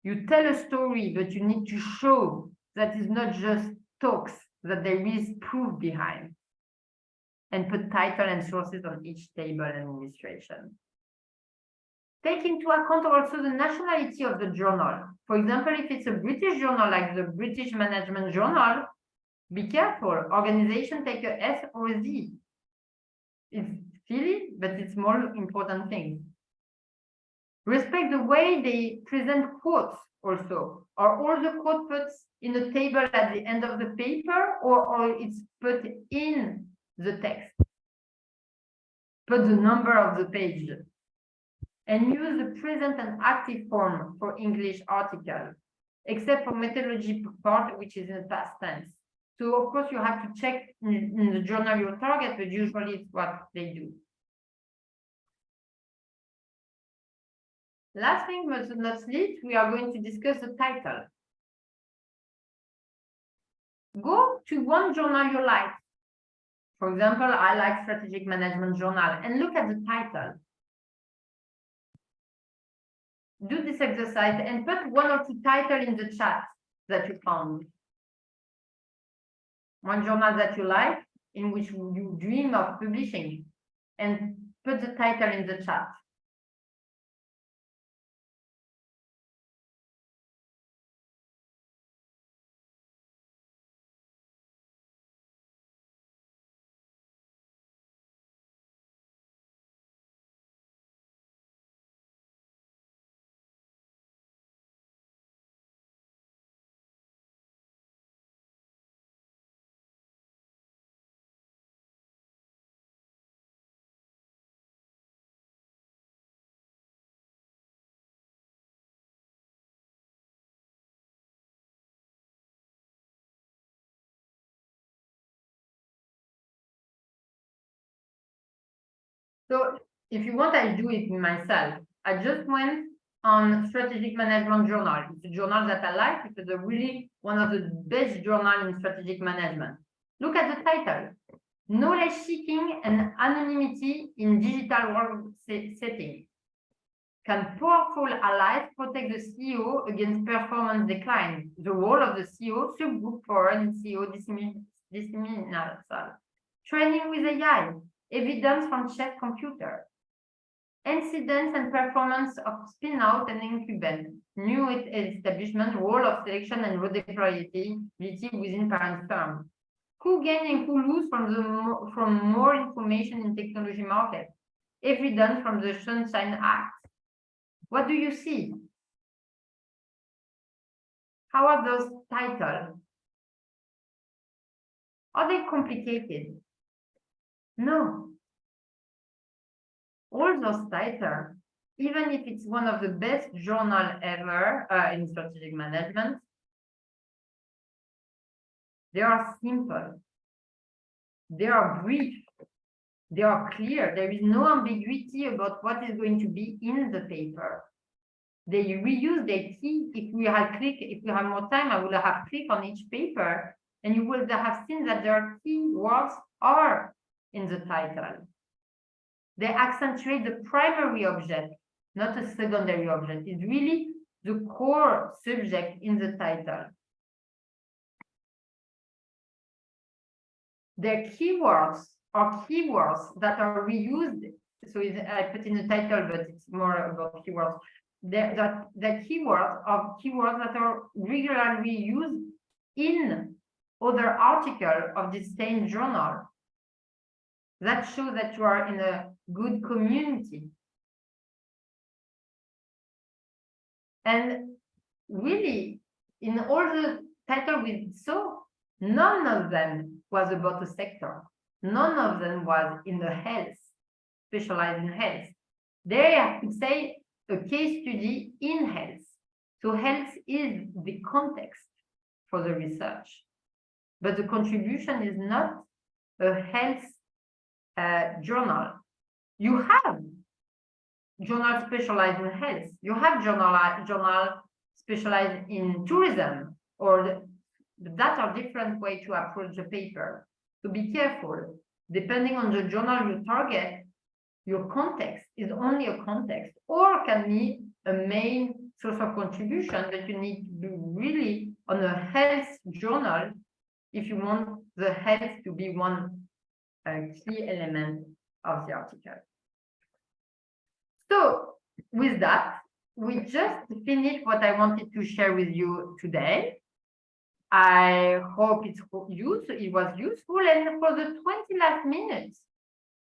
You tell a story, but you need to show that it's not just talks, that there is proof behind. And put title and sources on each table and illustration. Take into account also the nationality of the journal. For example, if it's a British journal like the British Management Journal, be careful. Organization take a S or a Z. It's silly, but it's more important thing. Respect the way they present quotes also. Are all the quotes put in a table at the end of the paper, or it's put in the text? Put the number of the page. And use the present and active form for English article, except for methodology part, which is in the past tense. So of course you have to check in the journal your target, but usually it's what they do. Last thing but not least, we are going to discuss the title. Go to one journal you like. For example, I like Strategic Management Journal, and look at the title. Do this exercise and put one or two titles in the chat that you found. One journal that you like, in which you dream of publishing, and put the title in the chat. So if you want, I do it myself. I just went on Strategic Management Journal. It's a journal that I like. It's really one of the best journals in strategic management. Look at the title. Knowledge seeking and anonymity in digital world setting. Can powerful allies protect the CEO against performance decline? The role of the CEO, subgroup for and CEO disseminal. Training with AI. Evidence from chess computer. Incidents and performance of spin-out and incubate. New establishment, role of selection and redeployability within parent firm. Who gain and who lose from more information in technology market? Evidence from the Sunshine Act. What do you see? How are those titles? Are they complicated? No. All those titles, even if it's one of the best journal ever in strategic management, they are simple. They are brief. They are clear. There is no ambiguity about what is going to be in the paper. They reuse their key. If we have more time, I would have clicked on each paper, and you would have seen that their key words are in the title. They accentuate the primary object, not a secondary object. It's really the core subject in the title. Their keywords are keywords that are reused. So I put in the title, but it's more about keywords. The keywords are keywords that are regularly used in other articles of the same journal. That shows that you are in a good community. And really, in all the titles we saw, none of them was about a sector. None of them was in the health, specialized in health. They, I could say, a case study in health. So health is the context for the research. But the contribution is not a health journal. You have journals specialized in health. You have journal specialized in tourism, or that are different way to approach the paper. So be careful. Depending on the journal you target, your context is only a context, or can be a main source of contribution, that you need to be really on a health journal if you want the health to be one key element of the article. So with that, we just finished what I wanted to share with you today. I hope it was useful, and for the 20 last minutes,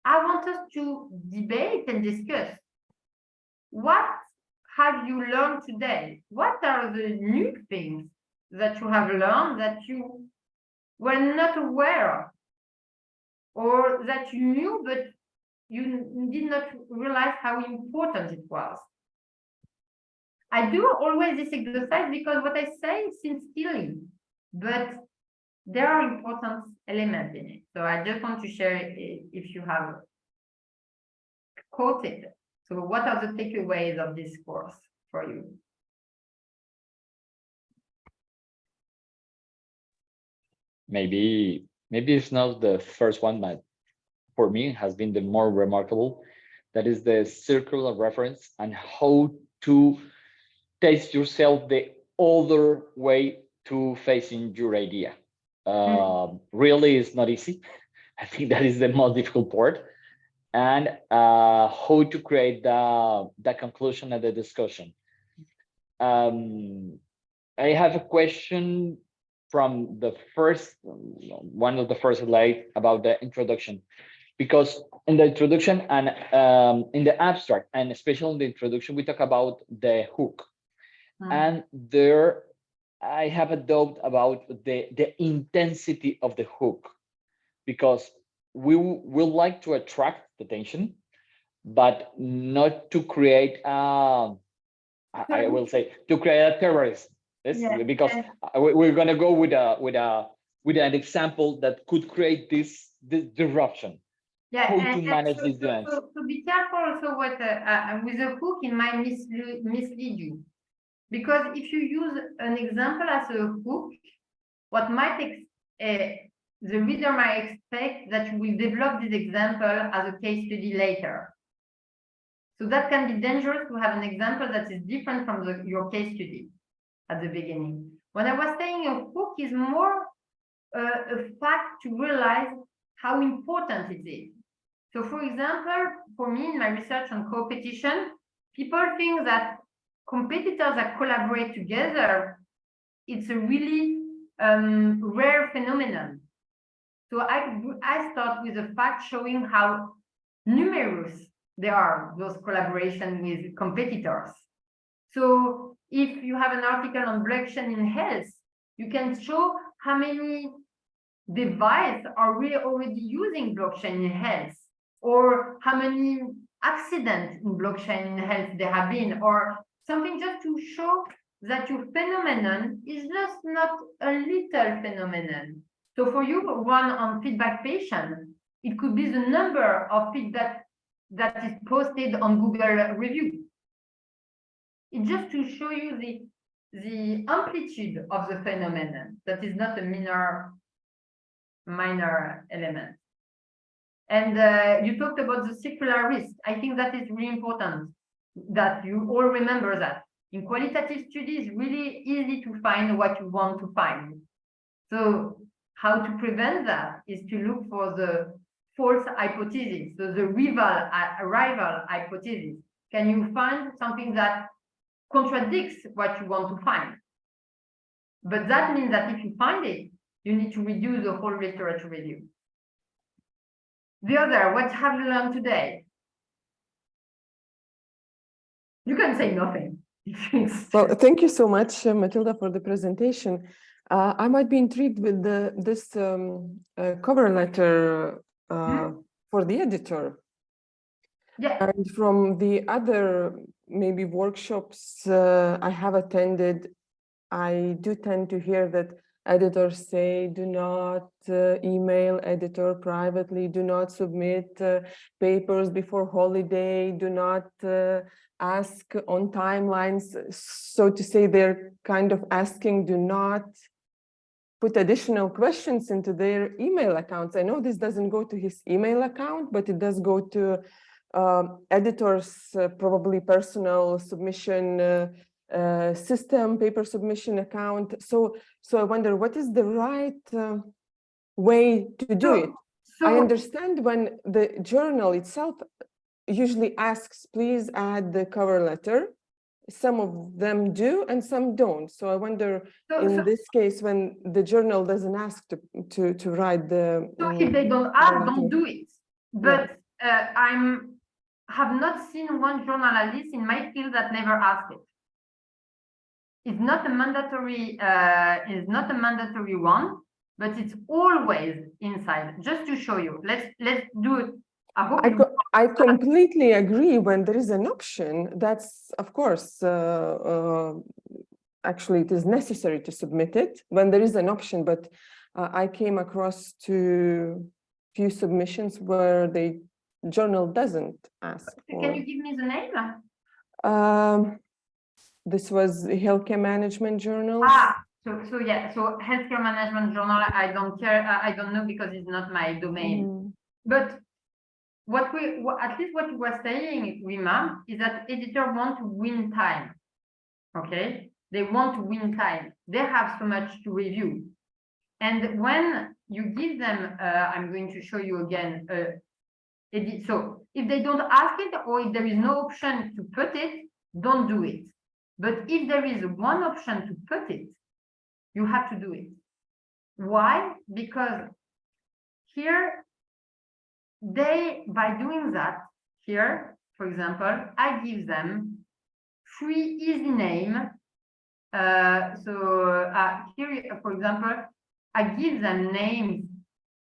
I want us to debate and discuss. What have you learned today? What are the new things that you have learned that you were not aware of, or that you knew but you did not realize how important it was? I do always this exercise because what I say seems silly, but there are important elements in it. So I just want to share it if you have caught it. So what are the takeaways of this course for you? Maybe it's not the first one, but for me has been the more remarkable. That is the circle of reference and how to taste yourself the other way to facing your idea. Really, it's not easy. I think that is the most difficult part. And how to create the conclusion of the discussion. I have a question from the first, one of the first slide about the introduction, because in the introduction and in the abstract, and especially in the introduction, we talk about the hook. And there I have a doubt about the intensity of the hook, because we will like to attract attention, but not to create I will say to create a terrorist. Yes, because we're gonna go with an example that could create this disruption. Yeah, how to manage this dance. So be careful also what with the hook, it might mislead you, because if you use an example as a hook, what might the reader might expect that you will develop this example as a case study later. So that can be dangerous to have an example that is different from your case study at the beginning. When I was saying a hook is more a fact to realize how important it is. So for example, for me in my research on competition, people think that competitors that collaborate together, it's a really rare phenomenon. So I start with a fact showing how numerous there are those collaboration with competitors. So if you have an article on blockchain in health, you can show how many devices are we already using blockchain in health, or how many accidents in blockchain in health there have been, or something just to show that your phenomenon is just not a little phenomenon. So for you, one on feedback patient, it could be the number of feedback that is posted on Google review. It's just to show you the amplitude of the phenomenon, that is not a minor element. And you talked about the circular risk. I think that is really important that you all remember that. In qualitative studies, it's really easy to find what you want to find. So how to prevent that is to look for the false hypothesis, so the rival hypothesis. Can you find something that contradicts what you want to find? But that means that if you find it, you need to reduce the whole literature review. The other, what have you learned today? You can say nothing. Well, thank you so much, Matilda, for the presentation. I might be intrigued with this cover letter for the editor. Yeah. And from the other maybe workshops I have attended, I do tend to hear that editors say, do not email editor privately, do not submit papers before holiday, do not ask on timelines. So to say, they're kind of asking, do not put additional questions into their email accounts. I know this doesn't go to his email account, but it does go to editors, probably personal submission system, paper submission account. So I wonder, what is the right way to do it? I understand when the journal itself usually asks, please add the cover letter. Some of them do and some don't. So I wonder, in this case, when the journal doesn't ask to write the... So if they don't ask, don't do it. But have not seen one journalist in my field that never asked it. It's not a mandatory one, but it's always inside. Just to show you, let's do it. I completely agree. When there is an option, that's of course actually it is necessary to submit it when there is an option. But I came across to few submissions where the journal doesn't ask. Can you give me the name? This was healthcare management journal. So healthcare management journal. I don't care. I don't know because it's not my domain. But at least what you were saying, Rima, is that editors want to win time. Okay, they want to win time. They have so much to review, and when you give them, I'm going to show you again. So if they don't ask it, or if there is no option to put it, don't do it. But if there is one option to put it, you have to do it. Why? Because here, by doing that, here, for example, I give them 3 easy names. Here, for example, I give them names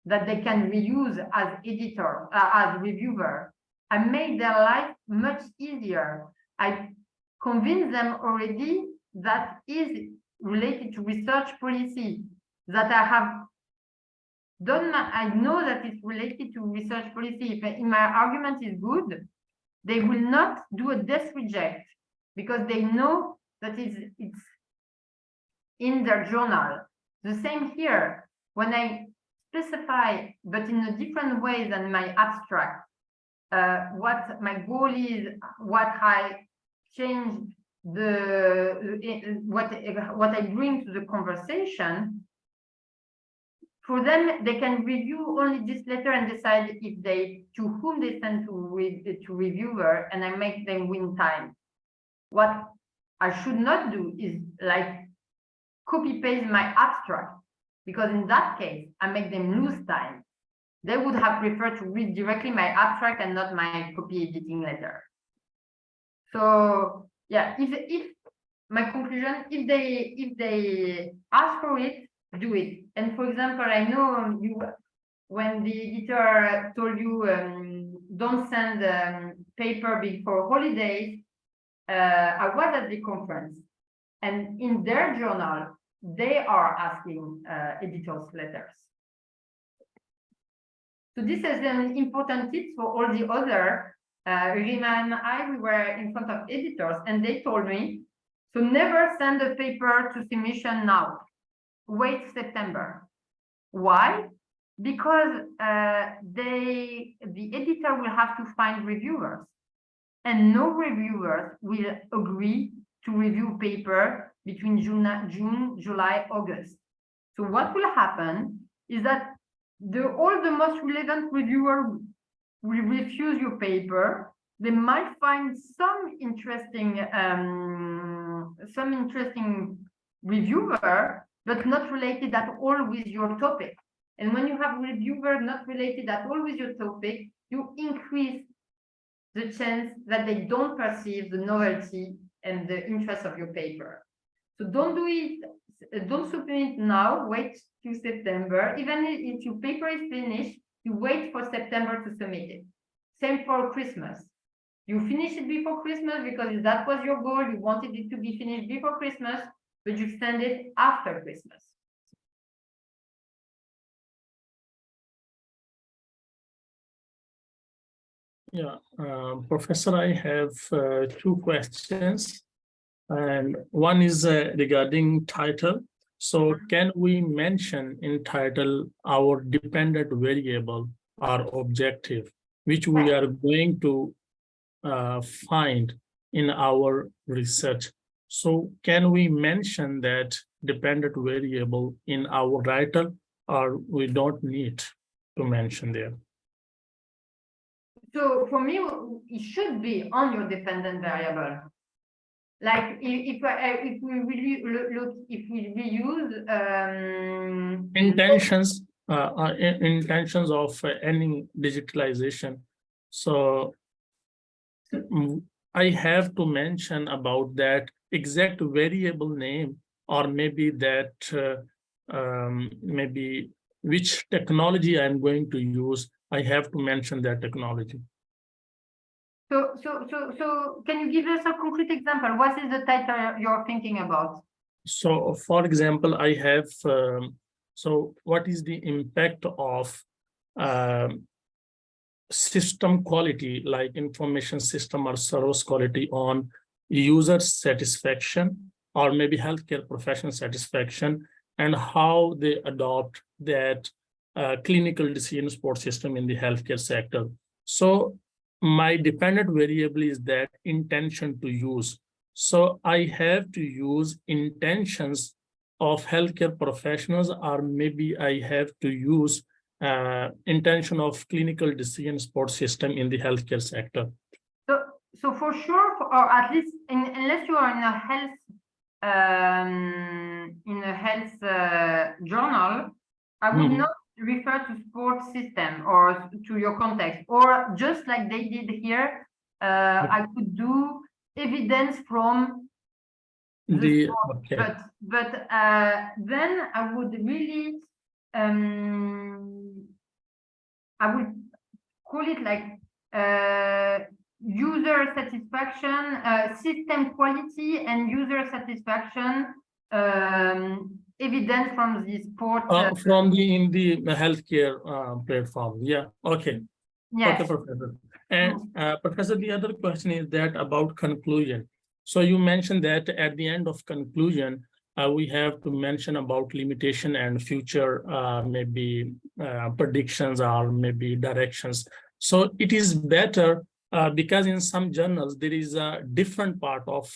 that they can reuse as editor, as reviewer. I made their life much easier. I convince them already that is related to research policy, that I have done. I know that it's related to research policy. If my argument is good, they will not do a death reject because they know that it's in their journal. The same here, when I specify, but in a different way than my abstract, what my goal is, what I change, what I bring to the conversation. For them, they can review only this letter and decide if to whom they send to reviewer, and I make them win time. What I should not do is like copy paste my abstract, because in that case, I make them lose time. They would have preferred to read directly my abstract and not my copy editing letter. So yeah, if my conclusion, if they ask for it, do it. And for example, I know when the editor told you don't send paper before holidays, I was at the conference, and in their journal, they are asking editors letters. So this is an important tip for all the other. Rima and I, we were in front of editors, and they told me, so never send a paper to submission now. Wait September. Why? Because the editor will have to find reviewers, and no reviewers will agree to review paper between June, July, August. So what will happen is that all the most relevant reviewers will refuse your paper. They might find some interesting reviewer, but not related at all with your topic. And when you have reviewer not related at all with your topic, you increase the chance that they don't perceive the novelty and the interest of your paper. So don't do it, don't submit now, wait till September. Even if your paper is finished, you wait for September to submit it. Same for Christmas. You finish it before Christmas because that was your goal. You wanted it to be finished before Christmas, but you send it after Christmas. Yeah, Professor, I have two questions. And one is regarding title. So can we mention in title our dependent variable or objective, which we are going to find in our research? So can we mention that dependent variable in our title, or we don't need to mention there? So for me, it should be on your dependent variable. Like if we really look, if we reuse intentions of any digitalization. So I have to mention about that exact variable name, or maybe that maybe which technology I'm going to use. I have to mention that technology. So can you give us a concrete example? What is the title you're thinking about? So for example, I have so what is the impact of system quality, like information system or service quality, on user satisfaction or maybe healthcare professional satisfaction, and how they adopt that clinical decision support system in the healthcare sector. So my dependent variable is that intention to use. So I have to use intentions of healthcare professionals, or maybe I have to use intention of clinical decision support system in the healthcare sector. So for sure, or at least unless you are in a health journal, I would not refer to sports system or to your context, or just like they did here, I could do evidence from the sport, okay. but then I would really I would call it like user satisfaction, system quality, and user satisfaction evidence from the sport. From in the healthcare platform. Yeah. Okay. Yes. Okay, Professor. And Professor, the other question is that about conclusion. So you mentioned that at the end of conclusion, we have to mention about limitation and future maybe predictions or maybe directions. So it is better because in some journals there is a different part of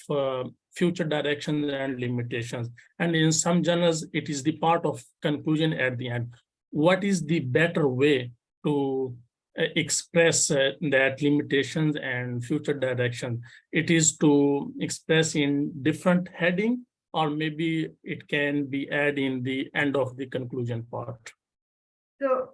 future directions and limitations, and in some journals it is the part of conclusion at the end. What is the better way to express that limitations and future direction? It is to express in different heading, or maybe it can be added in the end of the conclusion part. So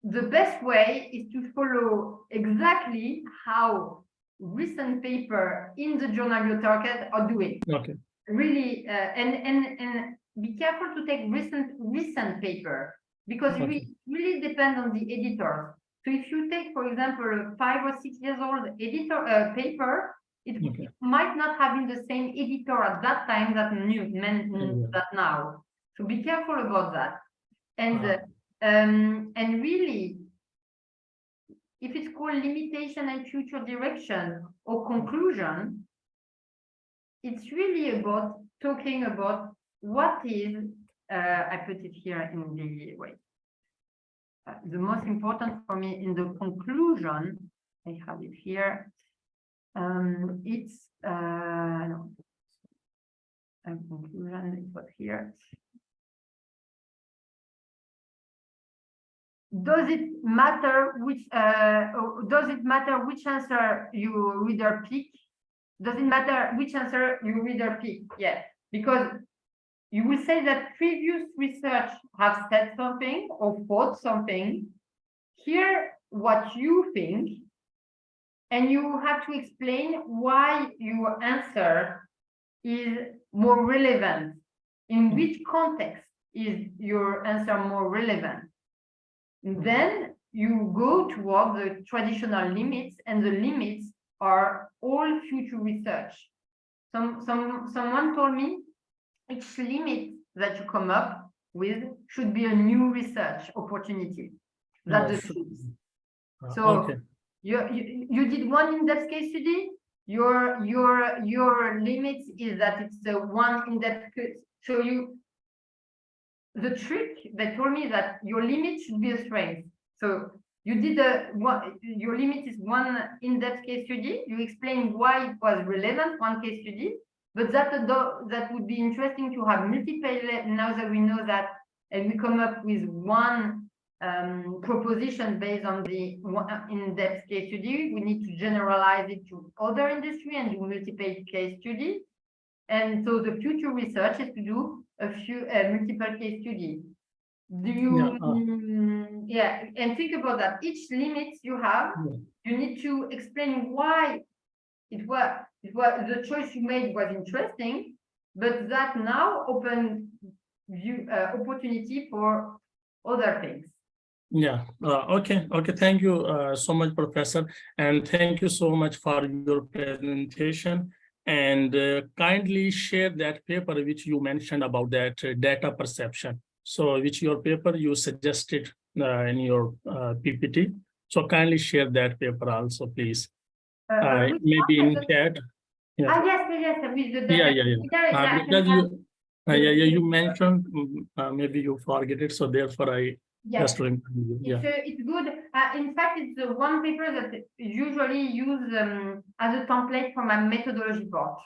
the best way is to follow exactly how recent paper in the journal you target are doing. Okay. Really, and be careful to take recent paper, because Okay. it really depends on the editor. So if you take, for example, a 5 or 6 years old editor paper, it might not have been the same editor at that time that that now. So be careful about that. And really, if it's called limitation and future direction or conclusion, it's really about talking about what is, I put it here in the way. The most important for me in the conclusion, I have it here. It's no, conclusion, it was here. Does it matter which answer you reader pick? Does it matter which answer you reader pick? Yes, because you will say that previous research have said something or thought something. Hear what you think, and you have to explain why your answer is more relevant. In which context is your answer more relevant? Then you go toward the traditional limits, and the limits are all future research. Someone told me each limit that you come up with should be a new research opportunity. That's the truth. So okay. You did one in-depth case study. Your limit is that it's a one in-depth case. So the trick they told me that your limit should be a strength. So you did your limit is one in-depth case study. You explained why it was relevant, one case study, but that would be interesting to have multiple. Now that we know that, and we come up with one proposition based on the in-depth case study, we need to generalize it to other industry and do multiple case studies. And so the future research is to do a few multiple case studies. Do you, and think about that. Each limit you have, you need to explain why it was the choice you made was interesting, but that now open view opportunity for other things. Yeah. Okay. Thank you so much, Professor, and thank you so much for your presentation. And kindly share that paper which you mentioned about that data perception. So which your paper you suggested in your PPT. So kindly share that paper also, please. Maybe in chat. Yeah. Yes. With the data. Because you mentioned maybe you forget it, so therefore I just remind you. It's good. In fact, it's the one paper that usually use as a template for my methodology part.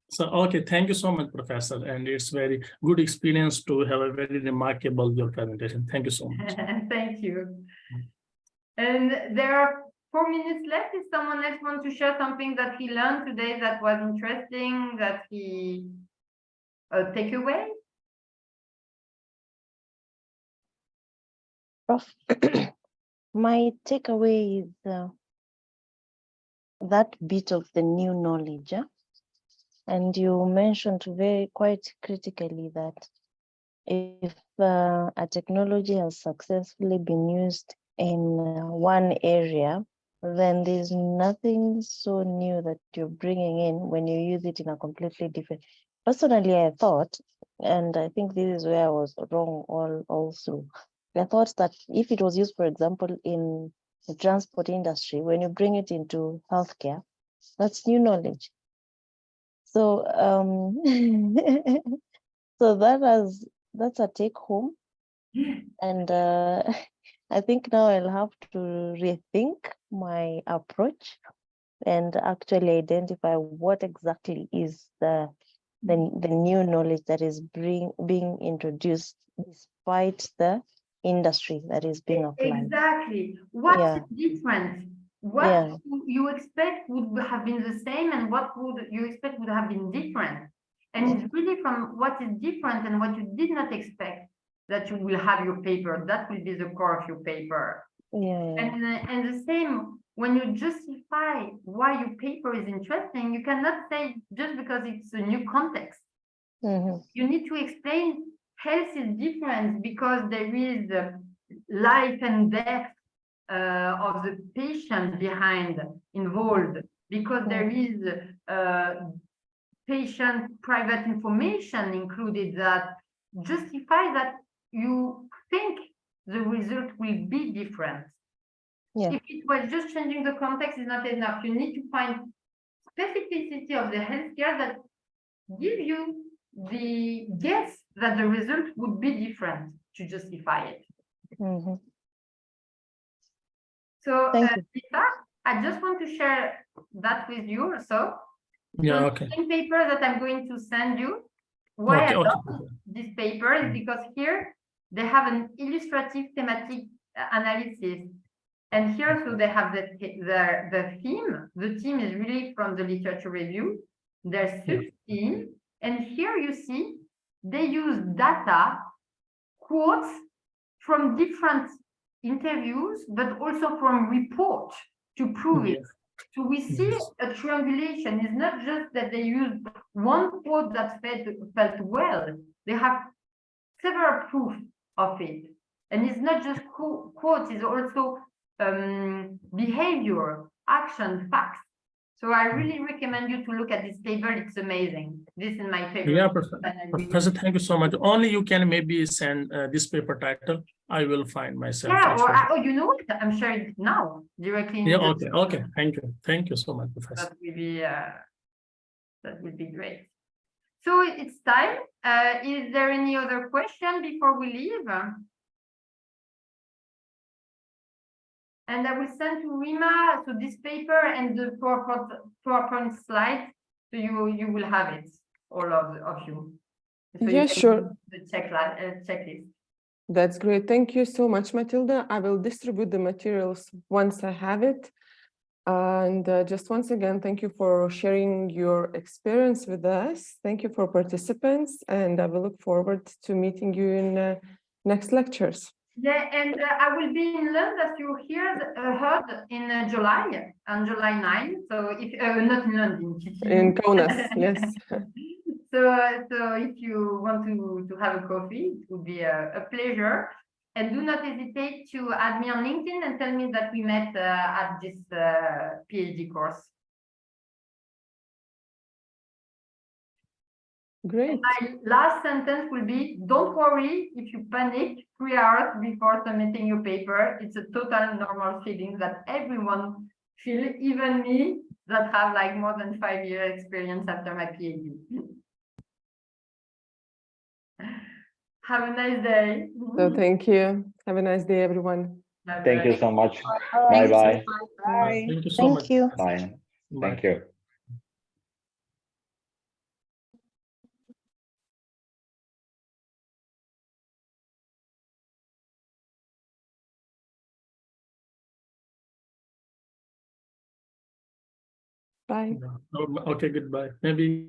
So okay, thank you so much, Professor, and it's very good experience to have a very remarkable your presentation. Thank you so much. Thank you. And there are 4 minutes left. If someone else wants to share something that he learned today that was interesting, that he take away. My takeaway is that bit of the new knowledge, and you mentioned quite critically that if a technology has successfully been used in one area, then there's nothing so new that you're bringing in when you use it in a completely different. Personally, I thought, and I think this is where I was wrong all through. I thought that if it was used, for example, in the transport industry, when you bring it into healthcare, that's new knowledge. So so that's a take home. And I think now I'll have to rethink my approach and actually identify what exactly is the new knowledge that is being introduced despite the industry that is being applied. Exactly. What's different? What you expect would have been the same, and what would you expect would have been different? And it's really from what is different and what you did not expect that you will have your paper. That will be the core of your paper. And the same, when you justify why your paper is interesting, you cannot say just because it's a new context. You need to explain health is different because there is life and death of the patient involved, because there is patient private information included that justify that you think the result will be different. If it was just changing the context is not enough. You need to find specificity of the healthcare that give you the guess that the result would be different to justify it. So Lisa, I just want to share that with you also. The same paper that I'm going to send you. Why I love this paper is because here they have an illustrative thematic analysis. And here, so they have the theme. The theme is really from the literature review. There's 16. And here you see they use data, quotes from different interviews, but also from reports to prove it. So we see a triangulation. It's not just that they use one quote that felt well. They have several proof of it. And it's not just quotes, it's also behavior, action, facts. So I really recommend you to look at this paper. It's amazing. This is my favorite. Yeah, and I really- Professor, thank you so much. Only you can maybe send this paper title. I will find myself. Yeah, or actually. oh, you know what? I'm sharing it now directly. in Yeah, the- okay. Thank you so much, Professor. That would be great. So it's time. Is there any other question before we leave? And I will send to Rima so this paper and the PowerPoint slide. So you will have it, all of you. So you Yeah, can sure. do the checklist. That's great. Thank you so much, Matilda. I will distribute the materials once I have it. And just once again, thank you for sharing your experience with us. Thank you for participants, and I will look forward to meeting you in next lectures. Yeah, and I will be in London, as you heard in July, on July 9. So if not in London, In Kaunas, yes. So if you want to have a coffee, it would be a pleasure. And do not hesitate to add me on LinkedIn and tell me that we met at this PhD course. Great. My last sentence will be, don't worry if you panic 3 hours before submitting your paper. It's a total normal feeling that everyone feels, even me that have like more than 5 years experience after my PhD. Have a nice day. So thank you. Have a nice day, everyone. Thank you so much. Thank you. Bye-bye. Bye. Thank you so much. Thank you. Bye. Bye. Thank you. Bye. Okay, goodbye. Maybe